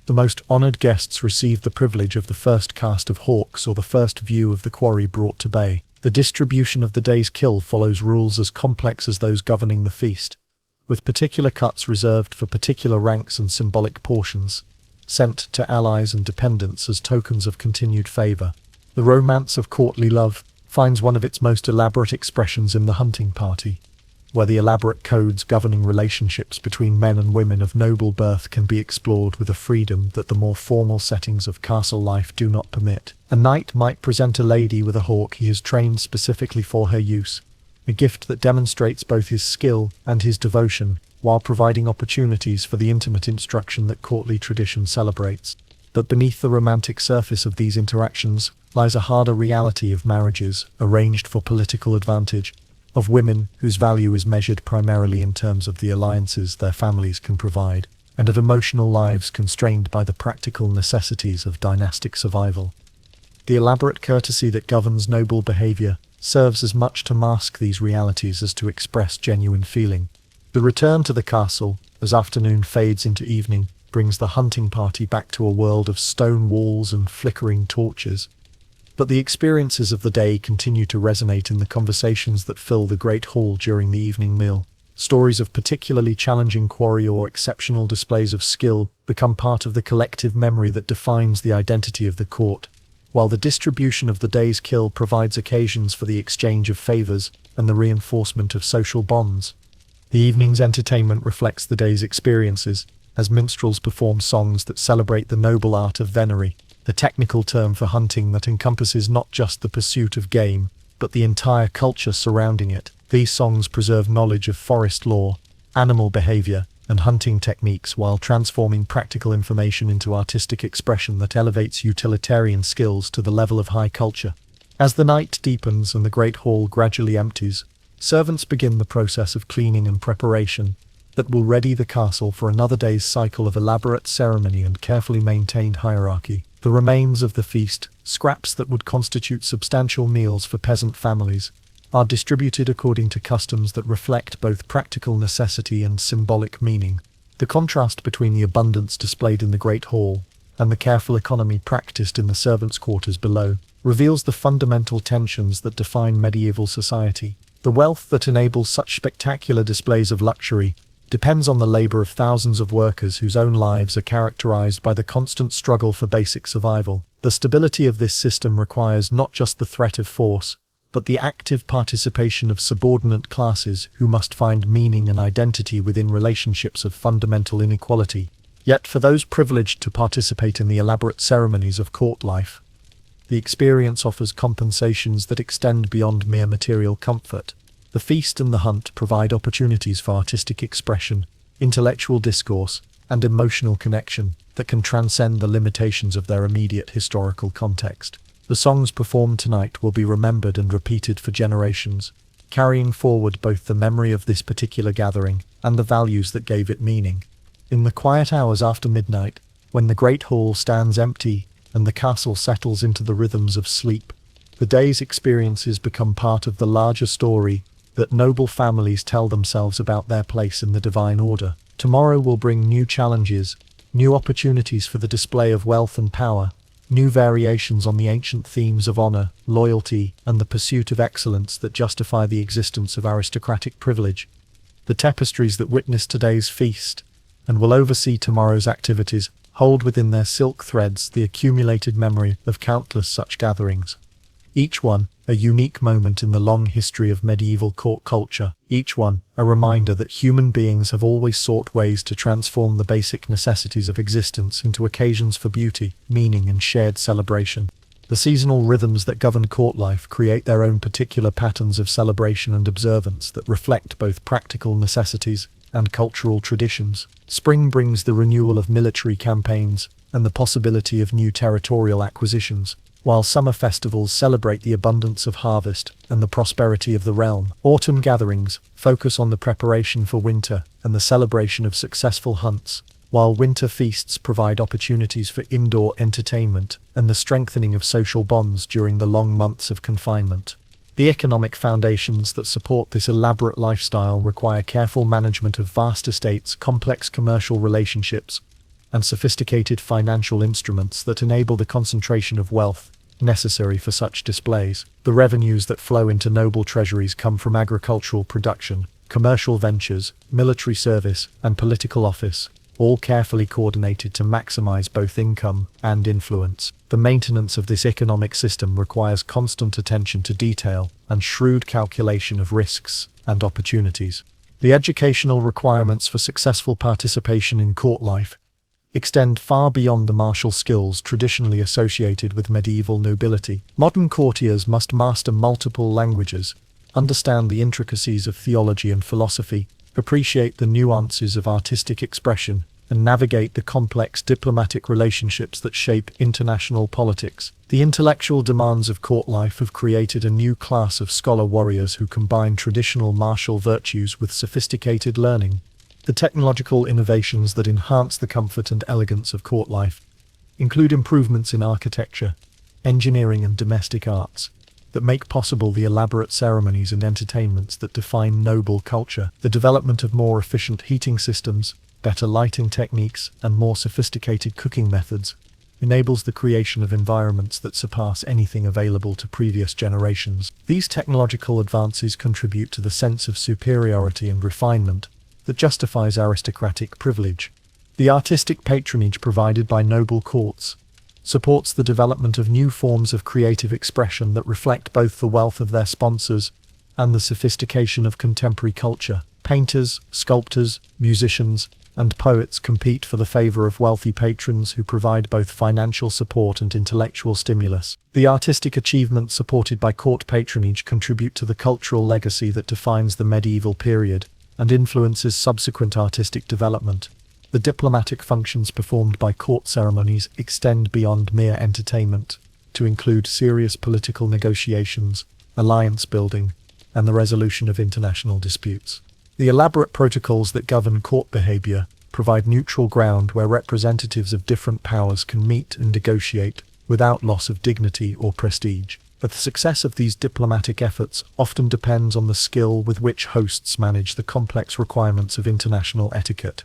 The most honoured guests receive the privilege of the first cast of hawks or the first view of the quarry brought to bay. The distribution of the day's kill follows rules as complex as those governing the feast, with particular cuts reserved for particular ranks and symbolic portions, sent to allies and dependents as tokens of continued favour. The romance of courtly love finds one of its most elaborate expressions in the hunting party, where the elaborate codes governing relationships between men and women of noble birth can be explored with a freedom that the more formal settings of castle life do not permit. A knight might present a lady with a hawk he has trained specifically for her use, a gift that demonstrates both his skill and his devotion, while providing opportunities for the intimate instruction that courtly tradition celebrates. But beneath the romantic surface of these interactions lies a harder reality of marriages arranged for political advantage, of women whose value is measured primarily in terms of the alliances their families can provide, and of emotional lives constrained by the practical necessities of dynastic survival. The elaborate courtesy that governs noble behavior serves as much to mask these realities as to express genuine feeling. The return to the castle, as afternoon fades into evening, brings the hunting party back to a world of stone walls and flickering torches. But the experiences of the day continue to resonate in the conversations that fill the great hall during the evening meal. Stories of particularly challenging quarry or exceptional displays of skill become part of the collective memory that defines the identity of the court, while the distribution of the day's kill provides occasions for the exchange of favors and the reinforcement of social bonds. The evening's entertainment reflects the day's experiences, as minstrels perform songs that celebrate the noble art of venery, the technical term for hunting that encompasses not just the pursuit of game, but the entire culture surrounding it. These songs preserve knowledge of forest lore, animal behavior, and hunting techniques while transforming practical information into artistic expression that elevates utilitarian skills to the level of high culture. As the night deepens and the great hall gradually empties, servants begin the process of cleaning and preparation that will ready the castle for another day's cycle of elaborate ceremony and carefully maintained hierarchy. The remains of the feast, scraps that would constitute substantial meals for peasant families, are distributed according to customs that reflect both practical necessity and symbolic meaning. The contrast between the abundance displayed in the great hall and the careful economy practiced in the servants' quarters below reveals the fundamental tensions that define medieval society. The wealth that enables such spectacular displays of luxury depends on the labor of thousands of workers whose own lives are characterized by the constant struggle for basic survival. The stability of this system requires not just the threat of force, but the active participation of subordinate classes who must find meaning and identity within relationships of fundamental inequality. Yet for those privileged to participate in the elaborate ceremonies of court life, the experience offers compensations that extend beyond mere material comfort. The feast and the hunt provide opportunities for artistic expression, intellectual discourse, and emotional connection that can transcend the limitations of their immediate historical context. The songs performed tonight will be remembered and repeated for generations, carrying forward both the memory of this particular gathering and the values that gave it meaning. In the quiet hours after midnight, when the great hall stands empty and the castle settles into the rhythms of sleep, the day's experiences become part of the larger story that noble families tell themselves about their place in the divine order. Tomorrow will bring new challenges, new opportunities for the display of wealth and power, new variations on the ancient themes of honor, loyalty, and the pursuit of excellence that justify the existence of aristocratic privilege. The tapestries that witness today's feast, and will oversee tomorrow's activities, hold within their silk threads the accumulated memory of countless such gatherings. Each one, a unique moment in the long history of medieval court culture. Each one, a reminder that human beings have always sought ways to transform the basic necessities of existence into occasions for beauty, meaning, and shared celebration. The seasonal rhythms that govern court life create their own particular patterns of celebration and observance that reflect both practical necessities and cultural traditions. Spring brings the renewal of military campaigns and the possibility of new territorial acquisitions, while summer festivals celebrate the abundance of harvest and the prosperity of the realm. Autumn gatherings focus on the preparation for winter and the celebration of successful hunts, while winter feasts provide opportunities for indoor entertainment and the strengthening of social bonds during the long months of confinement. The economic foundations that support this elaborate lifestyle require careful management of vast estates, complex commercial relationships, and sophisticated financial instruments that enable the concentration of wealth necessary for such displays. The revenues that flow into noble treasuries come from agricultural production, commercial ventures, military service, and political office, all carefully coordinated to maximize both income and influence. The maintenance of this economic system requires constant attention to detail and shrewd calculation of risks and opportunities. The educational requirements for successful participation in court life extend far beyond the martial skills traditionally associated with medieval nobility. Modern courtiers must master multiple languages, understand the intricacies of theology and philosophy, appreciate the nuances of artistic expression, and navigate the complex diplomatic relationships that shape international politics. The intellectual demands of court life have created a new class of scholar warriors who combine traditional martial virtues with sophisticated learning. The technological innovations that enhance the comfort and elegance of court life include improvements in architecture, engineering, and domestic arts that make possible the elaborate ceremonies and entertainments that define noble culture. The development of more efficient heating systems, better lighting techniques, and more sophisticated cooking methods enables the creation of environments that surpass anything available to previous generations. These technological advances contribute to the sense of superiority and refinement that justifies aristocratic privilege. The artistic patronage provided by noble courts supports the development of new forms of creative expression that reflect both the wealth of their sponsors and the sophistication of contemporary culture. Painters, sculptors, musicians, and poets compete for the favor of wealthy patrons who provide both financial support and intellectual stimulus. The artistic achievements supported by court patronage contribute to the cultural legacy that defines the medieval period and influences subsequent artistic development. The diplomatic functions performed by court ceremonies extend beyond mere entertainment to include serious political negotiations, alliance building, and the resolution of international disputes. The elaborate protocols that govern court behavior provide neutral ground where representatives of different powers can meet and negotiate without loss of dignity or prestige. But the success of these diplomatic efforts often depends on the skill with which hosts manage the complex requirements of international etiquette.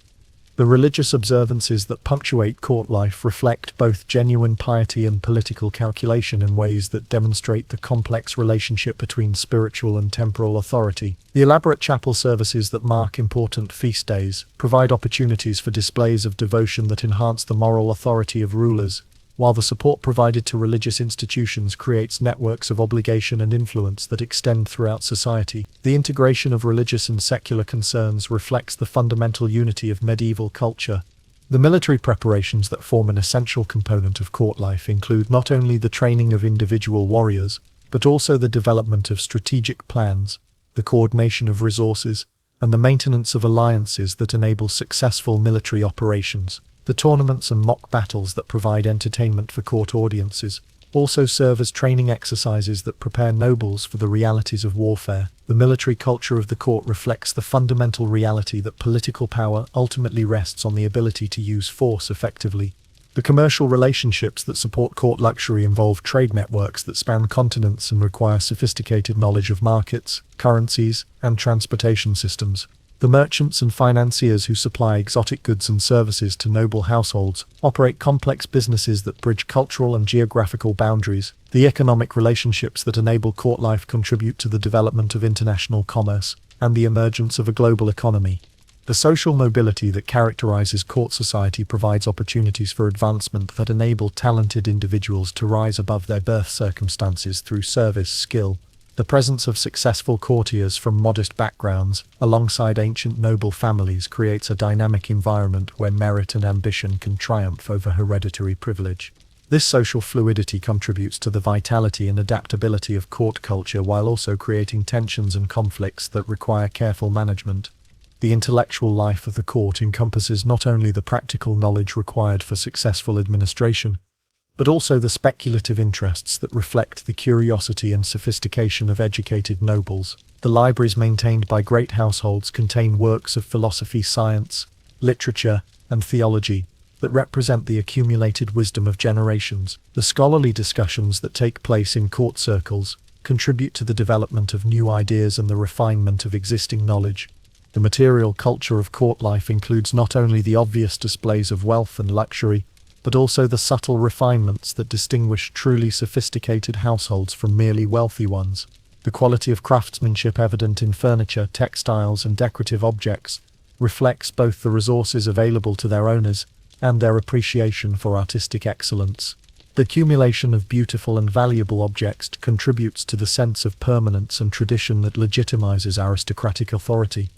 The religious observances that punctuate court life reflect both genuine piety and political calculation in ways that demonstrate the complex relationship between spiritual and temporal authority. The elaborate chapel services that mark important feast days provide opportunities for displays of devotion that enhance the moral authority of rulers, while the support provided to religious institutions creates networks of obligation and influence that extend throughout society. The integration of religious and secular concerns reflects the fundamental unity of medieval culture. The military preparations that form an essential component of court life include not only the training of individual warriors, but also the development of strategic plans, the coordination of resources, and the maintenance of alliances that enable successful military operations. The tournaments and mock battles that provide entertainment for court audiences also serve as training exercises that prepare nobles for the realities of warfare. The military culture of the court reflects the fundamental reality that political power ultimately rests on the ability to use force effectively. The commercial relationships that support court luxury involve trade networks that span continents and require sophisticated knowledge of markets, currencies, and transportation systems. The merchants and financiers who supply exotic goods and services to noble households operate complex businesses that bridge cultural and geographical boundaries. The economic relationships that enable court life contribute to the development of international commerce and the emergence of a global economy. The social mobility that characterizes court society provides opportunities for advancement that enable talented individuals to rise above their birth circumstances through service, skill. The presence of successful courtiers from modest backgrounds, alongside ancient noble families, creates a dynamic environment where merit and ambition can triumph over hereditary privilege. This social fluidity contributes to the vitality and adaptability of court culture while also creating tensions and conflicts that require careful management. The intellectual life of the court encompasses not only the practical knowledge required for successful administration, but also the speculative interests that reflect the curiosity and sophistication of educated nobles. The libraries maintained by great households contain works of philosophy, science, literature, and theology that represent the accumulated wisdom of generations. The scholarly discussions that take place in court circles contribute to the development of new ideas and the refinement of existing knowledge. The material culture of court life includes not only the obvious displays of wealth and luxury, but also the subtle refinements that distinguish truly sophisticated households from merely wealthy ones. The quality of craftsmanship evident in furniture, textiles, and decorative objects reflects both the resources available to their owners and their appreciation for artistic excellence. The accumulation of beautiful and valuable objects contributes to the sense of permanence and tradition that legitimizes aristocratic authority.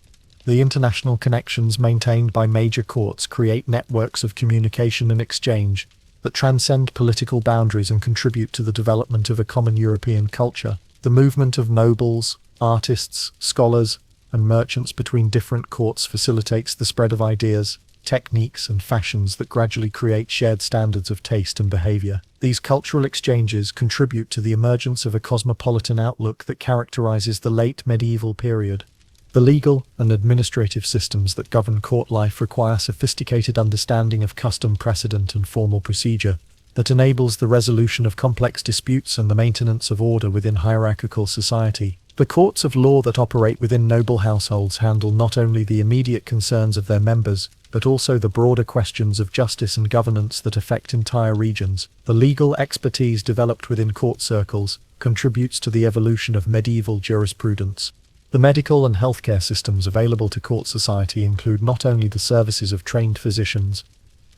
The international connections maintained by major courts create networks of communication and exchange that transcend political boundaries and contribute to the development of a common European culture. The movement of nobles, artists, scholars, and merchants between different courts facilitates the spread of ideas, techniques, and fashions that gradually create shared standards of taste and behavior. These cultural exchanges contribute to the emergence of a cosmopolitan outlook that characterizes the late medieval period. The legal and administrative systems that govern court life require sophisticated understanding of custom, precedent, and formal procedure that enables the resolution of complex disputes and the maintenance of order within hierarchical society. The courts of law that operate within noble households handle not only the immediate concerns of their members, but also the broader questions of justice and governance that affect entire regions. The legal expertise developed within court circles contributes to the evolution of medieval jurisprudence. The medical and healthcare systems available to court society include not only the services of trained physicians,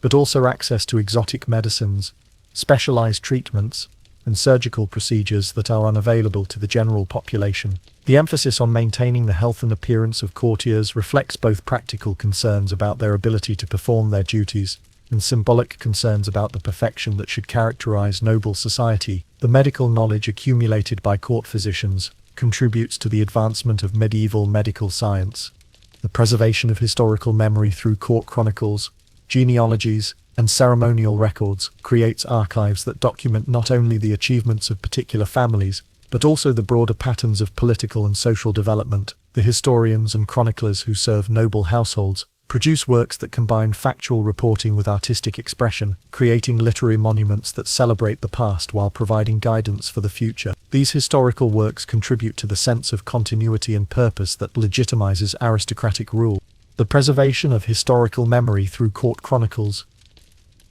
but also access to exotic medicines, specialized treatments, and surgical procedures that are unavailable to the general population. The emphasis on maintaining the health and appearance of courtiers reflects both practical concerns about their ability to perform their duties and symbolic concerns about the perfection that should characterize noble society. The medical knowledge accumulated by court physicians contributes to the advancement of medieval medical science. The preservation of historical memory through court chronicles, genealogies, and ceremonial records creates archives that document not only the achievements of particular families, but also the broader patterns of political and social development. The historians and chroniclers who serve noble households produce works that combine factual reporting with artistic expression, creating literary monuments that celebrate the past while providing guidance for the future. These historical works contribute to the sense of continuity and purpose that legitimizes aristocratic rule. The preservation of historical memory through court chronicles,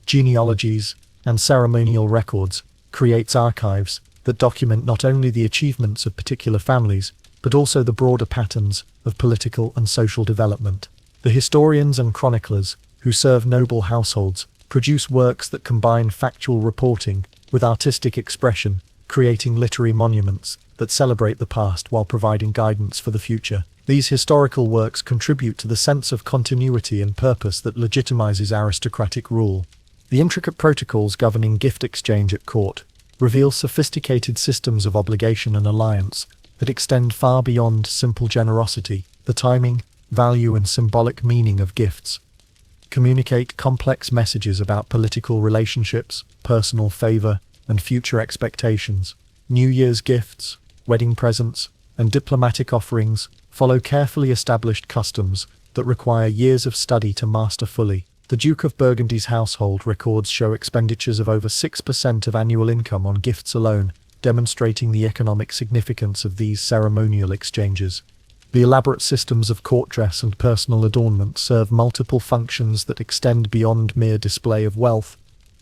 genealogies, and ceremonial records creates archives that document not only the achievements of particular families, but also the broader patterns of political and social development. The historians and chroniclers who serve noble households produce works that combine factual reporting with artistic expression, creating literary monuments that celebrate the past while providing guidance for the future. These historical works contribute to the sense of continuity and purpose that legitimizes aristocratic rule. The intricate protocols governing gift exchange at court reveal sophisticated systems of obligation and alliance that extend far beyond simple generosity. The timing, value, and symbolic meaning of gifts communicate complex messages about political relationships, personal favor, and future expectations. New Year's gifts, wedding presents, and diplomatic offerings follow carefully established customs that require years of study to master fully. The Duke of Burgundy's household records show expenditures of over 6% of annual income on gifts alone, demonstrating the economic significance of these ceremonial exchanges. The elaborate systems of court dress and personal adornment serve multiple functions that extend beyond mere display of wealth,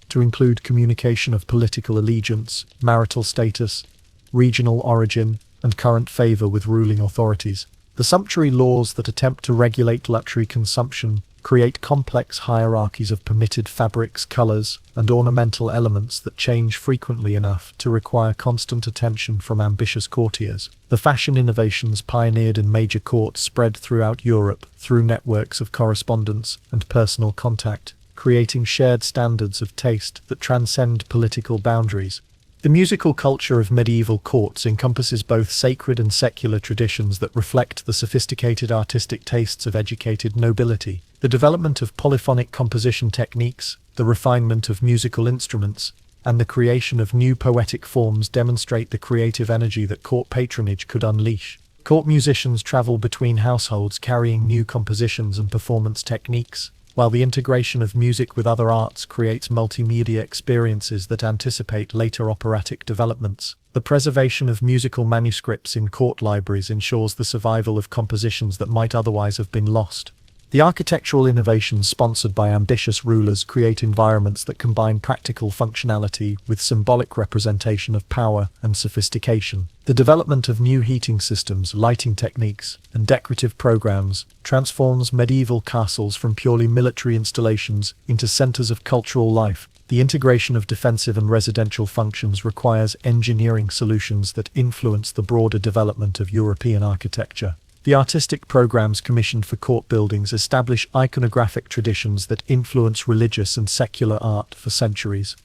to include communication of political allegiance, marital status, regional origin, and current favor with ruling authorities. The sumptuary laws that attempt to regulate luxury consumption create complex hierarchies of permitted fabrics, colors, and ornamental elements that change frequently enough to require constant attention from ambitious courtiers. The fashion innovations pioneered in major courts spread throughout Europe through networks of correspondence and personal contact, creating shared standards of taste that transcend political boundaries. The musical culture of medieval courts encompasses both sacred and secular traditions that reflect the sophisticated artistic tastes of educated nobility. The development of polyphonic composition techniques, the refinement of musical instruments, and the creation of new poetic forms demonstrate the creative energy that court patronage could unleash. Court musicians travel between households carrying new compositions and performance techniques, while the integration of music with other arts creates multimedia experiences that anticipate later operatic developments. The preservation of musical manuscripts in court libraries ensures the survival of compositions that might otherwise have been lost. The architectural innovations sponsored by ambitious rulers create environments that combine practical functionality with symbolic representation of power and sophistication. The development of new heating systems, lighting techniques, and decorative programs transforms medieval castles from purely military installations into centers of cultural life. The integration of defensive and residential functions requires engineering solutions that influence the broader development of European architecture. The artistic programs commissioned for court buildings establish iconographic traditions that influence religious and secular art for centuries.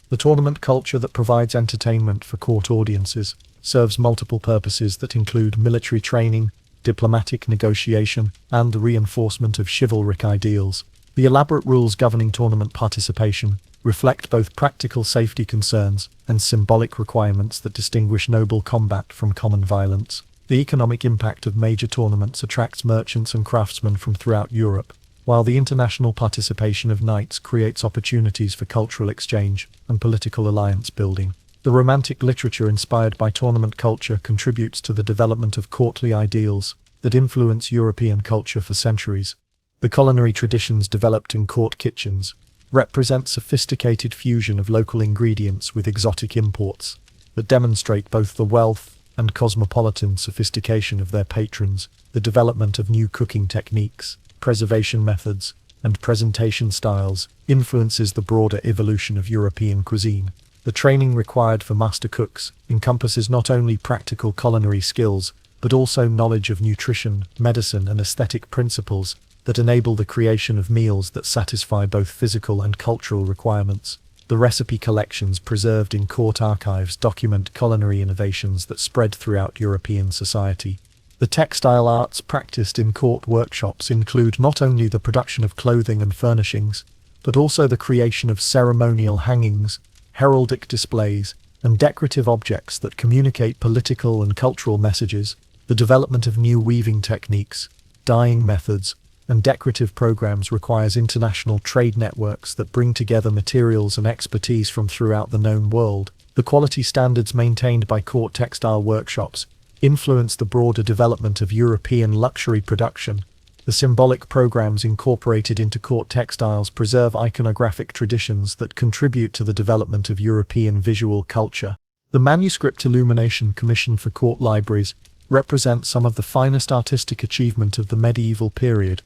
The tournament culture that provides entertainment for court audiences serves multiple purposes that include military training, diplomatic negotiation, and the reinforcement of chivalric ideals. The elaborate rules governing tournament participation reflect both practical safety concerns and symbolic requirements that distinguish noble combat from common violence. The economic impact of major tournaments attracts merchants and craftsmen from throughout Europe, while the international participation of knights creates opportunities for cultural exchange and political alliance building. The romantic literature inspired by tournament culture contributes to the development of courtly ideals that influence European culture for centuries. The culinary traditions developed in court kitchens represent sophisticated fusion of local ingredients with exotic imports that demonstrate both the wealth and cosmopolitan sophistication of their patrons. The development of new cooking techniques, preservation methods, and presentation styles influences the broader evolution of European cuisine. The training required for master cooks encompasses not only practical culinary skills, but also knowledge of nutrition, medicine, and aesthetic principles that enable the creation of meals that satisfy both physical and cultural requirements. The recipe collections preserved in court archives document culinary innovations that spread throughout European society. The textile arts practiced in court workshops include not only the production of clothing and furnishings, but also the creation of ceremonial hangings, heraldic displays, and decorative objects that communicate political and cultural messages. The development of new weaving techniques, dyeing methods, and decorative programs requires international trade networks that bring together materials and expertise from throughout the known world. The quality standards maintained by court textile workshops influence the broader development of European luxury production. The symbolic programs incorporated into court textiles preserve iconographic traditions that contribute to the development of European visual culture. The manuscript illumination commissioned for court libraries represent some of the finest artistic achievement of the medieval period,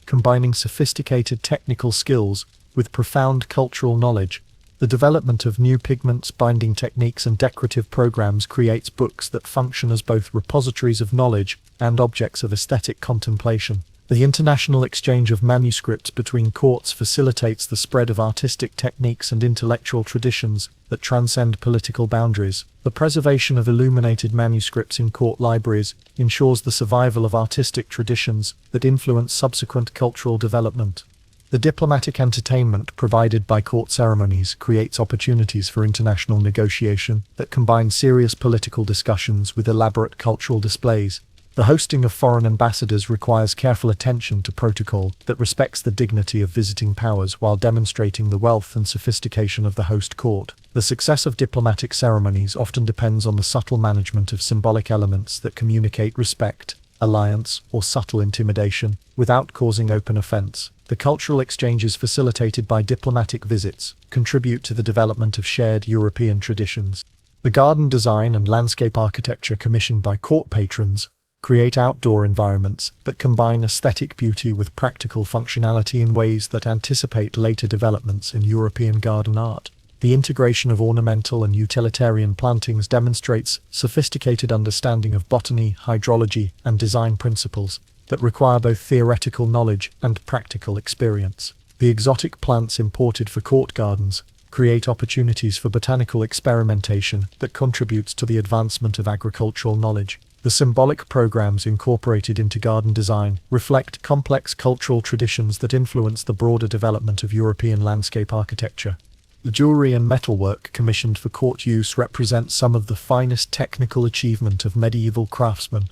combining sophisticated technical skills with profound cultural knowledge. The development of new pigments, binding techniques, and decorative programs creates books that function as both repositories of knowledge and objects of aesthetic contemplation. The international exchange of manuscripts between courts facilitates the spread of artistic techniques and intellectual traditions that transcend political boundaries. The preservation of illuminated manuscripts in court libraries ensures the survival of artistic traditions that influence subsequent cultural development. The diplomatic entertainment provided by court ceremonies creates opportunities for international negotiation that combine serious political discussions with elaborate cultural displays. The hosting of foreign ambassadors requires careful attention to protocol that respects the dignity of visiting powers while demonstrating the wealth and sophistication of the host court. The success of diplomatic ceremonies often depends on the subtle management of symbolic elements that communicate respect, alliance, or subtle intimidation without causing open offense. The cultural exchanges facilitated by diplomatic visits contribute to the development of shared European traditions. The garden design and landscape architecture commissioned by court patrons create outdoor environments that combine aesthetic beauty with practical functionality in ways that anticipate later developments in European garden art. The integration of ornamental and utilitarian plantings demonstrates sophisticated understanding of botany, hydrology, and design principles that require both theoretical knowledge and practical experience. The exotic plants imported for court gardens create opportunities for botanical experimentation that contributes to the advancement of agricultural knowledge. The symbolic programs incorporated into garden design reflect complex cultural traditions that influence the broader development of European landscape architecture. The jewelry and metalwork commissioned for court use represent some of the finest technical achievement of medieval craftsmen,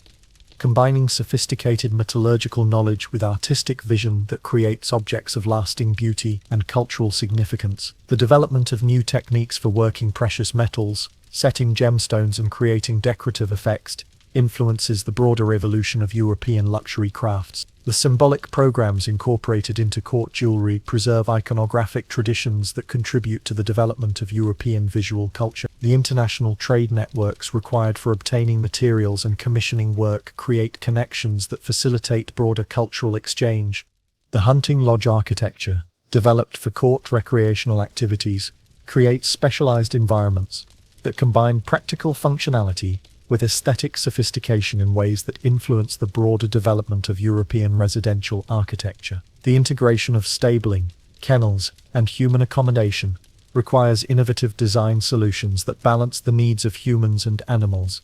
combining sophisticated metallurgical knowledge with artistic vision that creates objects of lasting beauty and cultural significance. The development of new techniques for working precious metals, setting gemstones, and creating decorative effects influences the broader evolution of European luxury crafts. The symbolic programs incorporated into court jewelry preserve iconographic traditions that contribute to the development of European visual culture. The international trade networks required for obtaining materials and commissioning work create connections that facilitate broader cultural exchange. The hunting lodge architecture, developed for court recreational activities, creates specialized environments that combine practical functionality with aesthetic sophistication in ways that influence the broader development of European residential architecture. The integration of stabling, kennels, and human accommodation requires innovative design solutions that balance the needs of humans and animals.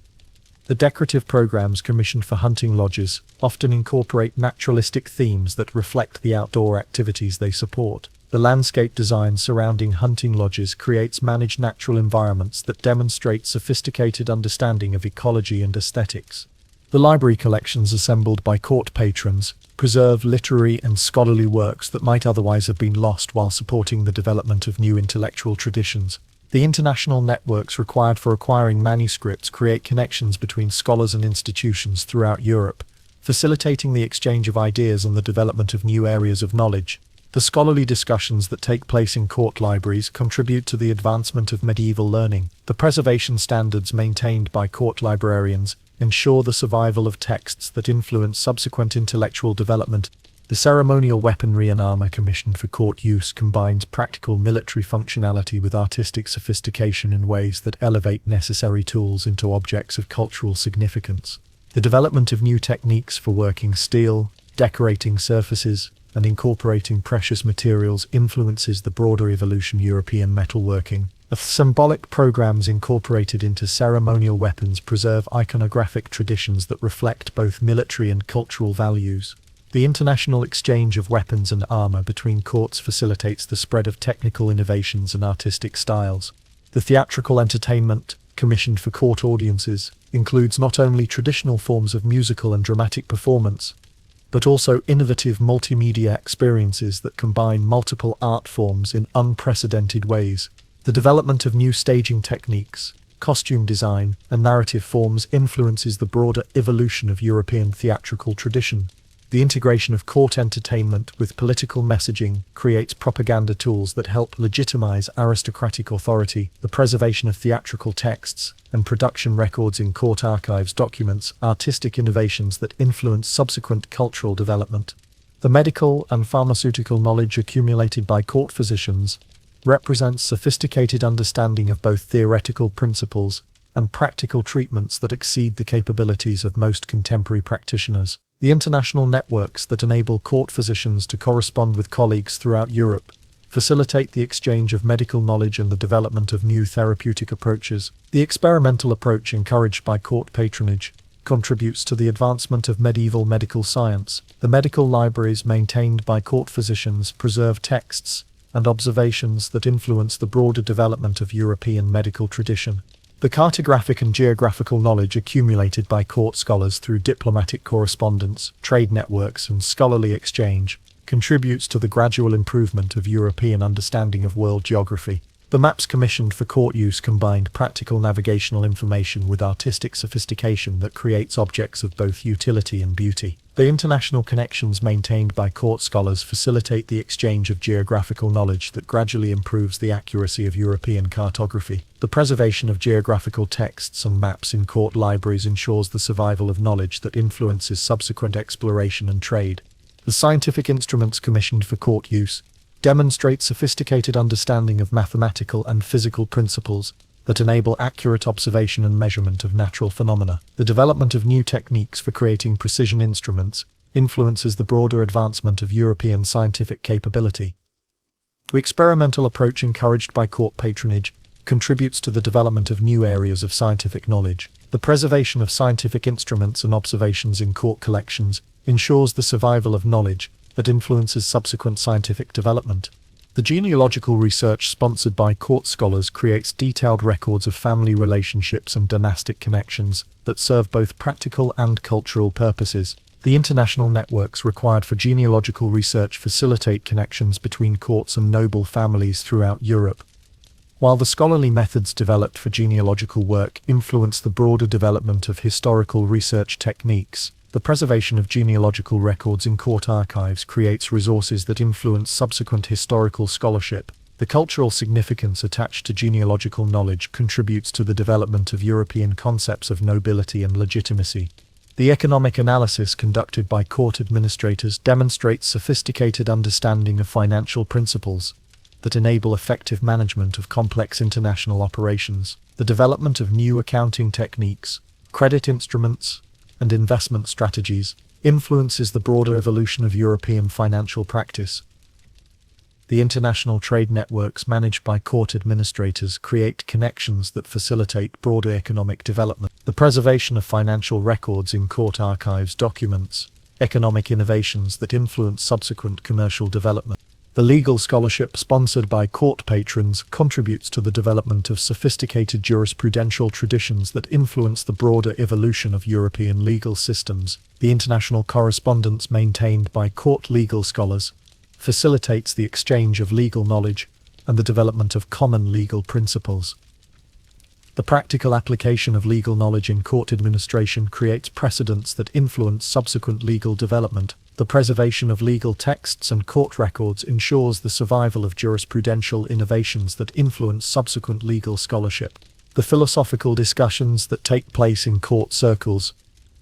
The decorative programs commissioned for hunting lodges often incorporate naturalistic themes that reflect the outdoor activities they support. The landscape design surrounding hunting lodges creates managed natural environments that demonstrate sophisticated understanding of ecology and aesthetics. The library collections assembled by court patrons preserve literary and scholarly works that might otherwise have been lost while supporting the development of new intellectual traditions. The international networks required for acquiring manuscripts create connections between scholars and institutions throughout Europe, facilitating the exchange of ideas and the development of new areas of knowledge. The scholarly discussions that take place in court libraries contribute to the advancement of medieval learning. The preservation standards maintained by court librarians ensure the survival of texts that influence subsequent intellectual development. The ceremonial weaponry and armor commissioned for court use combines practical military functionality with artistic sophistication in ways that elevate necessary tools into objects of cultural significance. The development of new techniques for working steel, decorating surfaces, and incorporating precious materials influences the broader evolution of European metalworking. The symbolic programs incorporated into ceremonial weapons preserve iconographic traditions that reflect both military and cultural values. The international exchange of weapons and armor between courts facilitates the spread of technical innovations and artistic styles. The theatrical entertainment, commissioned for court audiences, includes not only traditional forms of musical and dramatic performance, but also innovative multimedia experiences that combine multiple art forms in unprecedented ways. The development of new staging techniques, costume design, and narrative forms influences the broader evolution of European theatrical tradition. The integration of court entertainment with political messaging creates propaganda tools that help legitimize aristocratic authority. The preservation of theatrical texts and production records in court archives documents artistic innovations that influence subsequent cultural development. The medical and pharmaceutical knowledge accumulated by court physicians represents sophisticated understanding of both theoretical principles and practical treatments that exceed the capabilities of most contemporary practitioners. The international networks that enable court physicians to correspond with colleagues throughout Europe facilitate the exchange of medical knowledge and the development of new therapeutic approaches. The experimental approach encouraged by court patronage contributes to the advancement of medieval medical science. The medical libraries maintained by court physicians preserve texts and observations that influence the broader development of European medical tradition. The cartographic and geographical knowledge accumulated by court scholars through diplomatic correspondence, trade networks, and scholarly exchange contributes to the gradual improvement of European understanding of world geography. The maps commissioned for court use combined practical navigational information with artistic sophistication that creates objects of both utility and beauty. The international connections maintained by court scholars facilitate the exchange of geographical knowledge that gradually improves the accuracy of European cartography. The preservation of geographical texts and maps in court libraries ensures the survival of knowledge that influences subsequent exploration and trade. The scientific instruments commissioned for court use demonstrate sophisticated understanding of mathematical and physical principles that enable accurate observation and measurement of natural phenomena. The development of new techniques for creating precision instruments influences the broader advancement of European scientific capability. The experimental approach encouraged by court patronage contributes to the development of new areas of scientific knowledge. The preservation of scientific instruments and observations in court collections ensures the survival of knowledge that influences subsequent scientific development. The genealogical research sponsored by court scholars creates detailed records of family relationships and dynastic connections that serve both practical and cultural purposes. The international networks required for genealogical research facilitate connections between courts and noble families throughout Europe. While the scholarly methods developed for genealogical work influence the broader development of historical research techniques, the preservation of genealogical records in court archives creates resources that influence subsequent historical scholarship. The cultural significance attached to genealogical knowledge contributes to the development of European concepts of nobility and legitimacy. The economic analysis conducted by court administrators demonstrates sophisticated understanding of financial principles that enable effective management of complex international operations. The development of new accounting techniques, credit instruments, and investment strategies influences the broader evolution of European financial practice. The international trade networks managed by court administrators create connections that facilitate broader economic development. The preservation of financial records in court archives documents economic innovations that influence subsequent commercial development. The legal scholarship sponsored by court patrons contributes to the development of sophisticated jurisprudential traditions that influence the broader evolution of European legal systems. The international correspondence maintained by court legal scholars facilitates the exchange of legal knowledge and the development of common legal principles. The practical application of legal knowledge in court administration creates precedents that influence subsequent legal development. The preservation of legal texts and court records ensures the survival of jurisprudential innovations that influence subsequent legal scholarship. The philosophical discussions that take place in court circles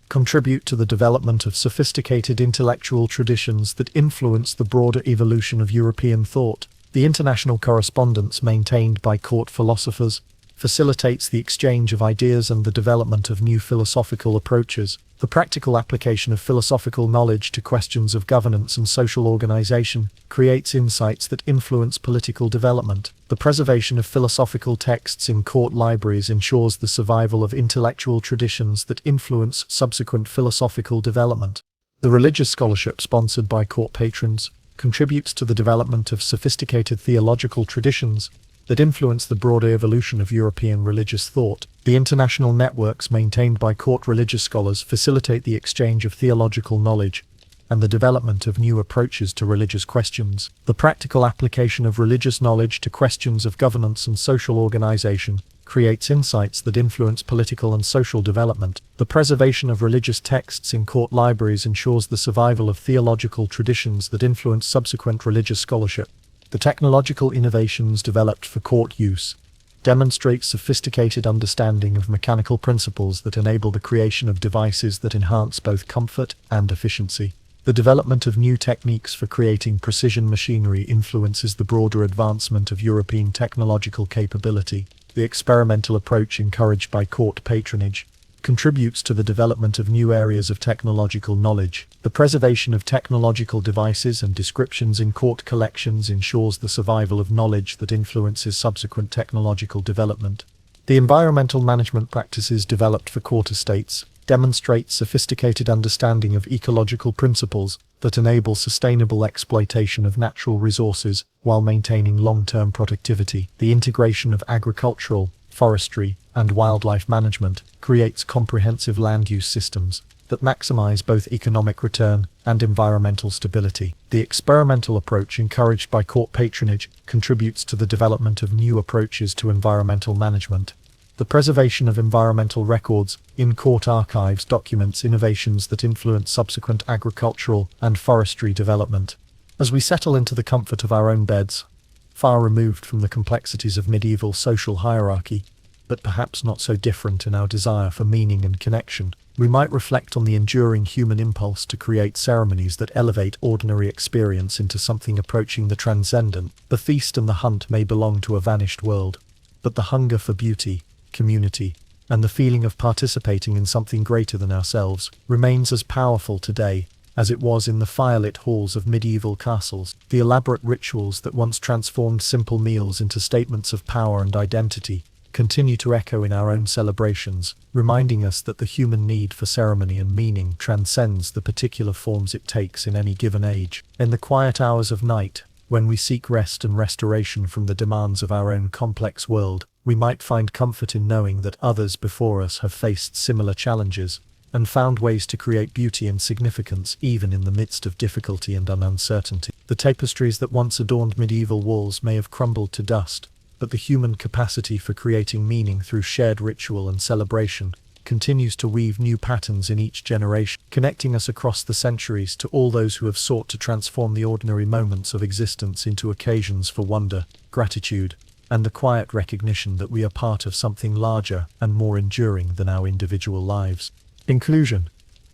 contribute to the development of sophisticated intellectual traditions that influence the broader evolution of European thought. The international correspondence maintained by court philosophers facilitates the exchange of ideas and the development of new philosophical approaches. The practical application of philosophical knowledge to questions of governance and social organization creates insights that influence political development. The preservation of philosophical texts in court libraries ensures the survival of intellectual traditions that influence subsequent philosophical development. The religious scholarship sponsored by court patrons contributes to the development of sophisticated theological traditions that influence the broader evolution of European religious thought. The international networks maintained by court religious scholars facilitate the exchange of theological knowledge and the development of new approaches to religious questions. The practical application of religious knowledge to questions of governance and social organization creates insights that influence political and social development. The preservation of religious texts in court libraries ensures the survival of theological traditions that influence subsequent religious scholarship. The technological innovations developed for court use demonstrate sophisticated understanding of mechanical principles that enable the creation of devices that enhance both comfort and efficiency. The development of new techniques for creating precision machinery influences the broader advancement of European technological capability. The experimental approach encouraged by court patronage contributes to the development of new areas of technological knowledge. The preservation of technological devices and descriptions in court collections ensures the survival of knowledge that influences subsequent technological development. The environmental management practices developed for court estates demonstrate sophisticated understanding of ecological principles that enable sustainable exploitation of natural resources while maintaining long-term productivity. The integration of agricultural, forestry, and wildlife management creates comprehensive land use systems that maximize both economic return and environmental stability. The experimental approach encouraged by court patronage contributes to the development of new approaches to environmental management. The preservation of environmental records in court archives documents innovations that influence subsequent agricultural and forestry development. As we settle into the comfort of our own beds, far removed from the complexities of medieval social hierarchy, but perhaps not so different in our desire for meaning and connection, we might reflect on the enduring human impulse to create ceremonies that elevate ordinary experience into something approaching the transcendent. The feast and the hunt may belong to a vanished world, but the hunger for beauty, community, and the feeling of participating in something greater than ourselves remains as powerful today as it was in the firelit halls of medieval castles. The elaborate rituals that once transformed simple meals into statements of power and identity continue to echo in our own celebrations, reminding us that the human need for ceremony and meaning transcends the particular forms it takes in any given age. In the quiet hours of night, when we seek rest and restoration from the demands of our own complex world, we might find comfort in knowing that others before us have faced similar challenges and found ways to create beauty and significance even in the midst of difficulty and uncertainty. The tapestries that once adorned medieval walls may have crumbled to dust, but the human capacity for creating meaning through shared ritual and celebration continues to weave new patterns in each generation, connecting us across the centuries to all those who have sought to transform the ordinary moments of existence into occasions for wonder, gratitude, and the quiet recognition that we are part of something larger and more enduring than our individual lives. Inclusion,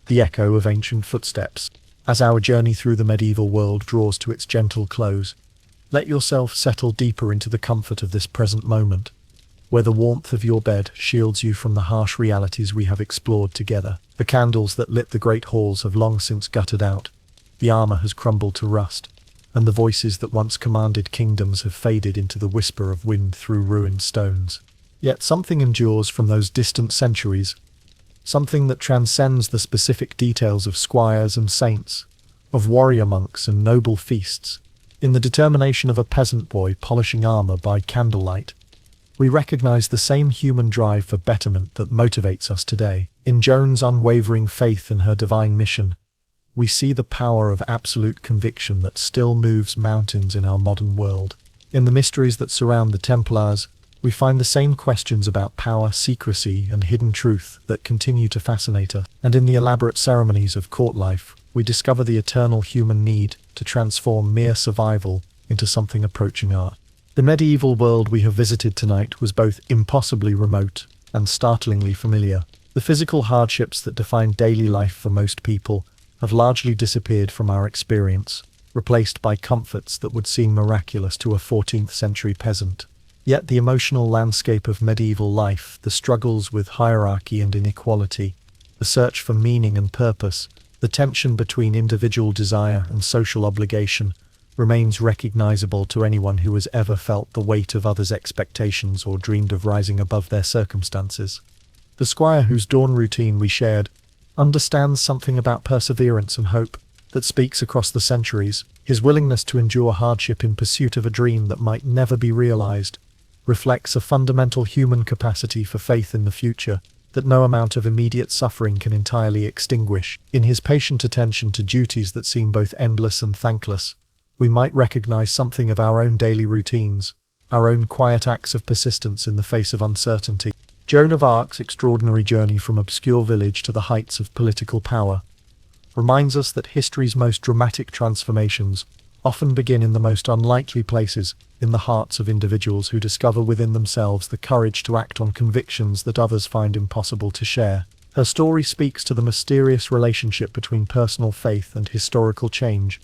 the echo of ancient footsteps. As our journey through the medieval world draws to its gentle close, let yourself settle deeper into the comfort of this present moment, where the warmth of your bed shields you from the harsh realities we have explored together. The candles that lit the great halls have long since guttered out, the armor has crumbled to rust, and the voices that once commanded kingdoms have faded into the whisper of wind through ruined stones. Yet something endures from those distant centuries, something that transcends the specific details of squires and saints, of warrior monks and noble feasts. In the determination of a peasant boy polishing armor by candlelight, we recognize the same human drive for betterment that motivates us today. In Joan's unwavering faith in her divine mission, we see the power of absolute conviction that still moves mountains in our modern world. In the mysteries that surround the Templars, we find the same questions about power, secrecy, and hidden truth that continue to fascinate us. And in the elaborate ceremonies of court life, we discover the eternal human need to transform mere survival into something approaching art. The medieval world we have visited tonight was both impossibly remote and startlingly familiar. The physical hardships that define daily life for most people have largely disappeared from our experience, replaced by comforts that would seem miraculous to a 14th century peasant. Yet the emotional landscape of medieval life, the struggles with hierarchy and inequality, the search for meaning and purpose, the tension between individual desire and social obligation, remains recognizable to anyone who has ever felt the weight of others' expectations or dreamed of rising above their circumstances. The squire whose dawn routine we shared understands something about perseverance and hope that speaks across the centuries. His willingness to endure hardship in pursuit of a dream that might never be realized reflects a fundamental human capacity for faith in the future that no amount of immediate suffering can entirely extinguish. In his patient attention to duties that seem both endless and thankless, we might recognize something of our own daily routines, our own quiet acts of persistence in the face of uncertainty. Joan of Arc's extraordinary journey from obscure village to the heights of political power reminds us that history's most dramatic transformations often begin in the most unlikely places, in the hearts of individuals who discover within themselves the courage to act on convictions that others find impossible to share. Her story speaks to the mysterious relationship between personal faith and historical change,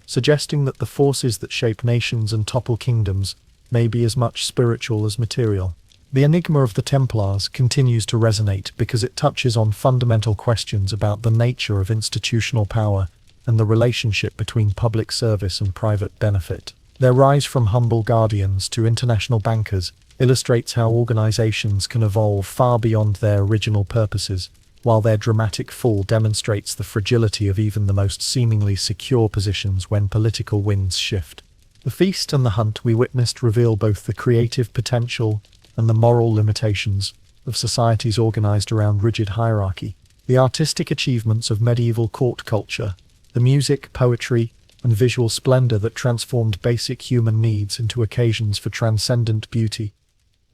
suggesting that the forces that shape nations and topple kingdoms may be as much spiritual as material. The enigma of the Templars continues to resonate because it touches on fundamental questions about the nature of institutional power and the relationship between public service and private benefit. Their rise from humble guardians to international bankers illustrates how organizations can evolve far beyond their original purposes, while their dramatic fall demonstrates the fragility of even the most seemingly secure positions when political winds shift. The feast and the hunt we witnessed reveal both the creative potential and the moral limitations of societies organized around rigid hierarchy. The artistic achievements of medieval court culture, the music, poetry, and visual splendor that transformed basic human needs into occasions for transcendent beauty,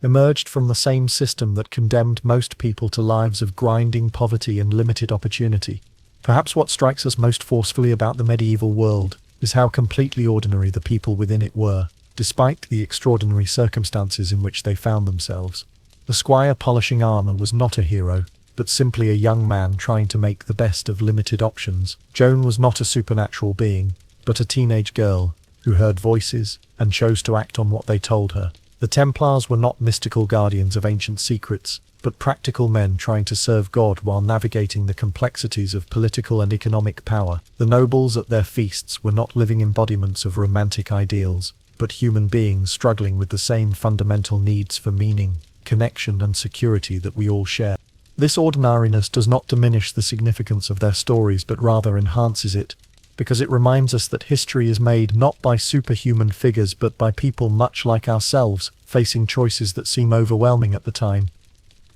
emerged from the same system that condemned most people to lives of grinding poverty and limited opportunity. Perhaps what strikes us most forcefully about the medieval world is how completely ordinary the people within it were, despite the extraordinary circumstances in which they found themselves. The squire polishing armor was not a hero, but simply a young man trying to make the best of limited options. Joan was not a supernatural being, but a teenage girl who heard voices and chose to act on what they told her. The Templars were not mystical guardians of ancient secrets, but practical men trying to serve God while navigating the complexities of political and economic power. The nobles at their feasts were not living embodiments of romantic ideals, but human beings struggling with the same fundamental needs for meaning, connection, and security that we all share. This ordinariness does not diminish the significance of their stories, but rather enhances it, because it reminds us that history is made not by superhuman figures but by people much like ourselves, facing choices that seem overwhelming at the time,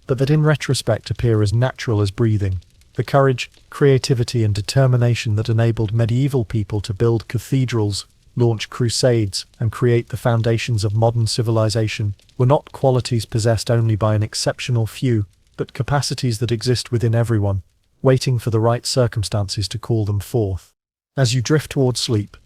but that in retrospect appear as natural as breathing. The courage, creativity, and determination that enabled medieval people to build cathedrals, launch crusades, and create the foundations of modern civilization were not qualities possessed only by an exceptional few, but capacities that exist within everyone, waiting for the right circumstances to call them forth. As you drift towards sleep,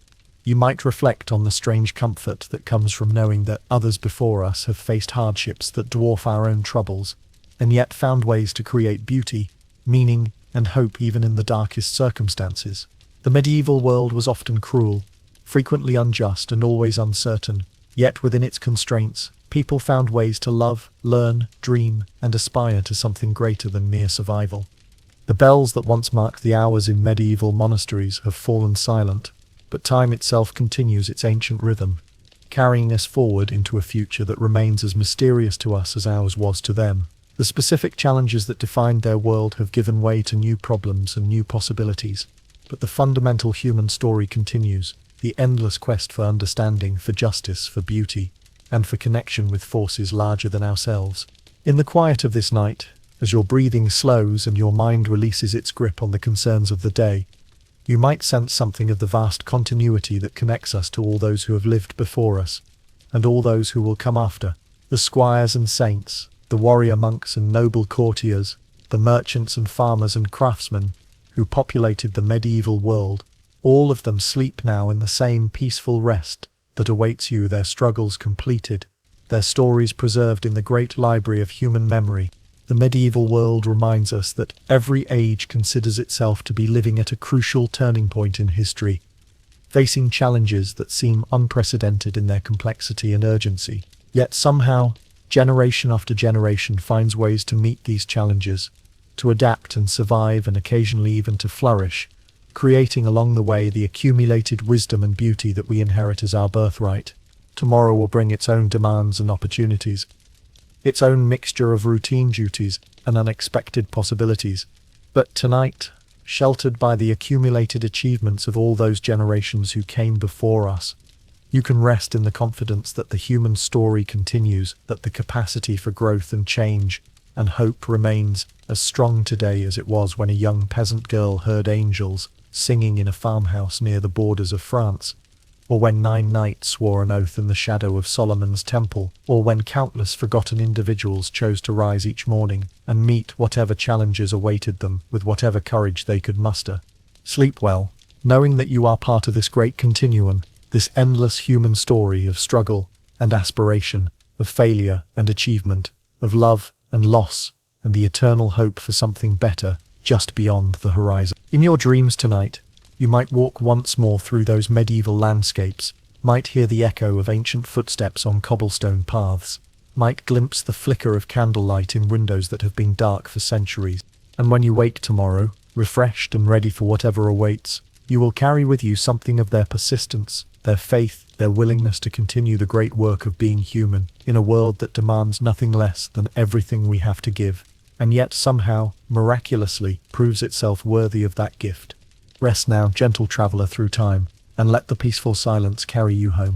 you might reflect on the strange comfort that comes from knowing that others before us have faced hardships that dwarf our own troubles, and yet found ways to create beauty, meaning, and hope even in the darkest circumstances. The medieval world was often cruel, frequently unjust, and always uncertain, yet within its constraints, people found ways to love, learn, dream, and aspire to something greater than mere survival. The bells that once marked the hours in medieval monasteries have fallen silent, but time itself continues its ancient rhythm, carrying us forward into a future that remains as mysterious to us as ours was to them. The specific challenges that defined their world have given way to new problems and new possibilities, but the fundamental human story continues, the endless quest for understanding, for justice, for beauty, and for connection with forces larger than ourselves. In the quiet of this night, as your breathing slows and your mind releases its grip on the concerns of the day, you might sense something of the vast continuity that connects us to all those who have lived before us, and all those who will come after. The squires and saints, the warrior monks and noble courtiers, the merchants and farmers and craftsmen who populated the medieval world, all of them sleep now in the same peaceful rest that awaits you, their struggles completed, their stories preserved in the great library of human memory. The medieval world reminds us that every age considers itself to be living at a crucial turning point in history, facing challenges that seem unprecedented in their complexity and urgency. Yet somehow, generation after generation finds ways to meet these challenges, to adapt and survive, and occasionally even to flourish, creating along the way the accumulated wisdom and beauty that we inherit as our birthright. Tomorrow will bring its own demands and opportunities, its own mixture of routine duties and unexpected possibilities. But tonight, sheltered by the accumulated achievements of all those generations who came before us, you can rest in the confidence that the human story continues, that the capacity for growth and change and hope remains as strong today as it was when a young peasant girl heard angels singing in a farmhouse near the borders of France, or when 9 knights swore an oath in the shadow of Solomon's temple, or when countless forgotten individuals chose to rise each morning and meet whatever challenges awaited them with whatever courage they could muster. Sleep well, knowing that you are part of this great continuum, this endless human story of struggle and aspiration, of failure and achievement, of love and loss, and the eternal hope for something better just beyond the horizon. In your dreams tonight, you might walk once more through those medieval landscapes, might hear the echo of ancient footsteps on cobblestone paths, might glimpse the flicker of candlelight in windows that have been dark for centuries. And when you wake tomorrow, refreshed and ready for whatever awaits, you will carry with you something of their persistence, their faith, their willingness to continue the great work of being human in a world that demands nothing less than everything we have to give, and yet somehow, miraculously, proves itself worthy of that gift. Rest now, gentle traveller through time, and let the peaceful silence carry you home.